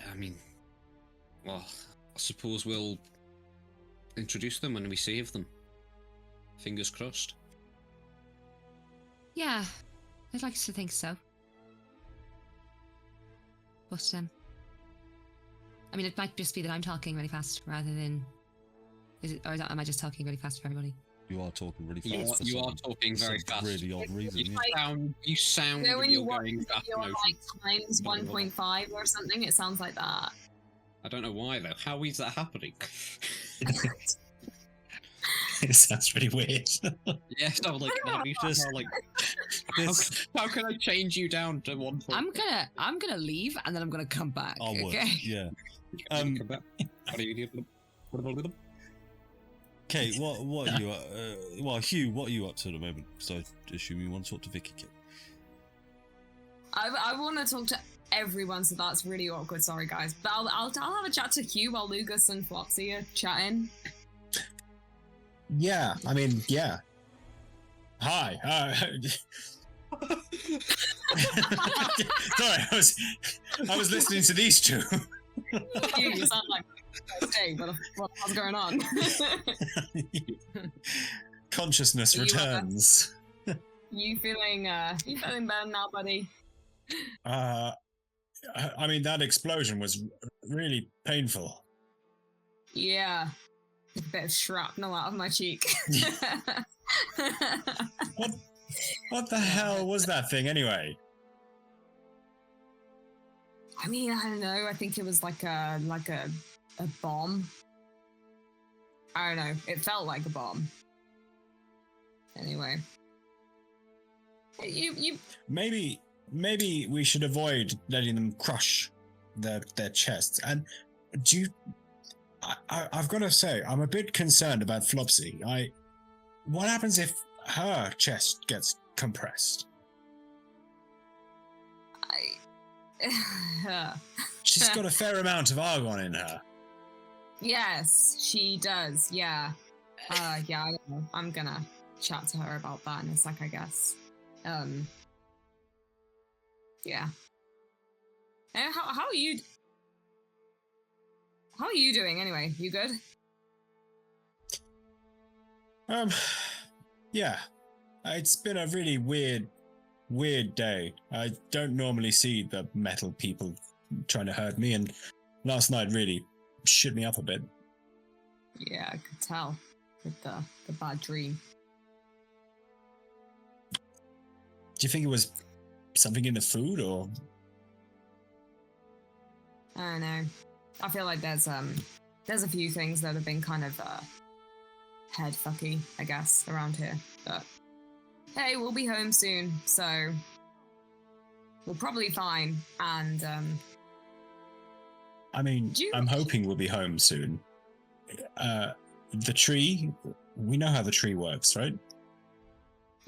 I mean, well, I suppose we'll introduce them when we save them. Fingers crossed. Yeah, I'd like to think so. But, I mean, it might just be that I'm talking really fast rather than... am I just talking really fast for everybody? You are talking really fast. You are talking very fast. Really odd reason. You sound when you're you going fast motion. like times 1.5 or something, it sounds like that. I don't know why though. How is that happening? It sounds really weird. Yes, I'm like, how can I change you down to 1. I'm gonna leave and then I'm gonna come back. I would, okay? yeah. Come back. What are you doing? Okay, what are you well, Hugh, what are you up to at the moment? So I assume you want to talk to Vicky, kid. I want to talk to everyone, so that's really awkward. Sorry, guys, but I'll have a chat to Hugh while Lugus and Flopsy are chatting. Yeah, I mean, yeah. Hi. Sorry, I was listening to these two. Hugh, you sound like hey, what's going on? Consciousness returns. You feeling better now, buddy? I mean, that explosion was really painful. Yeah. A bit of shrapnel out of my cheek. What the hell was that thing anyway? I mean, I don't know. I think it was like a bomb. I don't know. It felt like a bomb. Anyway, you maybe we should avoid letting them crush their chests. And do you? I've got to say, I'm a bit concerned about Flopsy. What happens if her chest gets compressed? She's got a fair amount of argon in her. Yes, she does. Yeah. Yeah, I don't know. I'm gonna chat to her about that in a sec, I guess. Yeah. How are you? How are you doing anyway? You good? Yeah. It's been a really weird day. I don't normally see the metal people trying to hurt me, and last night really shook me up a bit. Yeah, I could tell with the bad dream. Do you think it was something in the food, or? I don't know. I feel like there's a few things that have been kind of head fucky, I guess, around here. But hey, we'll be home soon, so we're probably fine. And I mean, I'm hoping we'll be home soon. The tree, we know how the tree works, right?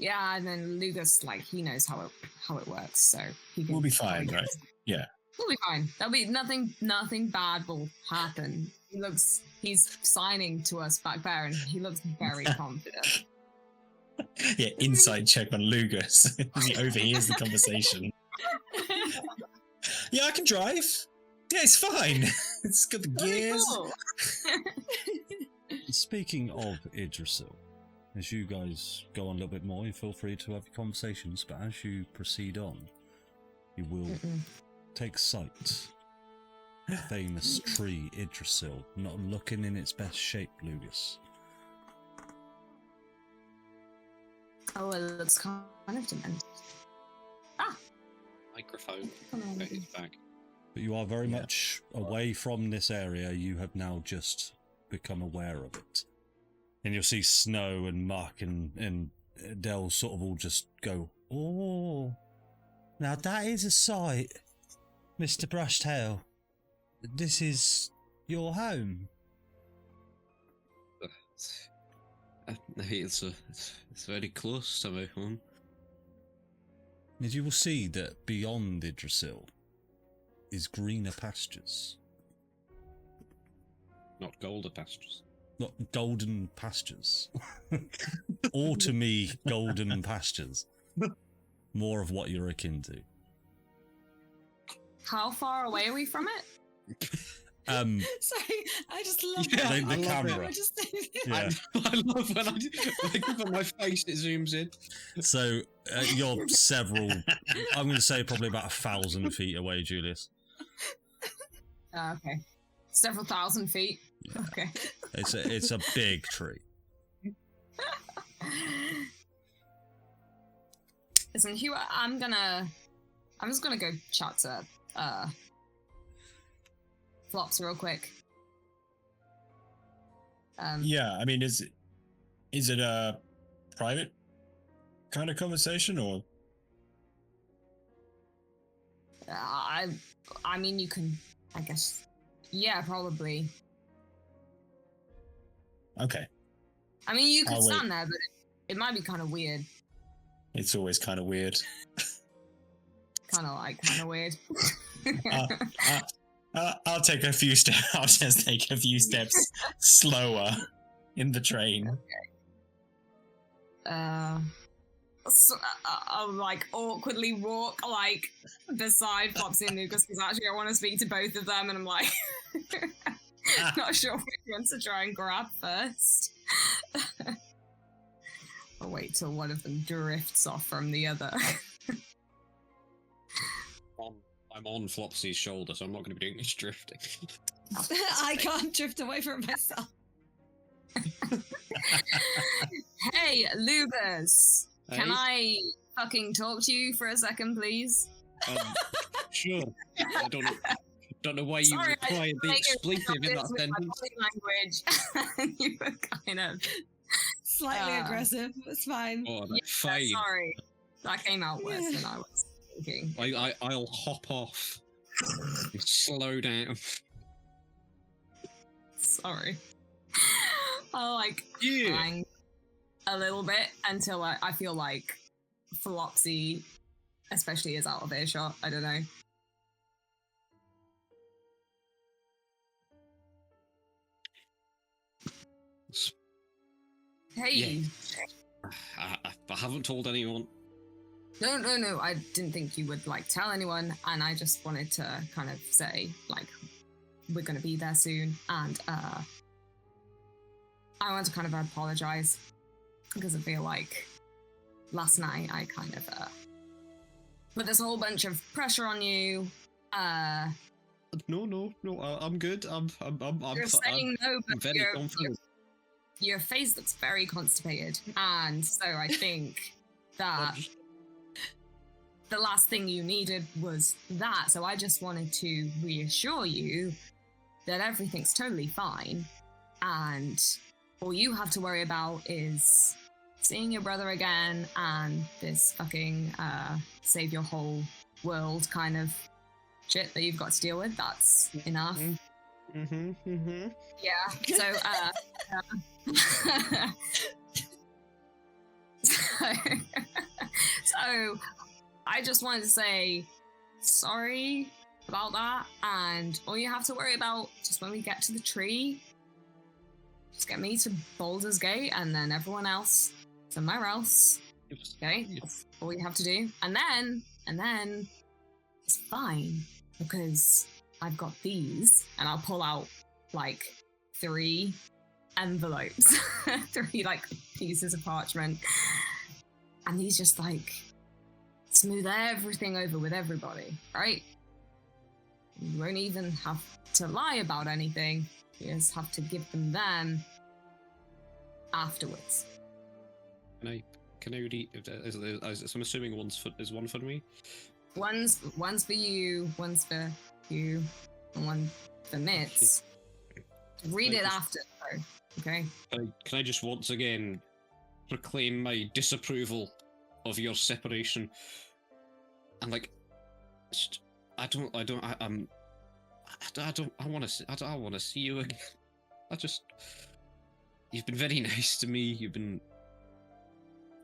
yeah, and then Lugus, like, he knows how it works, so he can We'll be fine, right? Yeah. We'll be fine. There'll be nothing bad will happen. He's signing to us back there, and he looks very confident. Yeah, inside check on Lugus. He overhears the conversation. Yeah, I can drive. Yeah, it's fine. It's got the gears. Cool. Speaking of Yggdrasil, as you guys go on a little bit more, you feel free to have your conversations, but as you proceed on, you will take sight of the famous tree Yggdrasil, not looking in its best shape, Lugus. Oh, it looks kind of demented. Microphone at his back. But you are very much away from this area. You have now just become aware of it. And you'll see Snow and Muck and Del sort of all just go, oh, now that is a sight, Mr. Brushtail. This is your home. It's very close to my home. And you will see that beyond Yggdrasil is greener pastures. Not golden pastures. Not golden pastures. Autumny golden pastures. More of what you're akin to. How far away are we from it? Sorry, I just love the camera. I love when when my face it zooms in. So you're several, I'm going to say probably about 1,000 feet away, Julius. Okay. Several thousand feet. Yeah. Okay. It's a big tree. Listen, Hugh, I'm just gonna go chat to Flops real quick. Yeah, I mean, is it a private kind of conversation, or? I mean, you can, I guess. Yeah, probably. Okay. I mean, you could I'll wait. stand there, but it might be kind of weird. It's always kind of weird. Kind of weird. I'll take a few steps. I'll just take a few steps slower in the train. So, I'll like awkwardly walk like beside Flopsy and Lugus because actually I want to speak to both of them, and I'm like not sure which one to try and grab first. I'll wait till one of them drifts off from the other. I'm on Flopsy's shoulder, so I'm not going to be doing much drifting. I can't drift away from myself. Hey, Lugus! Hey? Can I fucking talk to you for a second, please? Sure. I don't know why you Sorry, required the expletive in that sentence. Language. You were kind of Slightly aggressive. It's fine. Oh, yeah, fine. sorry. That came out worse than I was thinking. I'll hop off and slow down. Sorry. I'll like Yeah. hang a little bit until I feel like Flopsy especially is out of earshot. I don't know. Hey. Yeah. I haven't told anyone. No. I didn't think you would like tell anyone, and I just wanted to kind of say like we're going to be there soon, and I want to kind of apologize because I feel like last night I kind of put this whole bunch of pressure on you. No, I'm good. I'm You're saying no, but very confident. your face looks very constipated, and so I think that the last thing you needed was that. So I just wanted to reassure you that everything's totally fine, and all you have to worry about is seeing your brother again and this fucking save your whole world kind of shit that you've got to deal with. That's enough. Yeah. So so I just wanted to say sorry about that, and all you have to worry about, just when we get to the tree, just get me to Baldur's Gate, and then everyone else somewhere else. Okay, that's all you have to do, and then it's fine, because I've got these, and I'll pull out like 3 envelopes, 3 like pieces of parchment, and these just like smooth everything over with everybody, right? You won't even have to lie about anything. You just have to give them afterwards. Can I read? I'm assuming is one for me. One's for you, one's for you, and one for Mitz. Read it after, though, okay? Can I just once again proclaim my disapproval of your separation? And like, I want to see you again. You've been very nice to me.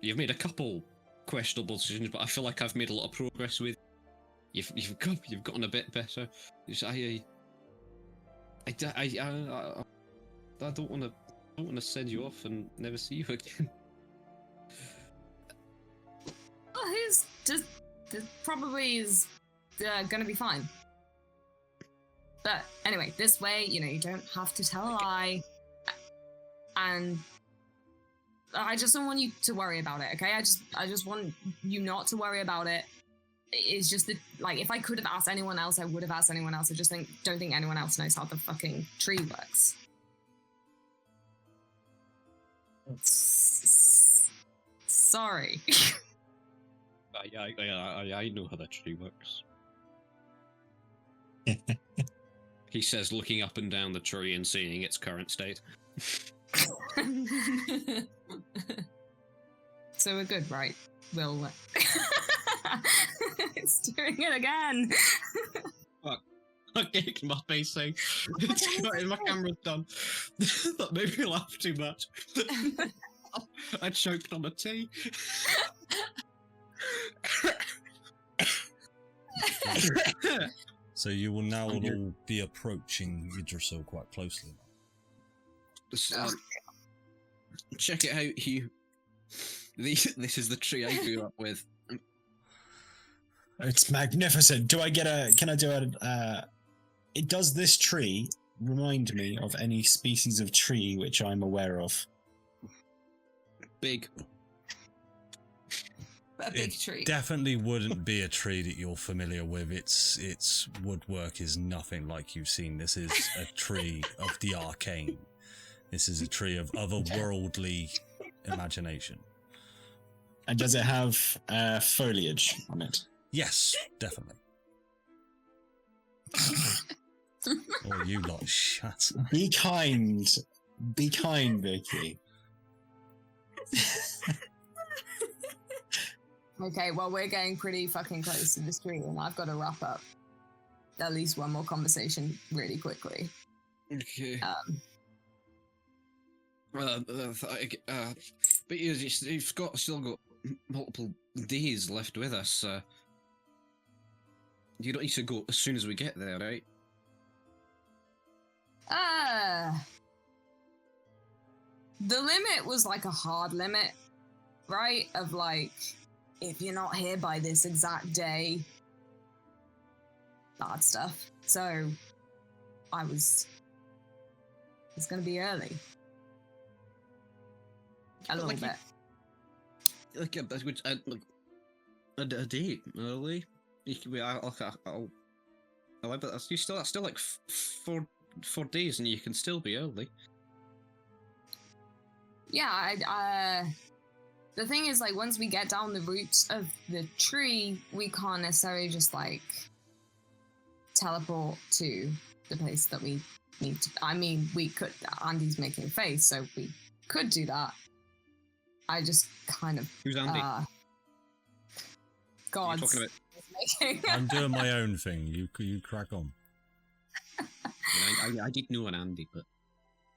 You've made a couple questionable decisions, but I feel like I've made a lot of progress with. You've gotten a bit better. I don't want to send you off and never see you again. Well, this probably is gonna be fine. But anyway, this way, you don't have to tell a lie, and I just don't want you to worry about it, okay? I just want you not to worry about it. It's just that, like, if I could have asked anyone else, I would have asked anyone else. I just don't think anyone else knows how the fucking tree works. Sorry. I know how that tree works. He says, looking up and down the tree and seeing its current state. So we're good, right? We'll... It's doing it again. Fuck. I kicked my face saying, my camera's done. That made me laugh too much. I choked on a tea. So you will now all be approaching Yggdrasil quite closely. Check it out, Hugh. This is the tree I grew up with. It's magnificent. Can I do does this tree remind me of any species of tree which I'm aware of? Big. A big tree. Definitely wouldn't be a tree that you're familiar with. Its woodwork is nothing like you've seen. This is a tree of the arcane. This is a tree of otherworldly imagination. And does it have foliage on it? Yes, definitely. Oh, you lot, shut up. Be kind, Vicky. Okay, well, we're getting pretty fucking close to the tree, and I've got to wrap up at least one more conversation really quickly. Okay. But you've still got multiple days left with us. You don't need to go as soon as we get there, right? The limit was like a hard limit, right? Of like, if you're not here by this exact day, bad stuff. So it's going to be early. A little Like, bit. Like a date early. You can be. I'll but that's still like 4 days, and you can still be early. Yeah, the thing is, like, once we get down the roots of the tree, we can't necessarily just, like, teleport to the place that we need to. I mean, we could. Andy's making a face, so we could do that. I just kind of. Who's Andy? God. You're talking about. I'm doing my own thing. You crack on. I did know an Andy, but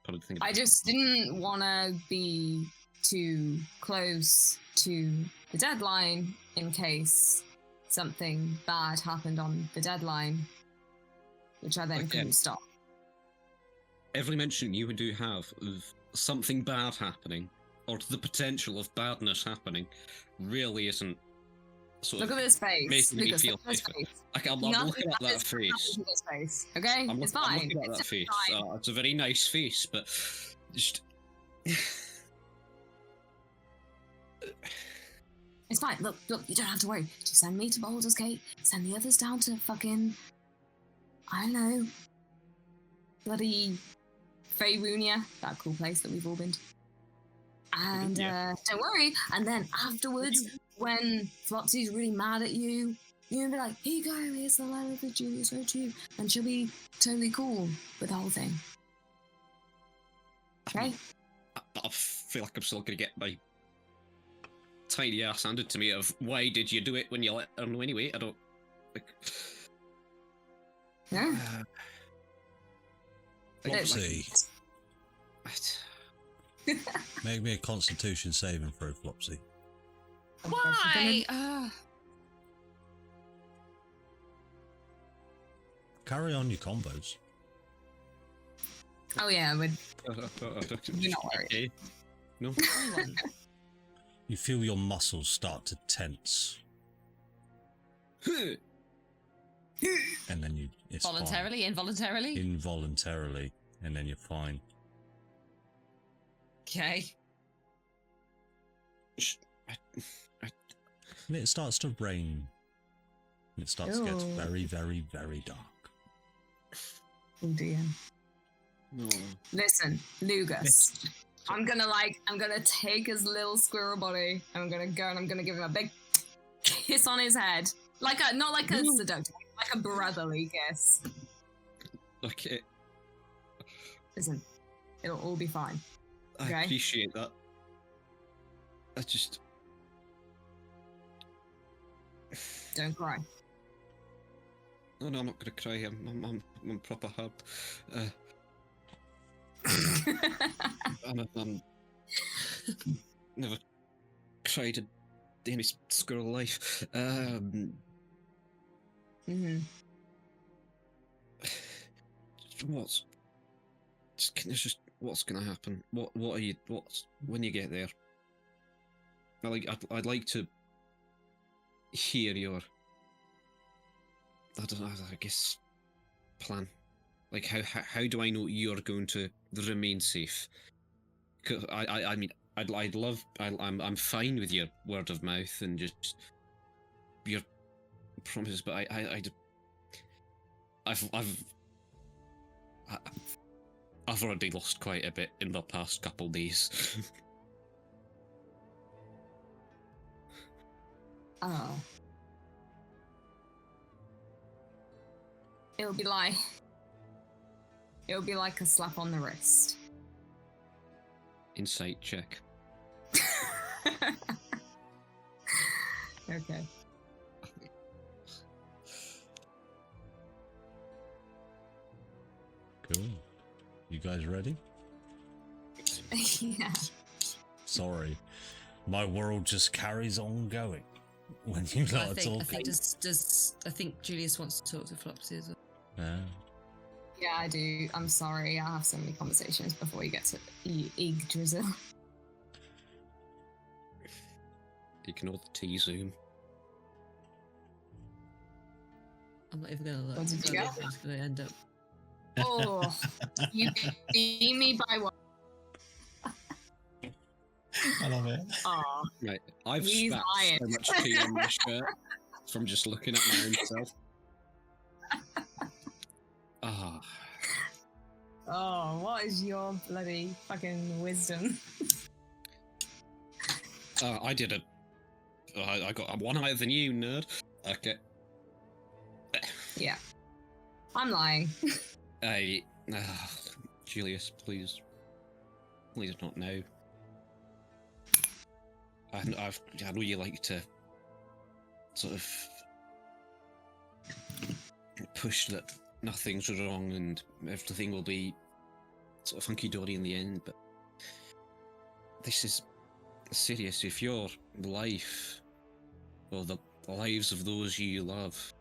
probably think. I just didn't want to be too close to the deadline in case something bad happened on the deadline, which I then couldn't stop. Every mention you do have of something bad happening, or the potential of badness happening, really isn't. Look at this face. Making me Lucas, feel look at this safer. face. I'm looking at that face. Look at this face. Okay, I'm it's I'm fine. looking at that face. Fine. It's a very nice face, but just. It's fine. Look, you don't have to worry. Just send me to Baldur's Gate. Send the others down to fucking, I don't know, bloody Faerûn, that cool place that we've all been to. And don't worry. And then afterwards, when Flopsy's really mad at you, you're gonna be like, here you go, here's the letter for Julius wrote to you. And she'll be totally cool with the whole thing. Okay? I feel like I'm still gonna get my tiny ass handed to me of why did you do it when you let her know anyway? I don't like. No? Flopsy. Make me a Constitution saving throw, Flopsy. Why? Carry on your combos. Oh yeah, we're not worried. Okay. No. You feel your muscles start to tense, and then it's Voluntarily, involuntarily? fine. Involuntarily, and then you're fine. Okay. And it starts to rain. And it starts to get Ew. very, very, very dark. Oh dear. No. Listen, Lugus. I'm gonna take his little squirrel body. I'm gonna go and I'm gonna give him a big kiss on his head. Not like a seductive, like a brotherly kiss. Okay. Listen, it'll all be fine. I Okay. appreciate that. I just. Don't cry. No, I'm not gonna cry. I'm proper hurt. I'm never cried in any squirrel life. Mm-hmm. What's gonna happen? What are you? What's when you get there? I'd like to hear your. I don't know. I guess plan. Like how do I know you're going to remain safe? 'Cause I mean I'd love I'm fine with your word of mouth and just your promises, but I've already lost quite a bit in the past couple days. Oh. It'll be like a slap on the wrist. Insight check. Okay. Cool. You guys ready? Yeah. Sorry. My world just carries on going. When you I lot are think talking. I think Julius wants to talk to Flopsy as well. Yeah. Yeah, I do. I'm sorry. I have so many conversations before you get to Yggdrasil. Ignore the T-zoom. I'm not even gonna look. Where did you I'm go? just gonna end up. Oh, you beat me by one. I love it. Oh, Right, I've He's spat lying. so much tea on my shirt from just looking at my own self. Ah, oh, what is your bloody fucking wisdom? I did a. I got one higher than you, nerd. Okay. Yeah, I'm lying. Hey, Julius, please not now. I know you like to sort of push that nothing's wrong and everything will be sort of hunky-dory in the end, but this is serious. If your life or the lives of those you love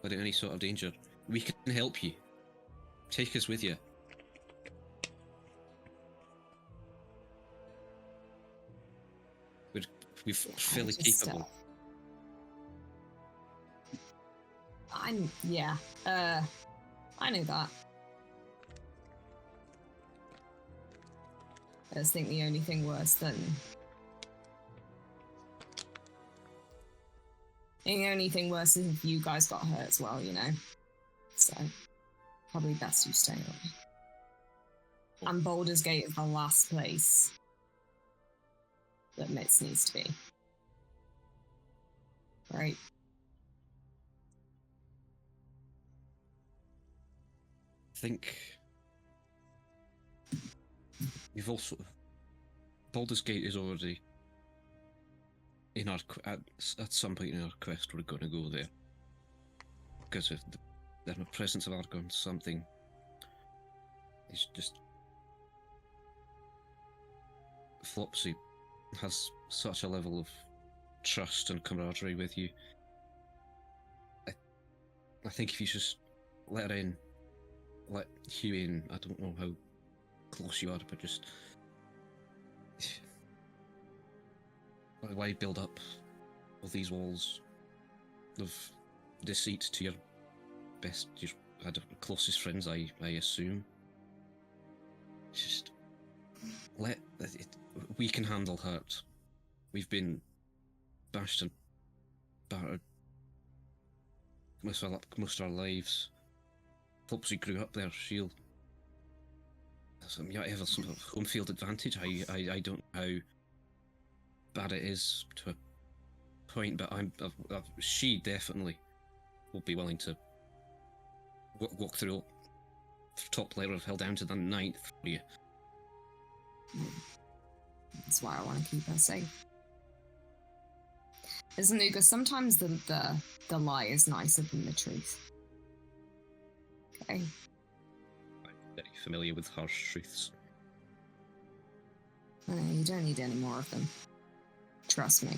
are in any sort of danger, we can help you. Take us with you. We're fairly capable. I knew that. I just think the only thing worse than is if you guys got hurt as well, you know. So probably best you stay away. And Baldur's Gate is the last place that Mitz needs to be. Right. I think we've also Baldur's Gate is already in our at some point in our quest. We're going to go there because of the presence of Argon. Something is just Flopsy has such a level of trust and camaraderie with you. I think if you just let her in, let Hugh in, I don't know how close you are, but just why build up all these walls of deceit to your best, your closest friends, I assume. Just let it, we can handle hurt. We've been bashed and battered most of our lives. Flopsy grew up there. She'll have some sort of home field advantage. I don't know how bad it is to a point, but she definitely will be willing to walk through top layer of hell down to the 9th for you. That's why I want to keep her safe. Isn't it? Because sometimes the lie is nicer than the truth. Okay. I'm very familiar with harsh truths. You don't need any more of them. Trust me.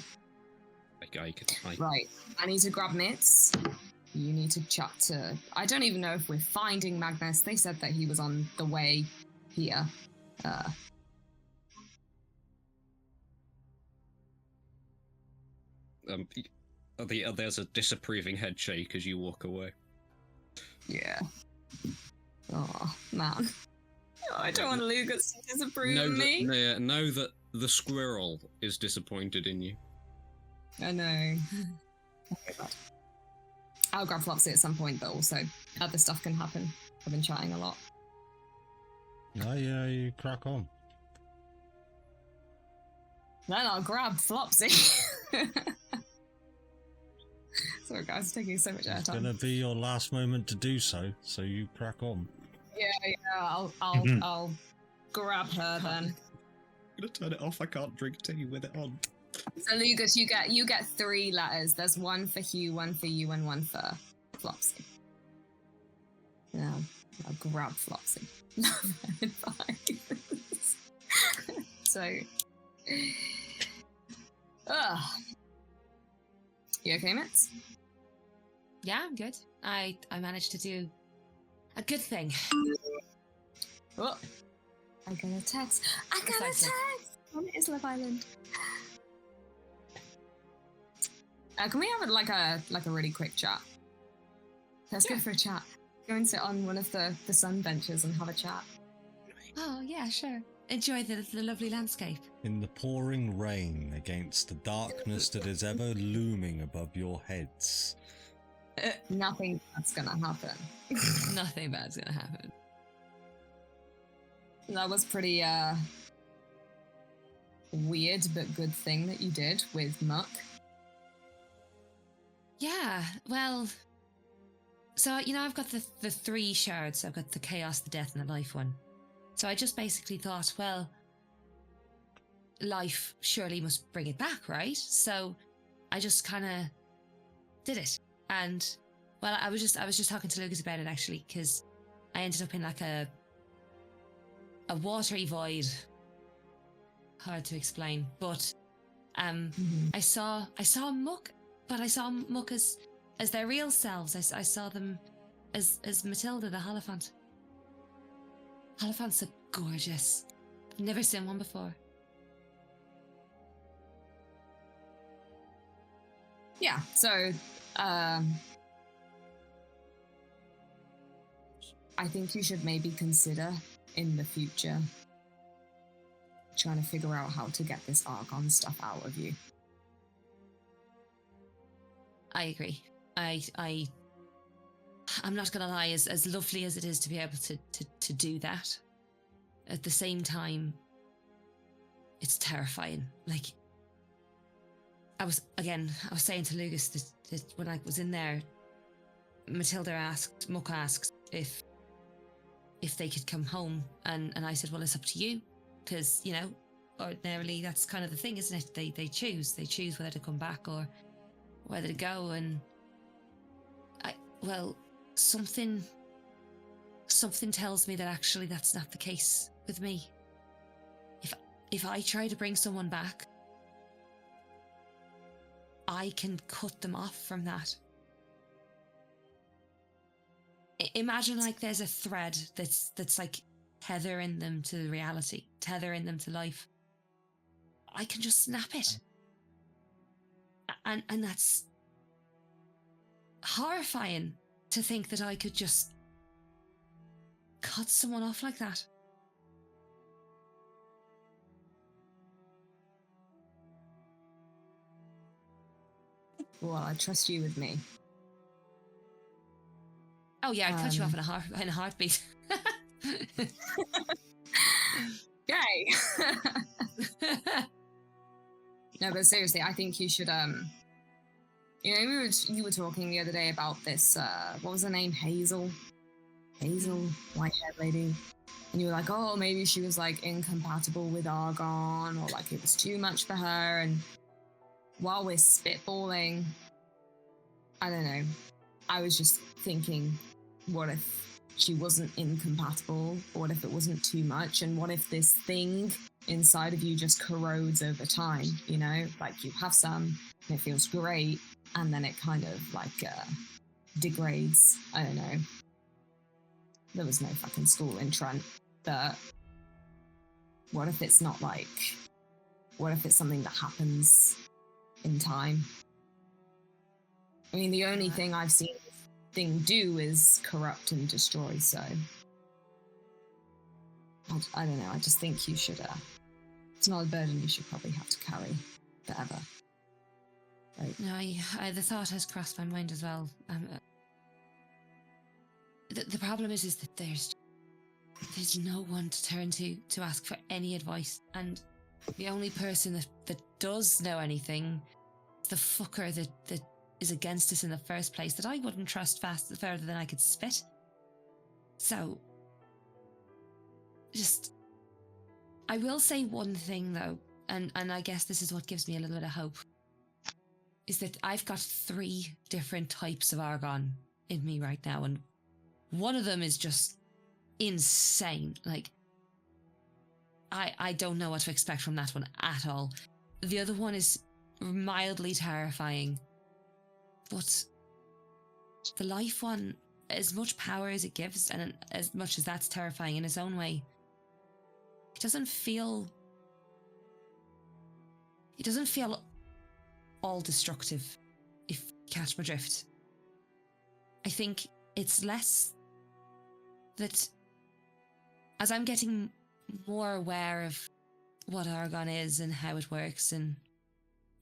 Right. I need to grab Mitz. You need to chat to... I don't even know if we're finding Magnus. They said that he was on the way here. There's a disapproving head shake as you walk away. Yeah. Oh, man. I don't want Lugus to disapprove of me. Now that the squirrel is disappointed in you. I know. Okay, bad. I'll grab Flopsy at some point, but also other stuff can happen. I've been chatting a lot. You crack on. Then I'll grab Flopsy. Sorry guys, it's taking so much airtime. It's gonna be your last moment to do so you crack on. Yeah, I'll grab her then. I'm gonna turn it off. I can't drink tea with it on. So Lugus, you get 3 letters. There's one for Hugh, one for you, and one for Flopsy. Yeah, I'll grab Flopsy. So, you okay, Mitz? Yeah, I'm good. I managed to do a good thing. Oh, I got a text. I got a text. Oh, it is Love Island. Can we have like a really quick chat? Let's go for a chat. go and sit on one of the sun benches and have a chat. Oh, yeah, sure. Enjoy the lovely landscape. In the pouring rain against the darkness that is ever looming above your heads. Nothing that's gonna happen. Nothing bad's gonna happen. That was pretty weird but good thing that you did with Muck. Yeah, well, so, I've got the 3 shards. I've got the chaos, the death, and the life one. So I just basically thought, well, life surely must bring it back, right? So I just kind of did it. And, well, I was just talking to Lugus about it, actually, because I ended up in like a watery void. Hard to explain, but I saw Muck, but I saw Muck as their real selves. I saw them as Matilda the Hierophant. Hierophants are gorgeous. I've never seen one before. Yeah, so I think you should maybe consider in the future trying to figure out how to get this Argon stuff out of you. I agree. I'm not gonna lie, as lovely as it is to be able to do that, at the same time, it's terrifying. Like, I was saying to Lugus that when I was in there, Muck asked if they could come home, and I said, well, it's up to you, because, ordinarily that's kind of the thing, isn't it? They choose whether to come back or whether to go, and something tells me that actually that's not the case with me. If I try to bring someone back, I can cut them off from that. Imagine like there's a thread that's like tethering them to reality, tethering them to life. I can just snap it. And that's horrifying to think that I could just cut someone off like that. Well, I trust you with me. Oh yeah, I'd cut you off in a heartbeat. Yay! No, but seriously, I think you should you were talking the other day about this what was her name? Hazel, white-haired lady, and you were like, oh, maybe she was like incompatible with Argon, or like it was too much for her. And while we're spitballing, I don't know, I was just thinking, what if she wasn't incompatible? Or what if it wasn't too much? And what if this thing inside of you just corrodes over time, like you have some and it feels great, and then it kind of like degrades. I don't know. There was no fucking school in Trent, but what if it's not like, what if it's something that happens in time? I mean, the only thing I've seen this thing do is corrupt and destroy, so I don't know, I just think you should, it's not a burden you should probably have to carry forever. Right? No, the thought has crossed my mind as well. The problem is that there's no one to turn to ask for any advice, and the only person that does know anything is the fucker that is against us in the first place, that I wouldn't trust further than I could spit. So, I will say one thing though, and I guess this is what gives me a little bit of hope, is that I've got 3 different types of Argon in me right now, and one of them is just insane. Like, I don't know what to expect from that one at all. The other one is mildly terrifying, but the life one, as much power as it gives, and as much as that's terrifying in its own way, it doesn't feel all destructive, if you catch my drift. I think it's less that as I'm getting more aware of what Argon is and how it works, and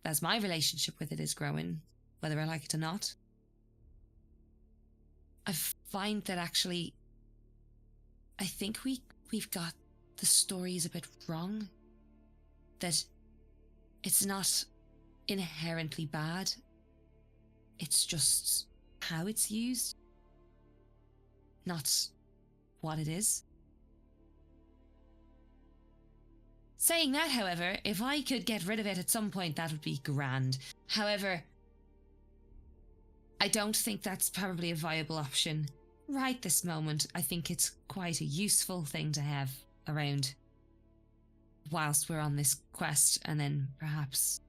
as my relationship with it is growing, whether I like it or not, I find that actually I think we've got the stories a bit wrong. That it's not inherently bad. It's just how it's used, not what it is. Saying that, however, if I could get rid of it at some point, that would be grand. However, I don't think that's probably a viable option right this moment. I think it's quite a useful thing to have around whilst we're on this quest, and then perhaps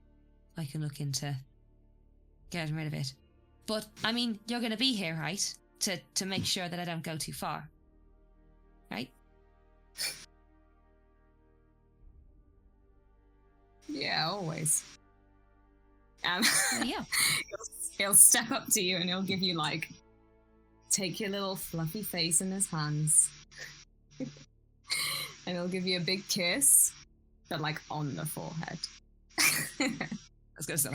I can look into getting rid of it. But, I mean, you're going to be here, right? To make sure that I don't go too far. Right? Yeah, always. Yeah. He'll step up to you and he'll give you, like, take your little fluffy face in his hands. And he'll give you a big kiss, but, like, on the forehead. Let's go so.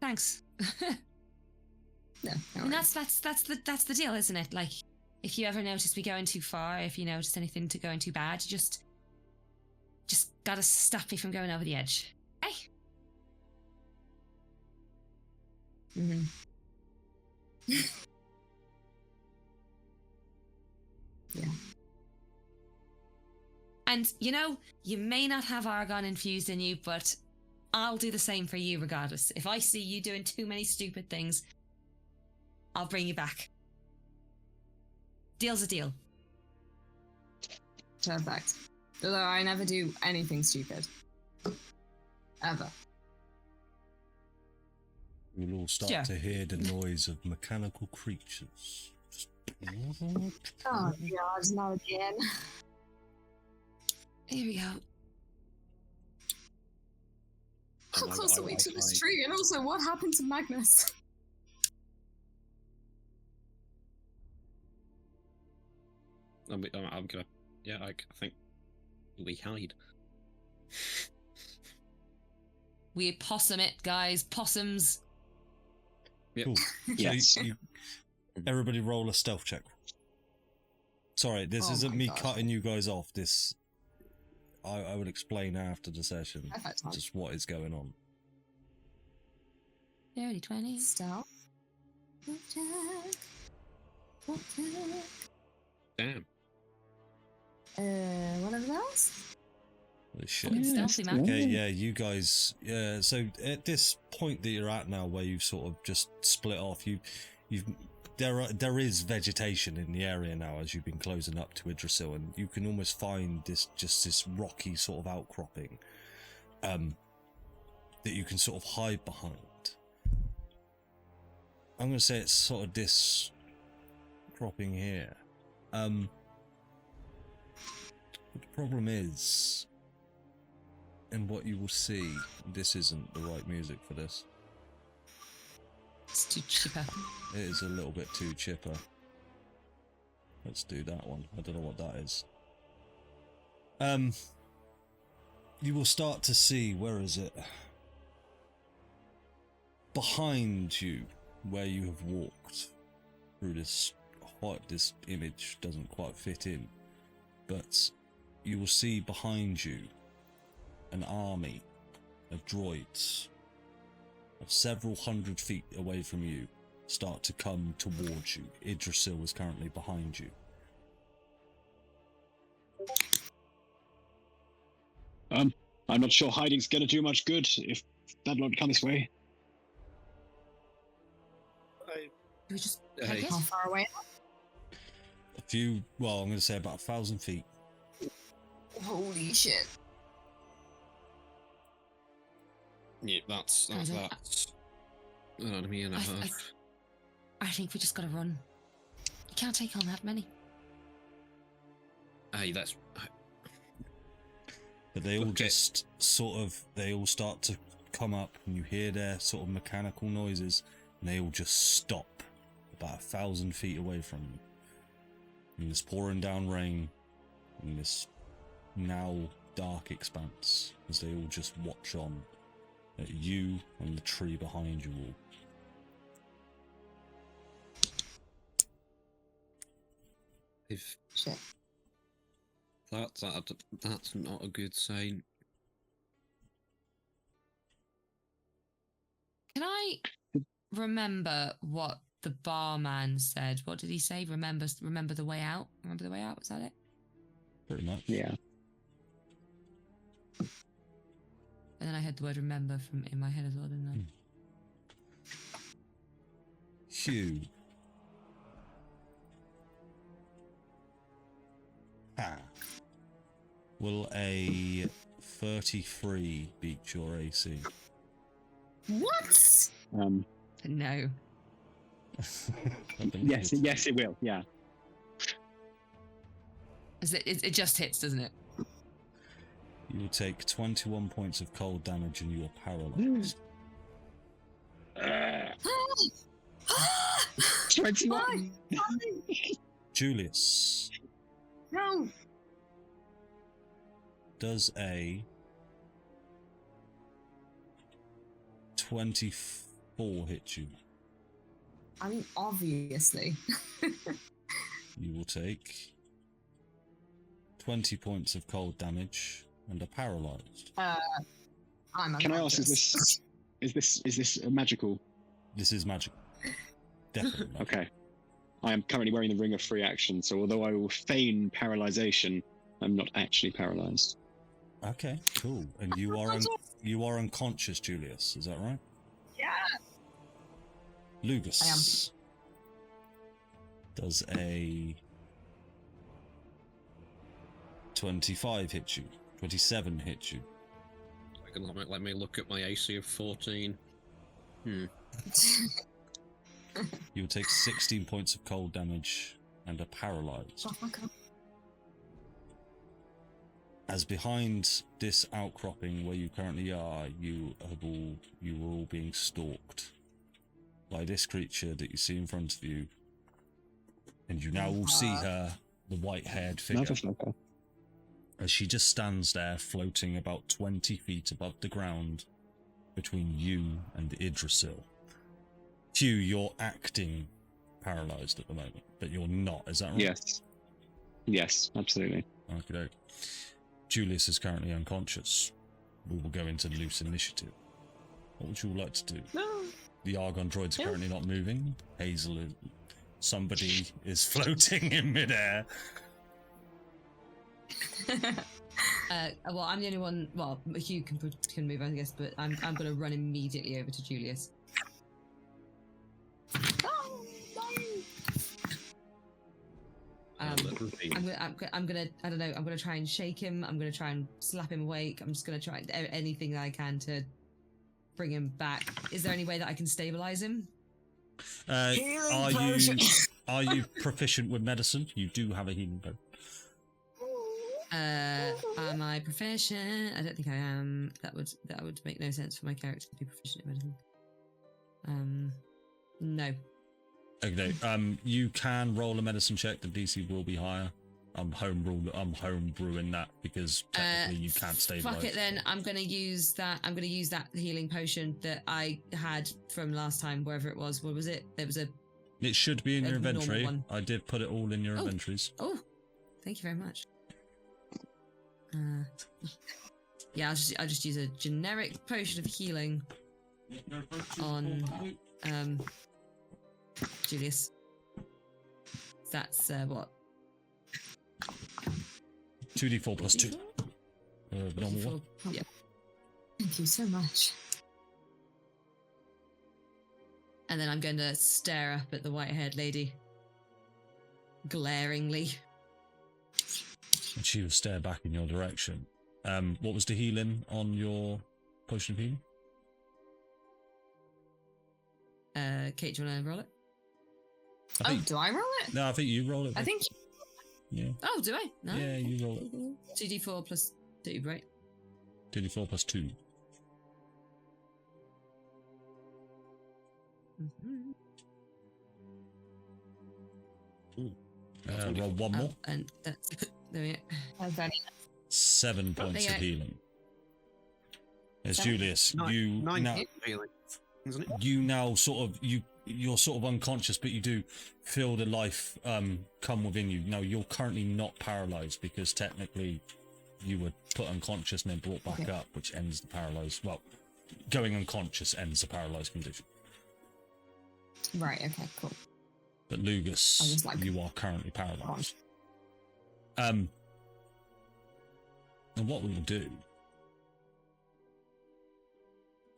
Thanks. No, And that's the deal, isn't it? Like, if you ever notice me going too far, if you notice anything to going too bad, you just gotta stop me from going over the edge. Hey. Mm-hmm. Yeah. And, you know, you may not have Argon infused in you, but I'll do the same for you regardless. If I see you doing too many stupid things, I'll bring you back. Deal's a deal. Perfect. Although I never do anything stupid. Ever. We'll all start to hear the noise of mechanical creatures. Oh God, not again. Here we go. How close are we to this tree? And also, what happened to Magnus? I'm gonna. Yeah, I think we hide. We possum it, guys. Possums. Yep. Cool. Yes. Everybody roll a stealth check. Sorry, this Oh isn't my me God. cutting you guys off. This I will explain after the session Perfect time. just what is going on. Dirty 20. Stealth. Damn. One of those? Holy shit. Fucking stealthy, man. Okay, yeah, you guys. Yeah, so at this point that you're at now, where you've sort of just split off, there is vegetation in the area now as you've been closing up to Yggdrasil, and you can almost find this rocky sort of outcropping, that you can sort of hide behind. I'm going to say it's sort of this cropping here. The problem is, and what you will see, this isn't the right music for this. It's too chipper. It is a little bit too chipper. Let's do that one. I don't know what that is. You will start to see, where is it? Behind you, where you have walked through this image doesn't quite fit in, but you will see behind you an army of droids of several hundred feet away from you start to come towards you. Yggdrasil is currently behind you. I'm not sure hiding's gonna do much good if that lot comes this way. Do we just Hey. take it? How far away? A few, well, I'm going to say about 1,000 feet. Holy shit. Yeah, that's I don't- an enemy and a half. I think we just gotta run. You can't take on that many. Hey, that's. But they all Okay. just they all start to come up and you hear their sort of mechanical noises and they all just stop about 1,000 feet away from you. In this pouring down rain, in this now dark expanse, as they all just watch on at you and the tree behind you all. If Shit. that's not a good sign. Can I remember what the barman said? What did he say? Remember the way out? Remember the way out? Was that it? Pretty much. Yeah. And then I heard the word remember from in my head as well, didn't I? Hugh. Will a 33 beat your AC? What? No. Yes, it will. Yeah. It just hits, doesn't it? You will take 21 points of cold damage and you are paralyzed. 21. Julius, No. does a 24 hit you? I mean, obviously. You will take 20 points of cold damage and are paralyzed. I'm Can I ask, unconscious. is this a magical? This is magic. Definitely. magic. Okay. I am currently wearing the ring of free action, so although I will feign paralyzation, I'm not actually paralyzed. Okay, cool. And you are unconscious, Julius. Is that right? Yeah. Lugus. I am. Does a 25 hit you? 27 hit you? Let me look at my AC of 14. You'll take 16 points of cold damage and are paralyzed. Oh my God. As behind this outcropping where you currently are, you were all being stalked by this creature that you see in front of you, and you now all see her, the white-haired figure, Motherfucker. as she just stands there floating about 20 feet above the ground between you and Yggdrasil. Hugh, you're acting paralyzed at the moment, but you're not, is that right? Yes. Yes, absolutely. Okay. Julius is currently unconscious. We will go into loose initiative. What would you all like to do? No. The Argon droids are currently not moving. Hazel is... Somebody is floating in midair. Well, I'm the only one. Well, Hugh can move, I guess, but I'm going to run immediately over to Julius. Oh, no. I'm gonna I don't know, I'm gonna try and shake him, I'm gonna try and slap him awake, I'm just gonna try anything that I can to bring him back. Is there any way that I can stabilize him? Are you proficient with medicine? You do have a healing potion. Am I proficient? I don't think I am. That would make no sense for my character to be proficient in medicine. No. Okay, you can roll a medicine check. The DC will be higher. I'm homebrewing that because technically you can't stabilize. Fuck it then. I'm gonna use that healing potion that I had from last time, wherever it was. What was it? There was a. It should be in your normal inventory. one. I did put it all in your inventories. Oh, thank you very much. Yeah, I'll just use a generic potion of healing on Julius. That's what? 2d4 plus 2. Normal one. Yeah. Thank you so much. And then I'm going to stare up at the white-haired lady, glaringly. And she will stare back in your direction. What was the healing on your potion of healing? Kate, do you want to roll it? Do I roll it? No, I think you roll it. I think. Yeah. Oh, do I? No. Yeah, you roll it. 2d4 plus 2, right? 2d4 plus 2. Mm-hmm. Roll one more. And that's there we go. That's only 7 points of Yeah. healing. As Seven? Julius, Nine- you nine now feeling, isn't it? you now sort of you're sort of unconscious, but you do feel the life come within you. Now you're currently not paralyzed because technically you were put unconscious and then brought back Okay. up, which ends the paralyzed. Well, going unconscious ends the paralyzed condition. right. Okay, cool. But I Lugus, was like- you are currently paralyzed. And what we will do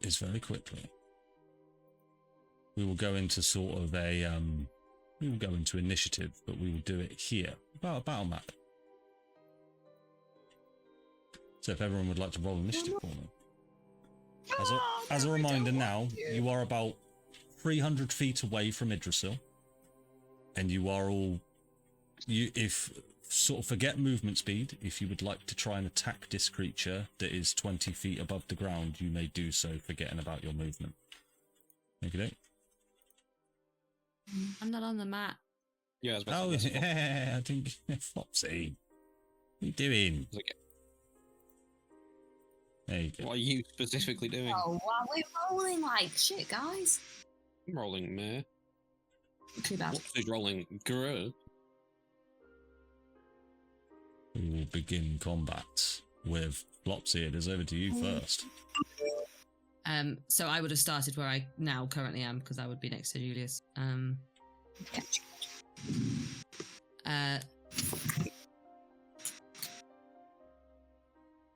is very quickly we will go into sort of a we will go into initiative, but we will do it here about a battle map. So if everyone would like to roll initiative for me. As a reminder now, you are about 300 feet away from Yggdrasil, and you are all if sort of forget movement speed. If you would like to try and attack this creature that is 20 feet above the ground, you may do so, forgetting about your movement. Okay. I'm not on the map. Yeah, I was about Oh, to say, yeah, I think Flopsy. What are you doing? Okay. There you go. What are you specifically doing? Oh, wow, we're rolling like shit, guys. I'm rolling meh. Too bad. Who's rolling grr? We will begin combat with Flopsy. It is over to you first. So I would have started where I now currently am because I would be next to Julius.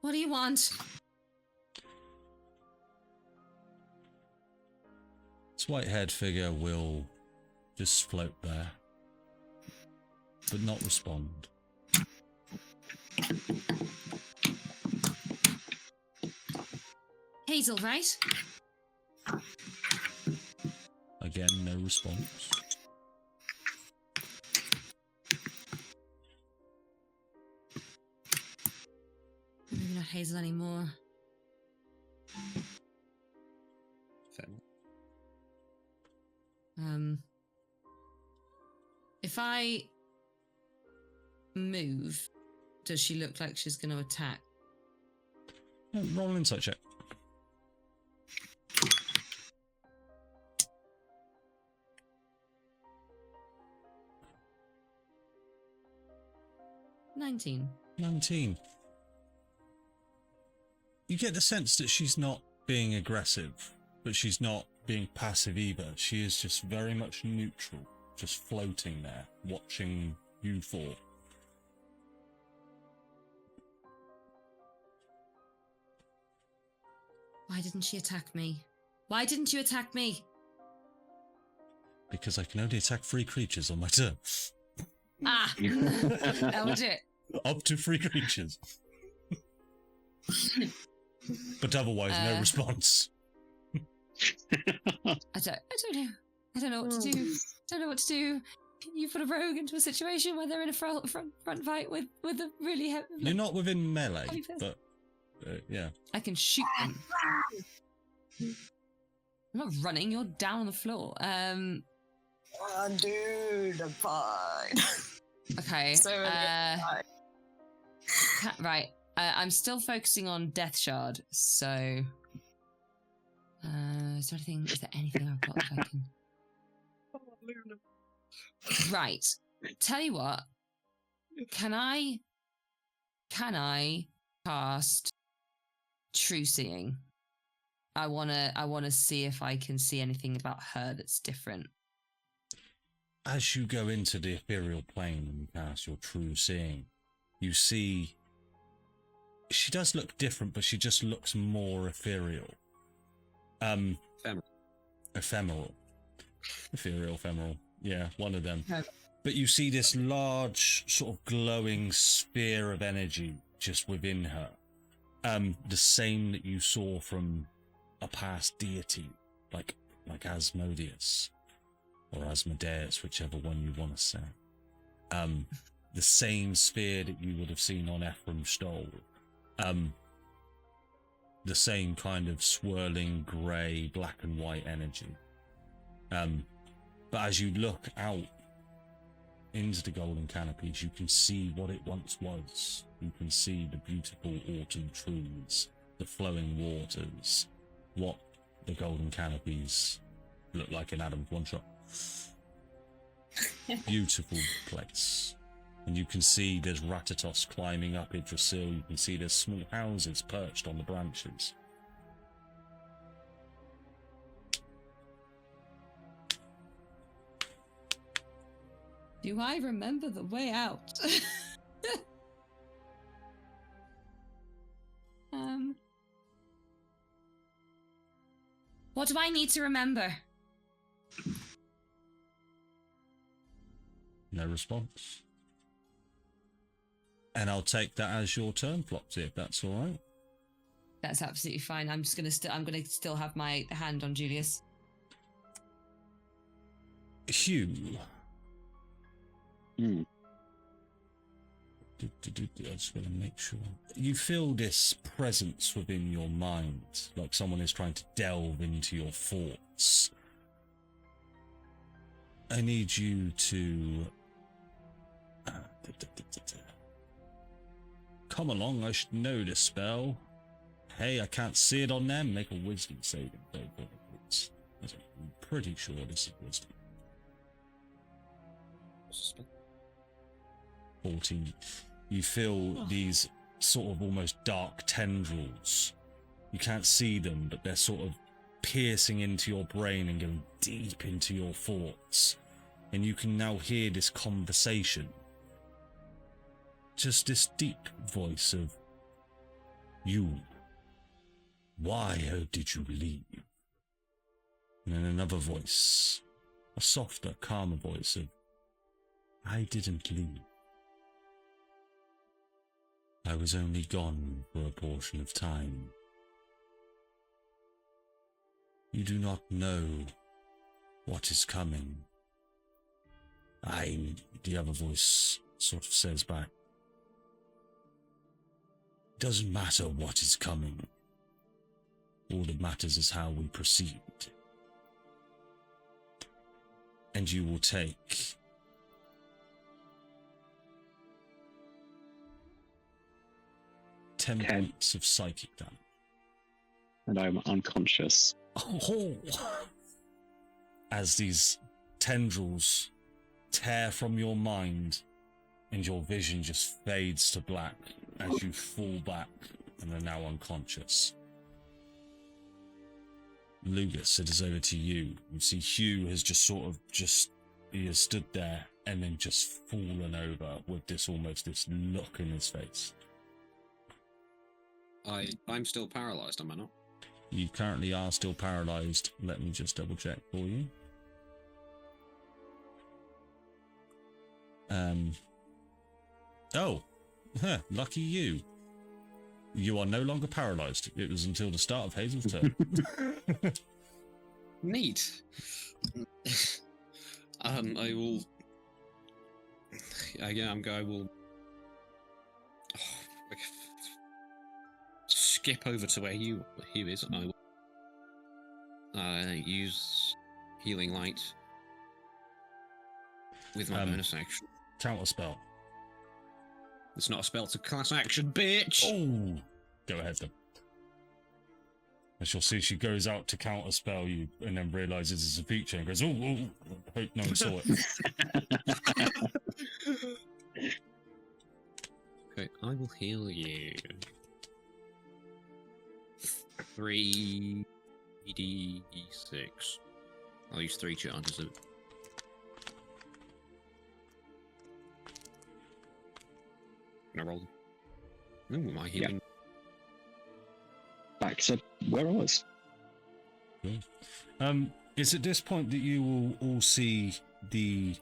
What do you want? This white-haired figure will just float there, but not respond. Hazel, right? Again, no response. Maybe not Hazel anymore. Fair. If I move, does she look like she's going to attack? Roll an insight check. $19. 19. You get the sense that she's not being aggressive, but she's not being passive either. She is just very much neutral, just floating there, watching you fall. Why didn't she attack me? Why didn't you attack me? Because I can only attack 3 creatures on my turn. Ah! That was it. Up to 3 creatures. But otherwise, no response. I don't know. I don't know what to do. Don't know what to do. You put a rogue into a situation where they're in a front fight with a really heavy. You're not within melee, Heavy person. but yeah. I can shoot them. I'm not running. You're down on the floor. Dude, I'm fine. Okay. So Right. I'm still focusing on Death Shard. So, is there anything I've got that I can? Right. Tell you what. Can I cast True Seeing? I wanna see if I can see anything about her that's different. As you go into the ethereal plane and you cast your True Seeing, you see she does look different, but she just looks more ethereal. Ephemeral. Ethereal. Yeah, one of them. Okay. But you see this large, sort of glowing sphere of energy just within her. The same that you saw from a past deity, like Asmodeus or Asmodeus, whichever one you want to say. The same sphere that you would have seen on Ephraim Stoll. The same kind of swirling grey, black and white energy. But as you look out into the golden canopies, you can see what it once was. You can see the beautiful autumn trees, the flowing waters, what the golden canopies look like in Adam's one shot. Beautiful place. And you can see there's Ratatos climbing up Yggdrasil. You can see there's small houses perched on the branches. Do I remember the way out? What do I need to remember? No response. And I'll take that as your turn, Flopsy, if that's all right. That's absolutely fine. I'm gonna still have my hand on Julius. Hugh. Hmm. I just want to make sure. You feel this presence within your mind, like someone is trying to delve into your thoughts. I need you to... Come along, I should know this spell. Hey, I can't see it on them. Make a wisdom saving throw. I'm pretty sure this is wisdom. 14. You feel these sort of almost dark tendrils. You can't see them, but they're sort of piercing into your brain and going deep into your thoughts. And you can now hear this conversation. Just this deep voice of, you. Why did you leave? And then another voice, a softer, calmer voice of, I didn't leave. I was only gone for a portion of time. You do not know what is coming. The other voice sort of says back, doesn't matter what is coming. All that matters is how we proceed. And you will take 10 points of psychic damage. And I'm unconscious. Oh. As these tendrils tear from your mind and your vision just fades to black as you fall back and are now unconscious. Lugus, it is over to you. You see Hugh has he has stood there and then just fallen over with this look in his face. I'm still paralysed, am I not? You currently are still paralysed. Let me just double check for you. Lucky you. You are no longer paralysed. It was until the start of Hazel's turn. Neat. I will. I will. Skip over to where Hugh is. I will use healing light with my bonus action. Counter spell. It's not a spell, it's a class action, bitch! Oh! Go ahead then. As you'll see, she goes out to counter spell you and then realises it's a feature and goes, oh, hope no one saw it. Okay, I will heal you. 3d6. I'll use 3 charges of it. Can I roll? Ooh, am I healing? Yep. Back to where I was. It's at this point that you will all see you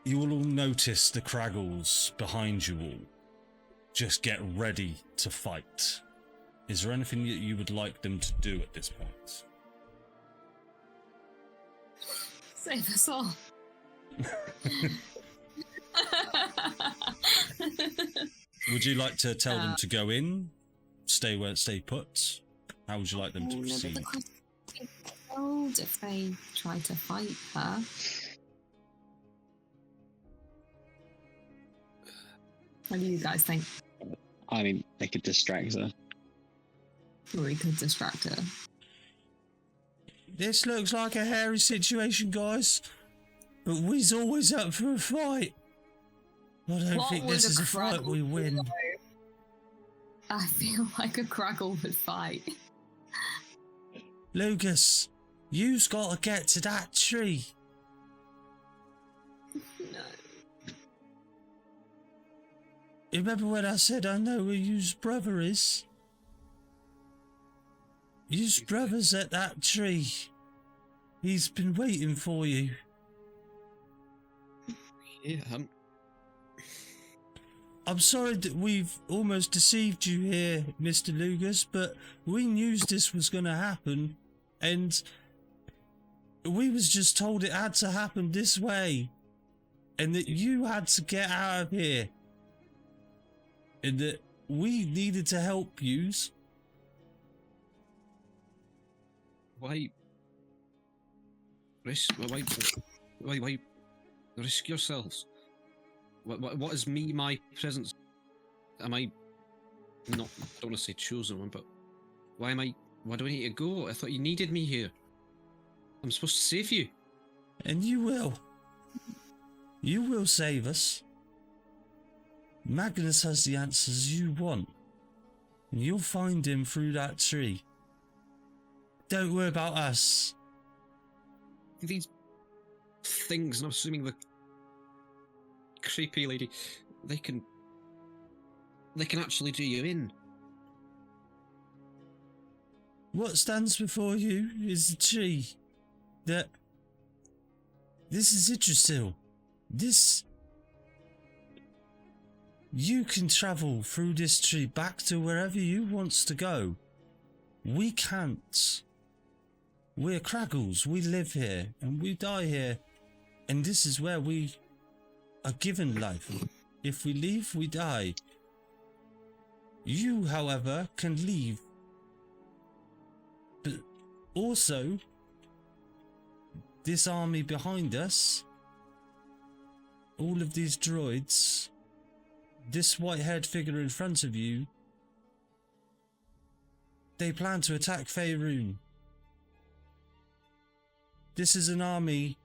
will all notice the Kraggles behind you all just get ready to fight. Is there anything that you would like them to do at this point? Save us all. Would you like to tell them to go in? Stay put? How would you like them to proceed? The question is, if they try to fight her. What do you guys think? I mean, they could distract her. We could distract her. This looks like a hairy situation, guys. But we's always up for a fight. I don't What think would this a is a fight we Kraggle win. do? I feel like a Kraggle would fight. Lugus, you've got to get to that tree. No. Remember when I said I know where you's brother is? You's brother's at that tree. He's been waiting for you. Yeah, I'm sorry that we've almost deceived you here, Mr. Lugus, but we knew this was going to happen, and we was just told it had to happen this way, and that you had to get out of here, and that we needed to help yous. why risk yourselves? What is my presence? Am I not? I don't want to say chosen one, but why do I need to go? I thought you needed me here. I'm supposed to save you. And you will. You will save us. Magnus has the answers you want. And you'll find him through that tree. Don't worry about us. These things, and I'm assuming the creepy lady, they can actually do you in. What stands before you is the tree. This is Yggdrasil. You can travel through this tree back to wherever you wants to go. We can't. We're Kraggles. We live here and we die here. And this is where we are given life. If we leave, we die. You, however, can leave. But also, this army behind us, all of these droids, this white-haired figure in front of you, they plan to attack Faerûn. This is an army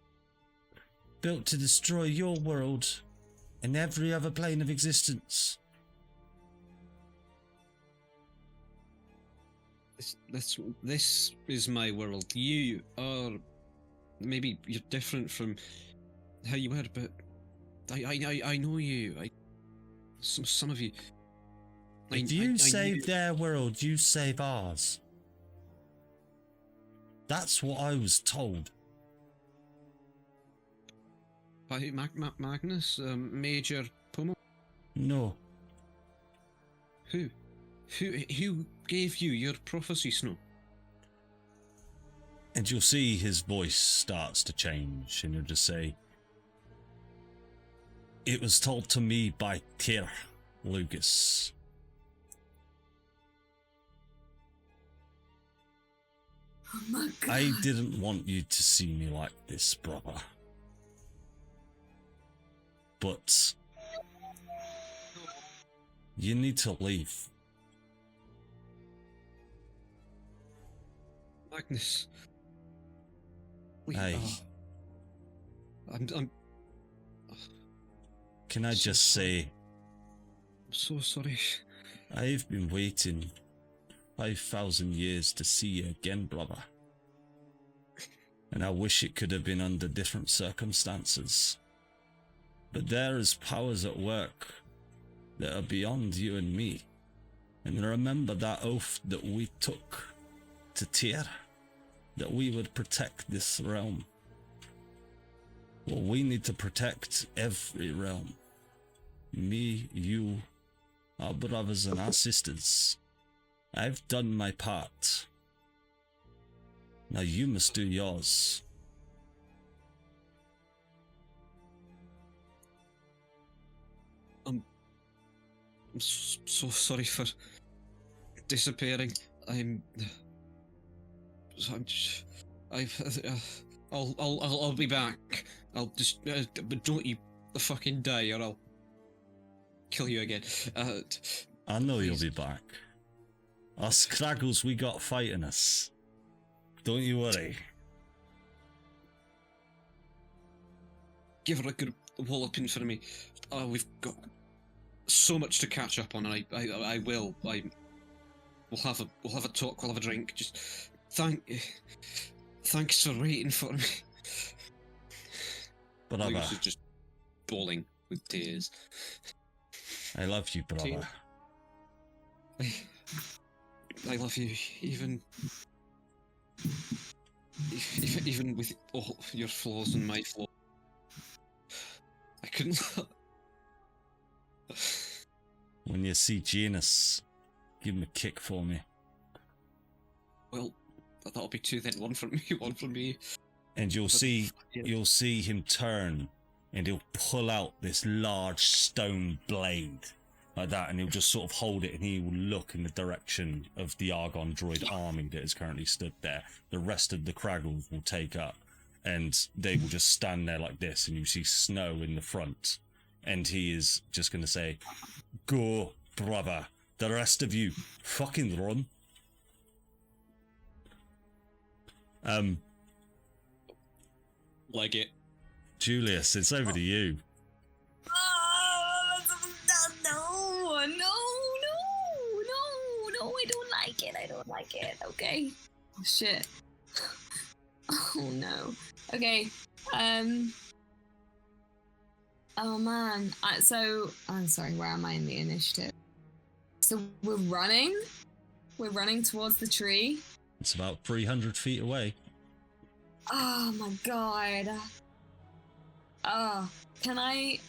built to destroy your world and every other plane of existence. This is my world. You are, maybe you're different from how you were, but I know you. Some of you. If you save their world, you save ours. That's what I was told. By Magnus, Major Pomo. No. Who gave you your prophecy, Snow? And you'll see his voice starts to change, and he'll just say, "It was told to me by Tyr, Lugus." Oh my god. I didn't want you to see me like this, brother. But you need to leave. Magnus. Wait, Hey. I'm Can I just say, so sorry. I've been waiting 5,000 years to see you again, brother. And I wish it could have been under different circumstances. But there is powers at work that are beyond you and me. And remember that oath that we took to Tyr, that we would protect this realm. Well, we need to protect every realm. Me, you, our brothers and our sisters. I've done my part. Now you must do yours. I'm so sorry for disappearing. I'll be back. I'll just but don't you fucking die, or I'll kill you again. I know you'll Please. be back. Us Kraggles we got fighting us. Don't you worry. Give her a good walloping for me. Oh, we've got so much to catch up on. I will. We'll have a talk. We'll have a drink. Just thanks for waiting for me. Brother, Lugus is just bawling with tears. I love you, brother. I love you, even with all your flaws and my flaws. I couldn't. When you see Janus, give him a kick for me. Well, that'll be two then. One from me, one from me. And you'll see him turn, and he'll pull out this large stone blade like that, and he'll just sort of hold it, and he will look in the direction of the Argon droid army that is currently stood there. The rest of the Kraggles will take up, and they will just stand there like this, and you see Snow in the front, and he is just going to say, "Go, brother. The rest of you, fucking run." Like it. Julius, it's over to you. No, I don't like it. Okay. Oh, shit. Oh, no. Okay. Oh, man. So, I'm sorry, where am I in the initiative? So, we're running? We're running towards the tree? It's about 300 feet away. Oh, my God. Oh, can I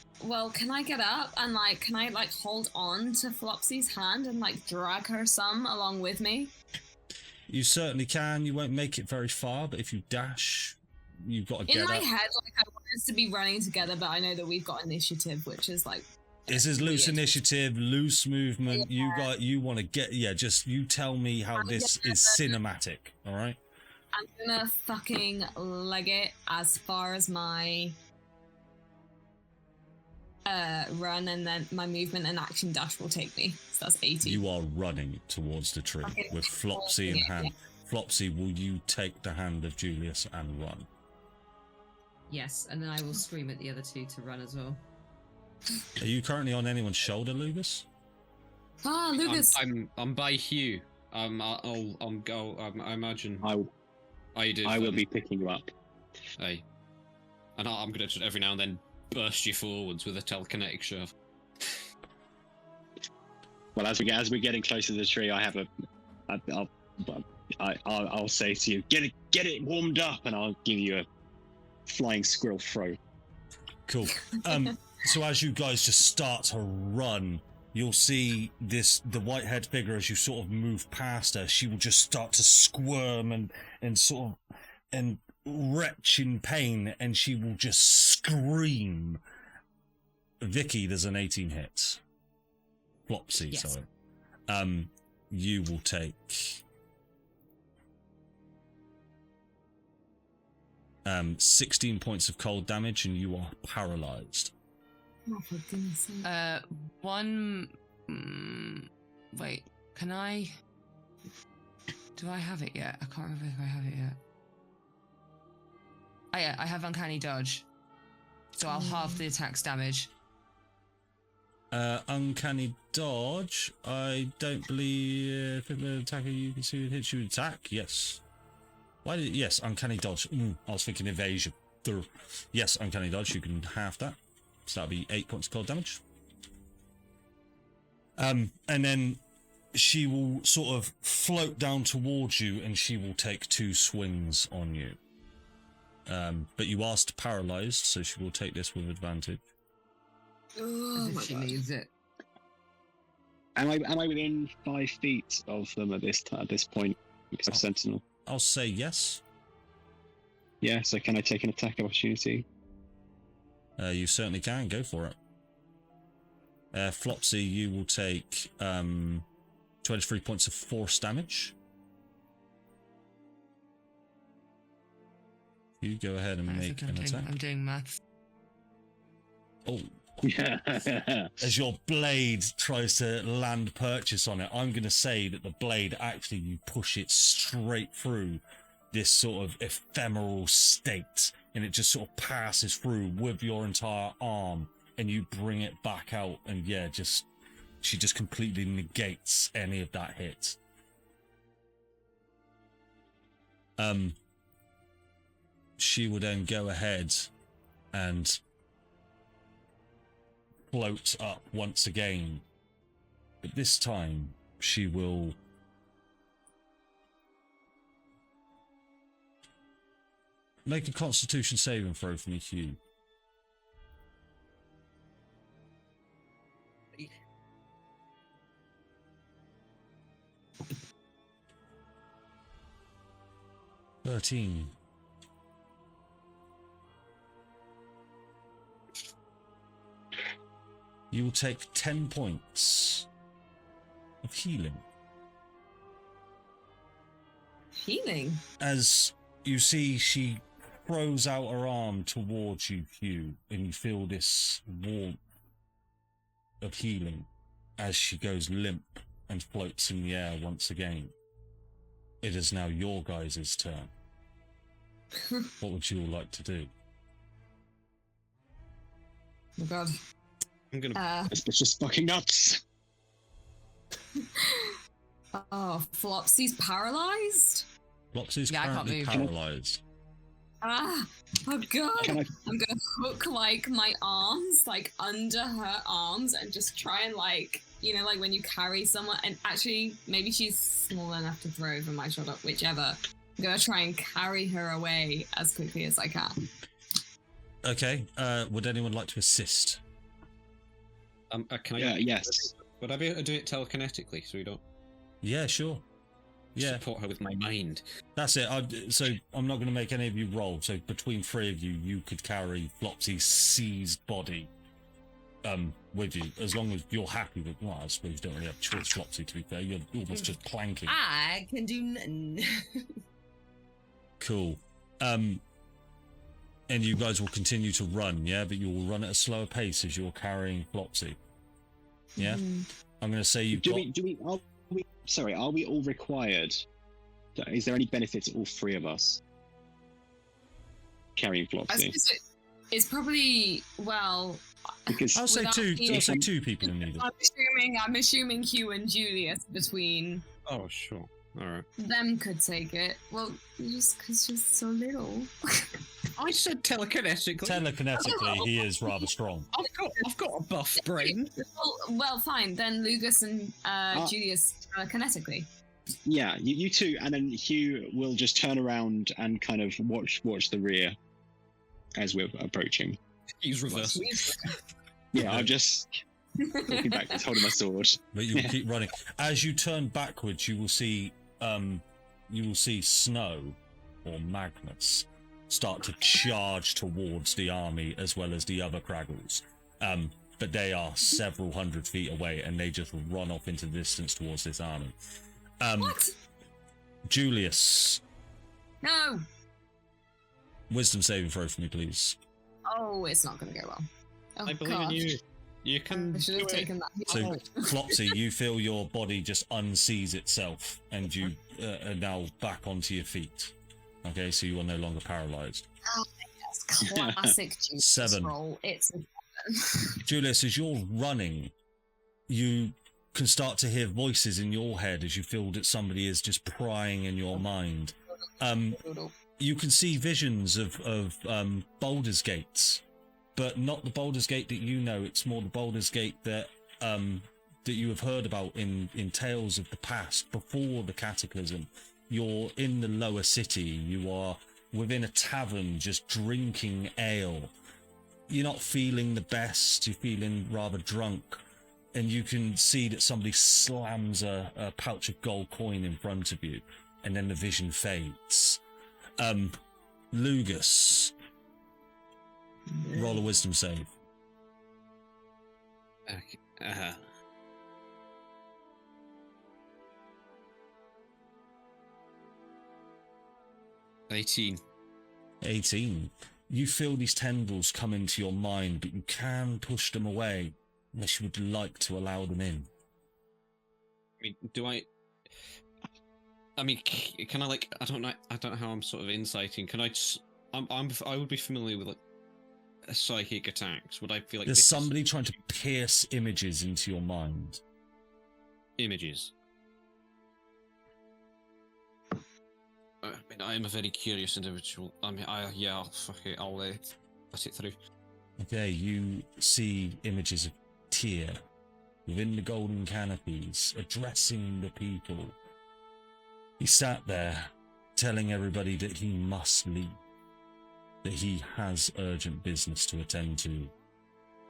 get up and, can I, hold on to Flopsy's hand and, drag her some along with me? You certainly can. You won't make it very far, but if you dash, you've got to get In my up. head, I want us to be running together, but I know that we've got initiative, which is, This is loose weird. initiative, loose movement. You want to get, just you tell me how this is cinematic, all right? I'm gonna fucking leg it as far as my run, and then my movement and action dash will take me. So that's 80. You are running towards the tree Okay, with Flopsy in hand. Flopsy, will you take the hand of Julius and run? Yes, and then I will scream at the other two to run as well. Are you currently on anyone's shoulder, Lugus? Ah, Lugus. I'm by Hugh. I'll go. I imagine. I will be picking you up. Hey, and I'm gonna just every now and then burst you forwards with a telekinetic shove. Well, as we're getting closer to the tree, I'll say to you, get it warmed up, and I'll give you a flying squirrel throw. Cool. So as you guys just start to run, you'll see the white-haired figure as you sort of move past her. She will just start to squirm and retch in pain, and she will just scream. Vicky, there's an 18 hit. Flopsy, Yes. sorry. You will take 16 points of cold damage, and you are paralyzed. Oh, for goodness sake. Wait, can I? Do I have it yet? I can't remember if I have it yet. Oh yeah, I have uncanny dodge, so I'll halve the attack's damage. Uncanny dodge. I don't believe the attacker you can see hits you with attack. Yes. Yes, uncanny dodge. I was thinking evasion. Yes, uncanny dodge. You can halve that. So that'll be 8 points of cold damage. And then she will sort of float down towards you, and she will take 2 swings on you. But you are paralyzed, so she will take this with advantage. Oh, As my if she God. needs it. Am I within 5 feet of them at this point? Because I'm sentinel. I'll say yes. Yeah. So can I take an attack of opportunity? You certainly can. Go for it. Flopsy, you will take 23 points of force damage. You go ahead and I make think an attack. I'm doing maths. Oh, as your blade tries to land purchase on it, I'm going to say that the blade actually, you push it straight through this sort of ephemeral state, and it just sort of passes through with your entire arm, and you bring it back out, and yeah, she just completely negates any of that hit. She will then go ahead and float up once again, but this time she will make a Constitution saving throw for me, Hugh. "13. You will take 10 points of healing. Healing? As you see, she throws out her arm towards you, Hugh, and you feel this warmth of healing as she goes limp and floats in the air once again. It is now your guys' turn. What would you all like to do? Oh god. I'm gonna. It's just fucking nuts. Oh, Flopsy's paralyzed? Flopsy's Yeah, I can't currently move. paralyzed. Ah, oh god. Can I? I'm gonna hook like my arms like under her arms and just try and like, you know, like when you carry someone, and actually maybe she's small enough to throw over my shoulder, whichever. I'm gonna try and carry her away as quickly as I can. Okay, would anyone like to assist? Can I? Yeah. Yes. Would I be able to do it telekinetically so we don't Yeah, sure. Yeah, support her with my mind? that's it. So I'm not going to make any of you roll. So between three of you, you could carry Flopsy's seized body with you, as long as you're happy with. Well, I suppose you don't really have a choice, Flopsy. To be fair, you're almost just planking. I can do nothing. Cool. And you guys will continue to run, yeah, but you will run at a slower pace as you're carrying Flopsy. Yeah, I'm going to say you've got. Are we all required? Is there any benefit to all three of us carrying I Flopsy? suppose it's probably, well, Because I'll say without two. being- I'll say two people are needed. I'm assuming Hugh and Julius between Oh, sure. All right. them could take it. Well, just because she's so little. I said telekinetically. Telekinetically, he is rather strong. I've got a buff brain. Well, fine. Then Lugus and Julius kinetically. yeah, you two, and then Hugh will just turn around and kind of watch the rear as we're approaching. He's reversed. Yeah, I'm just walking backwards, holding my sword. But you will keep running. As you turn backwards, you will see Snow or Magnus start to charge towards the army as well as the other Kraggles. But they are several hundred feet away, and they just run off into the distance towards this army. What? Julius, No. wisdom saving throw for me, please. Oh, it's not going to go well. Oh, I believe God. in you. You can I should do have it. taken that. So, Flopsy, you feel your body just unseize itself, and you are now back onto your feet. Okay, so you are no longer paralyzed. Yes, classic Julius 7. roll. It's a 7. Julius, as you're running, you can start to hear voices in your head as you feel that somebody is just prying in your mind. You can see visions of Baldur's Gates, but not the Baldur's Gate that you know. It's more the Baldur's Gate that you have heard about in tales of the past before the cataclysm. You're in the lower city. You are within a tavern just drinking ale. You're not feeling the best. You're feeling rather drunk. And you can see that somebody slams a pouch of gold coin in front of you. And then the vision fades. Lugus, roll a wisdom save. Okay. 18. 18. You feel these tendrils come into your mind, but you can push them away unless you would like to allow them in. I mean, do I? I mean, can I like? I don't know how I'm sort of insighting. Can I? I would be familiar with like psychic attacks. Would I feel like There's somebody trying to pierce images into your mind? Images. I mean, I am a very curious individual. I mean, I'll let it through. Okay, you see images of Tyr within the golden canopies, addressing the people. He sat there, telling everybody that he must leave, that he has urgent business to attend to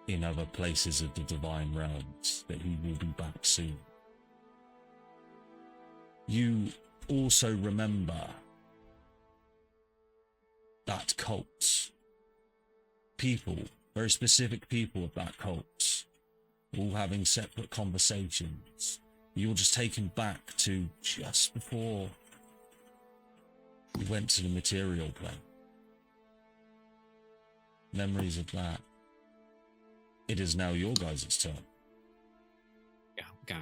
in other places of the divine realms, that he will be back soon. You also remember that cult. People, very specific people of that cult, all having separate conversations. You're just taken back to just before you went to the material plane. Memories of that. It is now your guys' turn. Go.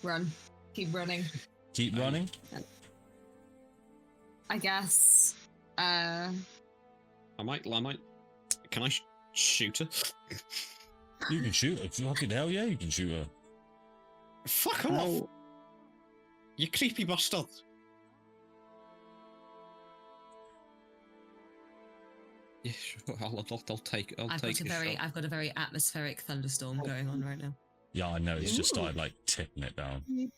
Run. Keep running. Keep running? I guess. I might. Can I shoot her? You can shoot her. Fucking hell yeah, you can shoot her. Fuck off! You creepy bastard! Yeah, sure. I'll take. I've got a very atmospheric thunderstorm going on right now. Yeah, I know. It's just started like tipping it down. I'm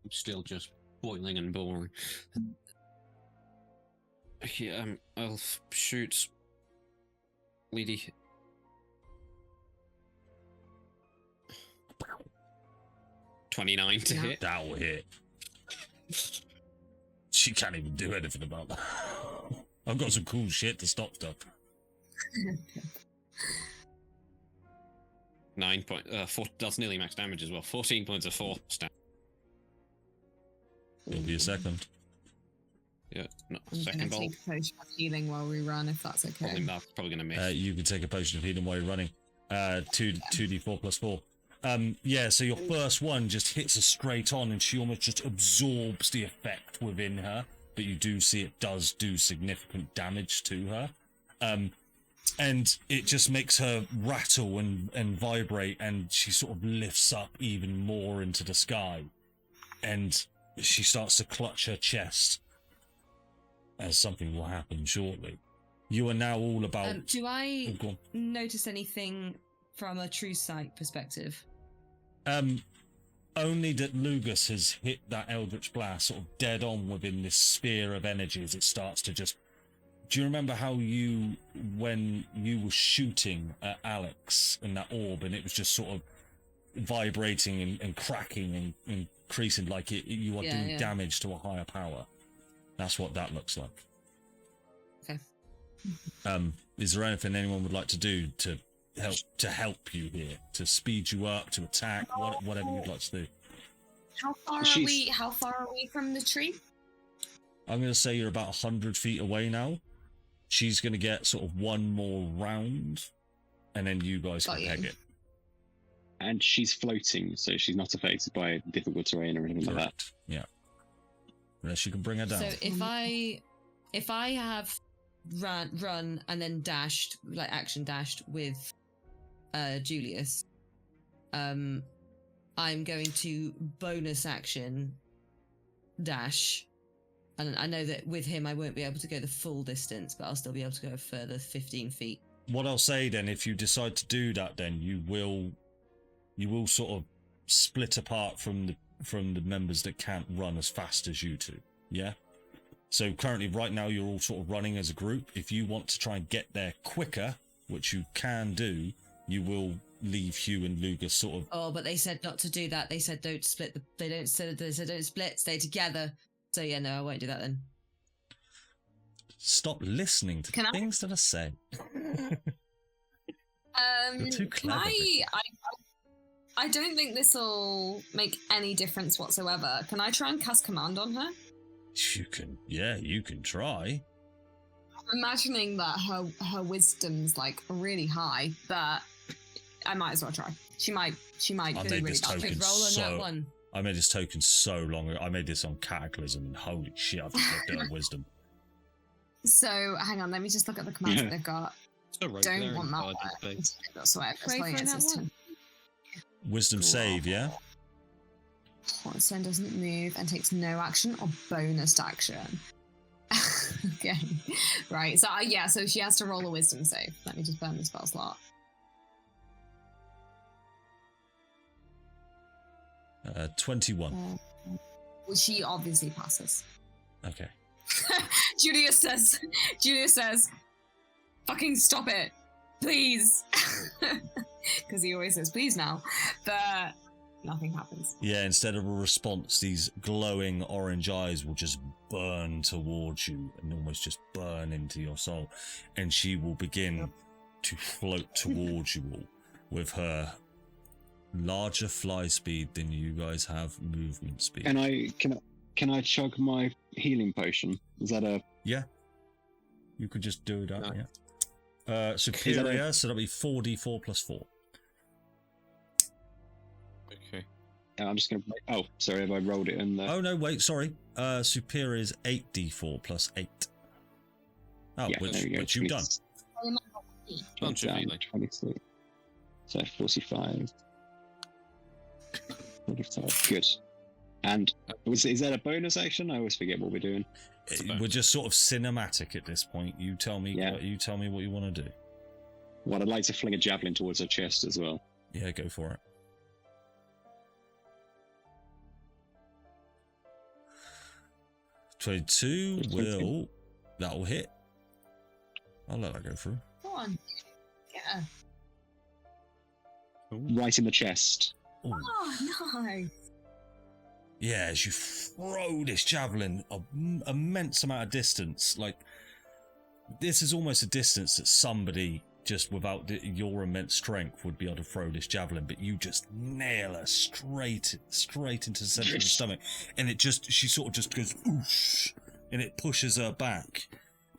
still just boiling and boring. Yeah, I'll shoot Lady. 29 to hit. That will hit. She can't even do anything about that. I've got some cool shit to stop stuff. 4, that's nearly max damage as well. 14 points of force damage. It'll be a second. Yeah, no, I'm second gonna bolt. take a potion of healing while we run, if that's okay. That's probably going to miss. You can take a potion of healing while you're running. 2d4 plus 4. Yeah, so your first one just hits her straight on and she almost just absorbs the effect within her, but you do see it does do significant damage to her. And it just makes her rattle and vibrate, and she sort of lifts up even more into the sky. And she starts to clutch her chest as something will happen shortly. You are now all about... Do I go on. notice anything from a true sight perspective? Only that Lugus has hit that Eldritch Blast sort of dead on within this sphere of energy as it starts to just... Do you remember how when you were shooting at Alex and that orb, and it was just sort of vibrating and cracking and increasing like you are doing damage to a higher power? That's what that looks like. Okay. Is there anything anyone would like to do to help you here, to speed you up, to attack, whatever you'd like to do? How far are we from the tree? I'm going to say you're about 100 feet away now. She's going to get sort of one more round, and then you guys can peg it. And she's floating, so she's not affected by difficult terrain or anything like that. Yeah. Unless you can bring her down. So if I have run and then dashed, like action dashed with Julius, I'm going to bonus action dash. And I know that with him I won't be able to go the full distance, but I'll still be able to go a further 15 feet. What I'll say then, if you decide to do that, then you will sort of split apart from the members that can't run as fast as you two. Yeah? So currently, right now, you're all sort of running as a group. If you want to try and get there quicker, which you can do, you will leave Hugh and Lugus sort of... Oh, but they said not to do that. They said don't split. They said don't split, stay together. So yeah, no, I won't do that then. Stop listening to things that are said. You're too clever. I don't think this will make any difference whatsoever. Can I try and cast command on her? You can try. I'm imagining that her wisdom's like really high, but I might as well try. She might I do made really this badly. token Roll on that so. one. I made this token so long ago. I made this on Cataclysm, and holy shit, I think I've done wisdom. So hang on, let me just look at the commands that they've got. So right Don't there want in that Bard's one. face. That's why Pray for it's that this one. Wisdom save, yeah. Stone doesn't move and takes no action or bonus action. Okay, right. So so she has to roll a wisdom save. Let me just burn the spell slot. 21. Well, she obviously passes. Okay. Julius says, "Fucking stop it, please," because he always says "please" now, but nothing happens. Yeah, instead of a response, these glowing orange eyes will just burn towards you and almost just burn into your soul. And she will begin to float towards you all with her larger fly speed than you guys have movement speed. Can I chug my healing potion? Is that a... Yeah. You could just do that, No. yeah. Superior, so that'll be 4d4 plus 4. Okay. I'm just going to... Oh, sorry, have I rolled it in there? Oh, no, wait, sorry. Superior is 8d4 plus 8. Oh, Yeah, there we go. which you've done. Bunch of Down, healing. 26. So 45. 45. Good. And is that a bonus action? I always forget what we're doing. We're just sort of cinematic at this point. You tell me. Yeah. You tell me what you want to do. Well, I'd like to fling a javelin towards her chest as well. Yeah, go for it. .22 that'll hit. I'll let that go through. Go on, yeah. Right in the chest. Ooh. Oh no! Yeah, as you throw this javelin an immense amount of distance, like this is almost a distance that somebody just without your immense strength would be able to throw this javelin, but you just nail her straight into the center of the stomach, and she sort of just goes oosh, and it pushes her back,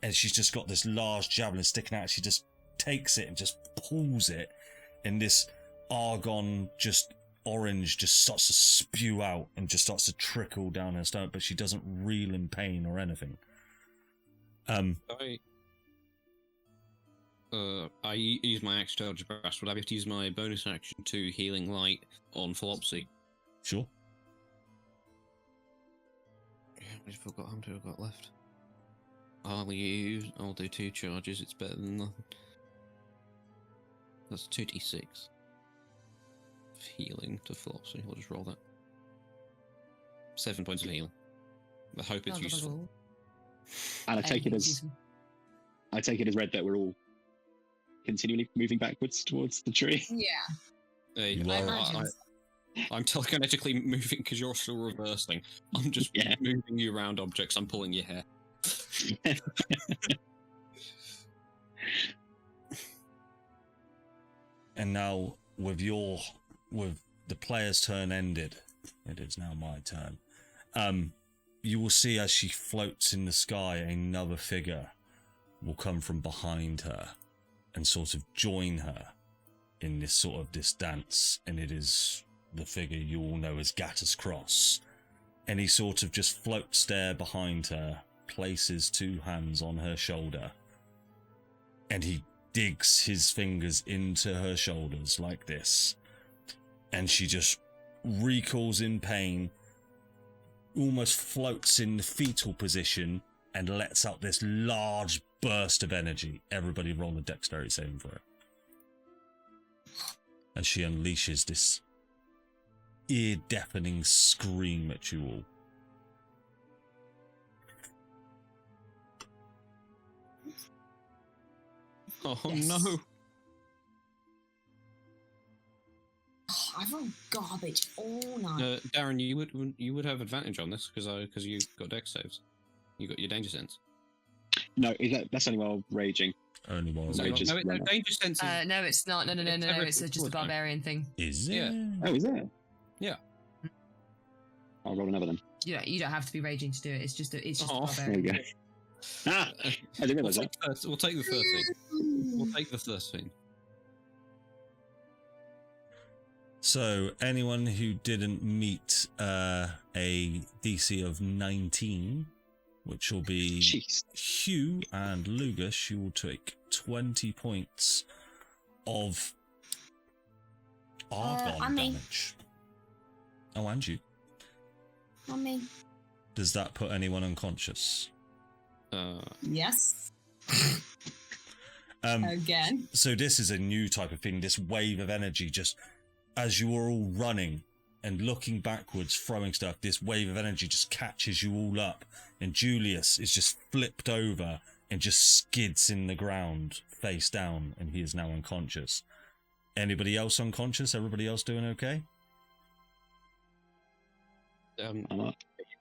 and she's just got this large javelin sticking out. She just takes it and just pulls it, and this argon just orange just starts to spew out and just starts to trickle down her stomach, but she doesn't reel in pain or anything. I use my action to dodge brass. Would I be able to use my bonus action to healing light on Philopsy? Sure. Yeah, I've forgot how many I've got left. I'll do 2 charges. It's better than nothing. That's 2d6 healing to Philopsy. I'll just roll that. 7 points of healing. I hope it's useful. And I take it as read that we're all continually moving backwards towards the tree. Yeah. You I are- imagine. I'm telekinetically moving because you're still reversing. I'm just moving you around objects. I'm pulling your hair. And now, with the player's turn ended, it is now my turn. You will see as she floats in the sky, another figure will come from behind her and sort of join her in this dance, and it is the figure you all know as Gatter's Cross. And he sort of just floats there behind her, places 2 hands on her shoulder, and he digs his fingers into her shoulders like this, and she just recoils in pain, almost floats in the fetal position, and lets out this large burst of energy. Everybody roll a dexterity saving for it. As she unleashes this ear-deafening scream at you all. Oh Yes. no! Oh, I've rolled garbage all night. Darren, you would have advantage on this because you got dex saves. You got your danger sense. No, that's only while raging. Only while So raging. just No, run up. danger sense. No, it's not. No. It's It's just a forward time. barbarian thing. Is it? Yeah. Oh, is it? Yeah. I'll roll another then. you don't have to be raging to do it. It's just a Oh, There barbarian. we go. Ah, I didn't realise that. We'll take the 13. We'll take the 13. So, anyone who didn't meet a DC of 19, which will be Jeez. Hugh and Lugus, you will take 20 points of Argon I mean- damage. Oh, and you. I mean, Does that put anyone unconscious? yes. Um, Again. So this is a new type of thing, this wave of energy, just as you are all running and looking backwards, throwing stuff, this wave of energy just catches you all up, and Julius is just flipped over and just skids in the ground, face down, and he is now unconscious. Anybody else unconscious? Everybody else doing okay?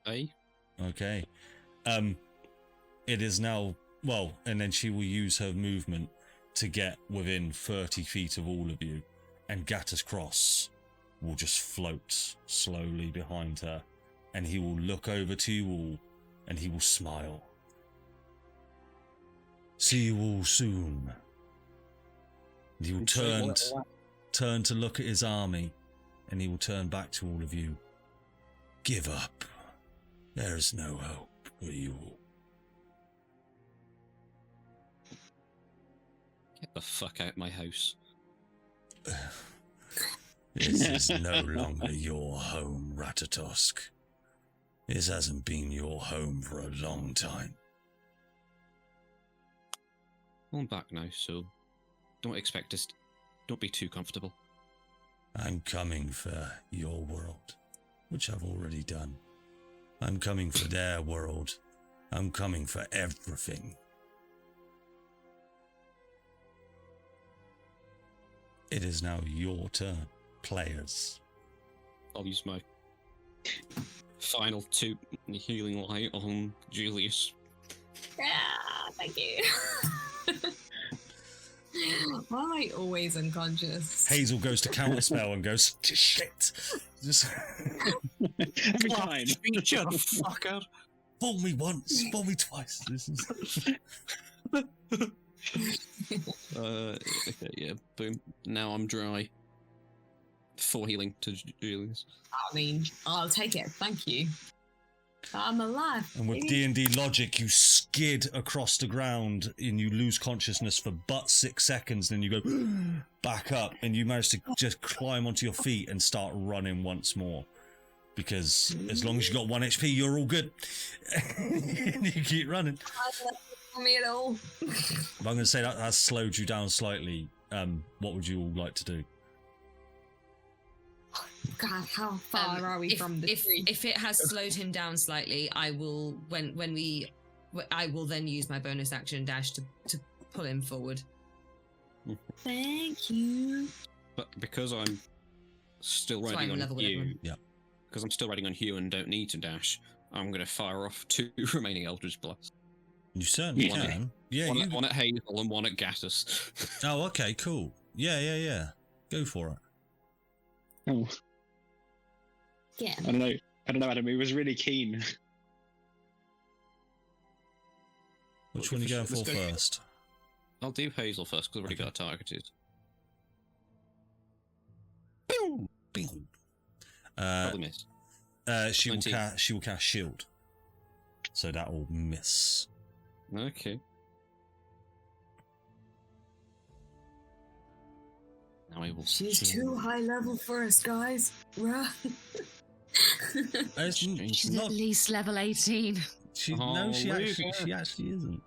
A. Okay. It is now, well, and then she will use her movement to get within 30 feet of all of you, and Gattus Cross will just float slowly behind her, and he will look over to you all, and he will smile. See you all soon. And he will turn to look at his army, and he will turn back to all of you. Give up. There is no hope for you all. Get the fuck out my house. This is no longer your home, Ratatosk. This hasn't been your home for a long time. I'm back now, so don't expect us. Don't be too comfortable. I'm coming for your world, which I've already done. I'm coming for their world. I'm coming for everything. It is now your turn, players. I'll use my final 2 healing light on Julius. Yeah, thank you. Why am I always unconscious? Hazel goes to counterspell and goes, shit. Just Every time. Shut the fuck out. fool me once, fool me twice. This is... Okay, yeah, boom. Now I'm dry. 4 healing to Julius. I mean, I'll take it. Thank you. I'm alive. And with D&D logic, you skid across the ground and you lose consciousness for but 6 seconds. Then you go back up and you manage to just climb onto your feet and start running once more. Because as long as you got 1 HP, you're all good. And you keep running. Me at all. But I'm going to say that has slowed you down slightly. What would you all like to do? God, how far are we from the tree? If it has slowed him down slightly, I will I will then use my bonus action dash to pull him forward. Thank you. But because I'm still So riding I'm on level with Hugh, everyone. Yeah. because I'm still riding on Hugh and don't need to dash, I'm going to fire off 2 remaining Eldritch Blasts. You certainly Yeah. can. Yeah, one, you... one at Hazel and 1 at Gattus. Oh, okay, cool. Yeah. Go for it. Oh, Yeah. I don't know, Adam. He was really keen. Which one are you going for Let's go. first? I'll do Hazel first because I've already got a targeted. Bing. Probably missed. She will 19. cast shield. So that will miss. Okay. Now I will. She's too high level for us, guys. Run. She's At least level 18. No, she Lugus. actually isn't.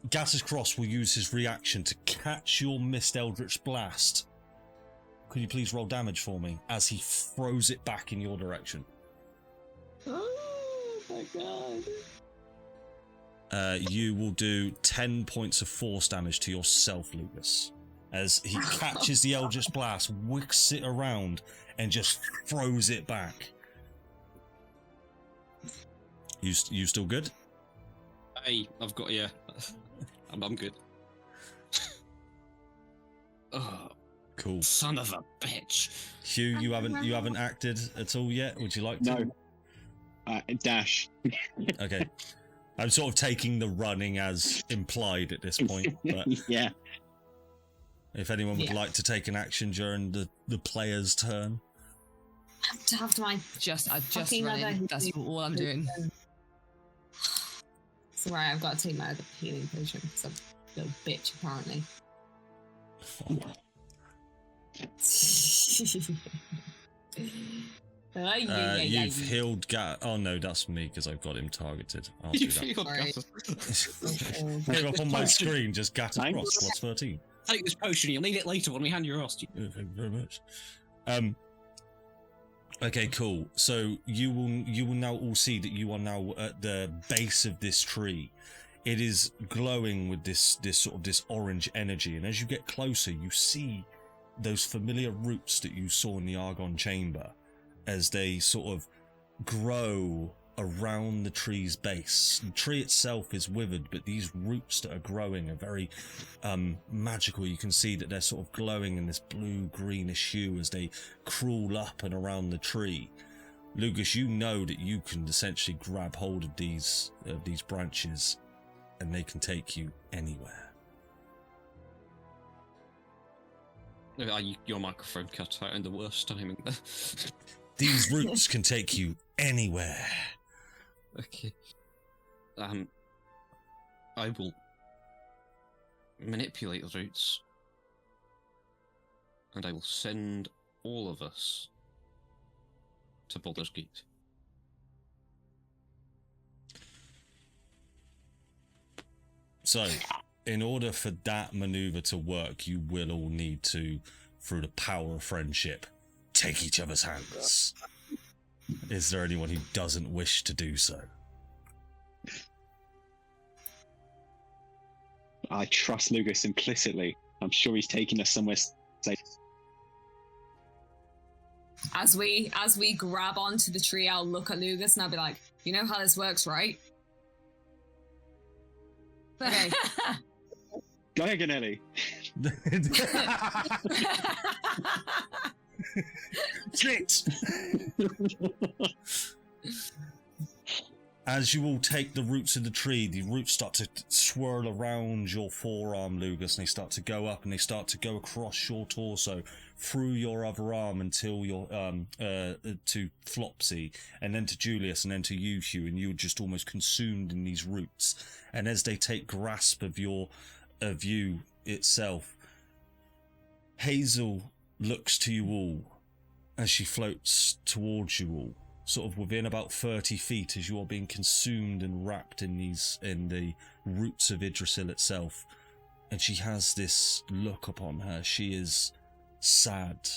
Gattus Cross will use his reaction to catch your missed Eldritch Blast. Could you please roll damage for me as he throws it back in your direction? Oh my god. You will do 10 points of force damage to yourself, Lugus, as he catches the Eldritch Blast, wicks it around, and just throws it back. You still good? Hey, I've got I'm good. Oh, Cool. Son of a bitch. Hugh, you haven't acted at all yet. Would you like to? No. Dash. Okay. I'm sort of taking the running as implied at this point, but Yeah. if anyone would like to take an action during the player's turn. After my I just Fucking running. other That's healing all I'm doing. It's alright, I've got to take my other healing potion because I'm a little bitch apparently. You've healed Oh no, that's me because I've got him targeted. I'll do that. Sorry. Came up on my screen, just Gatter Cross, plus 13. Take this potion, you'll need it later when we hand your ass to you. Thank you very much. Okay, cool. So you will now all see that you are now at the base of this tree. It is glowing with this orange energy, and as you get closer, you see those familiar roots that you saw in the Argon chamber as they sort of grow around the tree's base. The tree itself is withered, but these roots that are growing are very magical. You can see that they're sort of glowing in this blue-greenish hue as they crawl up and around the tree. Lugus, you know that you can essentially grab hold of these branches and they can take you anywhere. Your microphone cut out in the worst timing there. These roots can take you anywhere. Okay. I will manipulate the roots, and I will send all of us to Baldur's Gate. So, in order for that maneuver to work, you will all need to, through the power of friendship, take each other's hands. Is there anyone who doesn't wish to do so? I trust Lugus implicitly. I'm sure he's taking us somewhere safe. As we grab onto the tree, I'll look at Lugus and I'll be like, you know how this works, right? Okay. Diagonally. Slit! As you all take the roots of the tree, the roots start to swirl around your forearm, Lugus, and they start to go up and they start to go across your torso, through your other arm until you're to Flopsy, and then to Julius, and then to you, Hugh, and you're just almost consumed in these roots. And as they take grasp of you itself, Hazel looks to you all as she floats towards you all, sort of within about 30 feet, as you are being consumed and wrapped in the roots of Yggdrasil itself. And she has this look upon her. She is sad.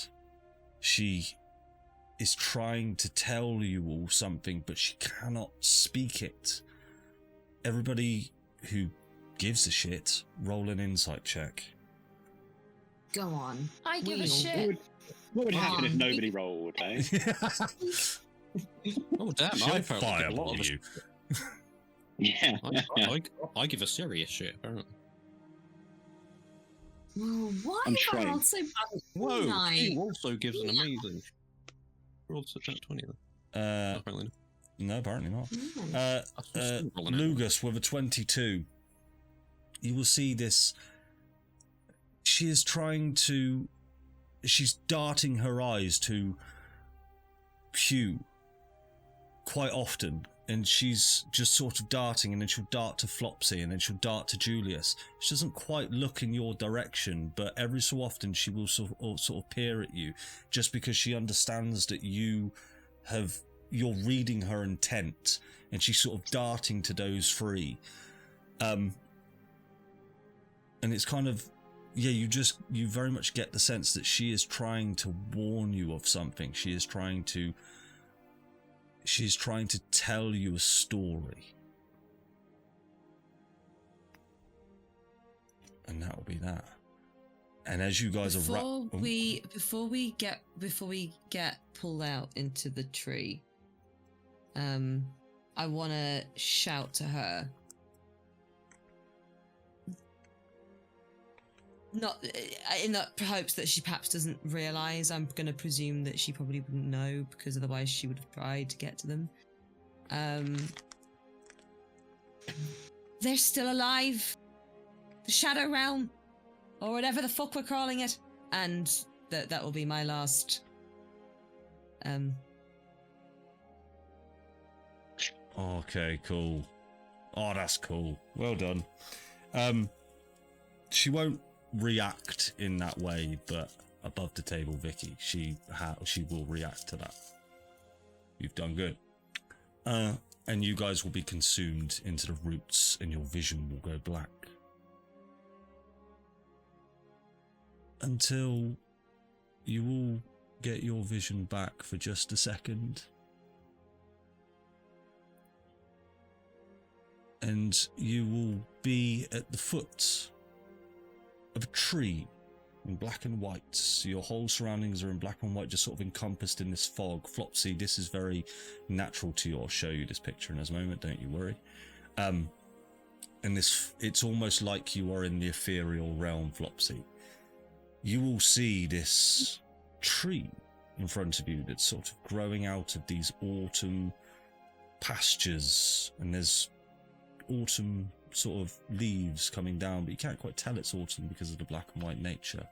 She is trying to tell you all something, but she cannot speak it. Everybody who gives a shit, roll an insight check. Go on. I give a Wheel. shit. What would happen if Um, nobody rolled, eh? Oh damn! She'll I apparently give a lot fireball of you. Yeah. I give a serious shit. Apparently. Well, why I'm have I trying. rolled so bad? Whoa! Nice. He also gives an amazing. Rolled such a 20 then. Apparently. No, apparently not. Mm. That's still rolling out. Lugus with a 22. You will see this. She is trying to. She's darting her eyes to Hugh quite often, and she's just sort of darting, and then she'll dart to Flopsy, and then she'll dart to Julius. She doesn't quite look in your direction, but every so often she will sort of peer at you, just because she understands that you're reading her intent, and she's sort of darting to those three. And it's kind of, yeah, you very much get the sense that she is trying to warn you of something. She's trying to tell you a story. And that will be that. And as you guys Before we get pulled out into the tree, I want to shout to her. not in the hopes that she perhaps doesn't realise. I'm going to presume that she probably wouldn't know, because otherwise she would have tried to get to them. They're still alive. The Shadow Realm, or whatever the fuck we're calling it, and that will be my last. Okay, cool. Oh, that's cool. Well done. She won't react in that way, but above the table, Vicky, she will react to that. You've done good. And you guys will be consumed into the roots, and your vision will go black. Until you all get your vision back for just a second. And you will be at the foot of a tree in black and white. Your whole surroundings are in black and white, just sort of encompassed in this fog. Flopsy, this is very natural to you. I'll show you this picture in a moment, don't you worry. And it's almost like you are in the ethereal realm, Flopsy. You will see this tree in front of you that's sort of growing out of these autumn pastures, and there's autumn sort of leaves coming down, but you can't quite tell it's autumn because of the black and white nature.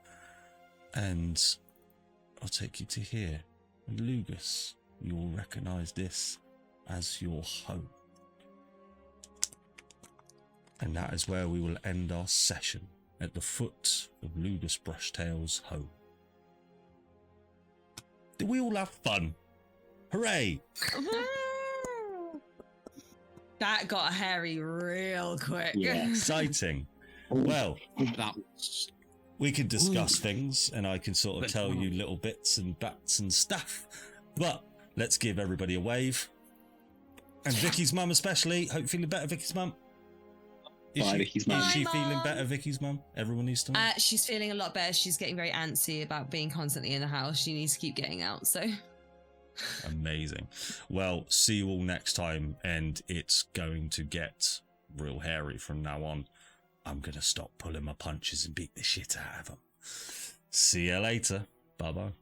And I'll take you to here. And Lugus, you'll recognise this as your home. And that is where we will end our session, at the foot of Lugus Brushtail's home. Did we all have fun? Hooray! That got hairy real quick. Yeah. Exciting. Well, That we could discuss things, and I can sort of tell you little bits and bats and stuff, but let's give everybody a wave. And Vicky's mum especially. Hope you're feeling better, Vicky's mum. Bye, Vicky's mum. Is she Bye, feeling Mum. better, Vicky's mum? Everyone needs to know. She's feeling a lot better. She's getting very antsy about being constantly in the house. She needs to keep getting out, so... Amazing. Well, see you all next time, and it's going to get real hairy from now on. I'm going to stop pulling my punches and beat the shit out of them. See you later. Bye-bye.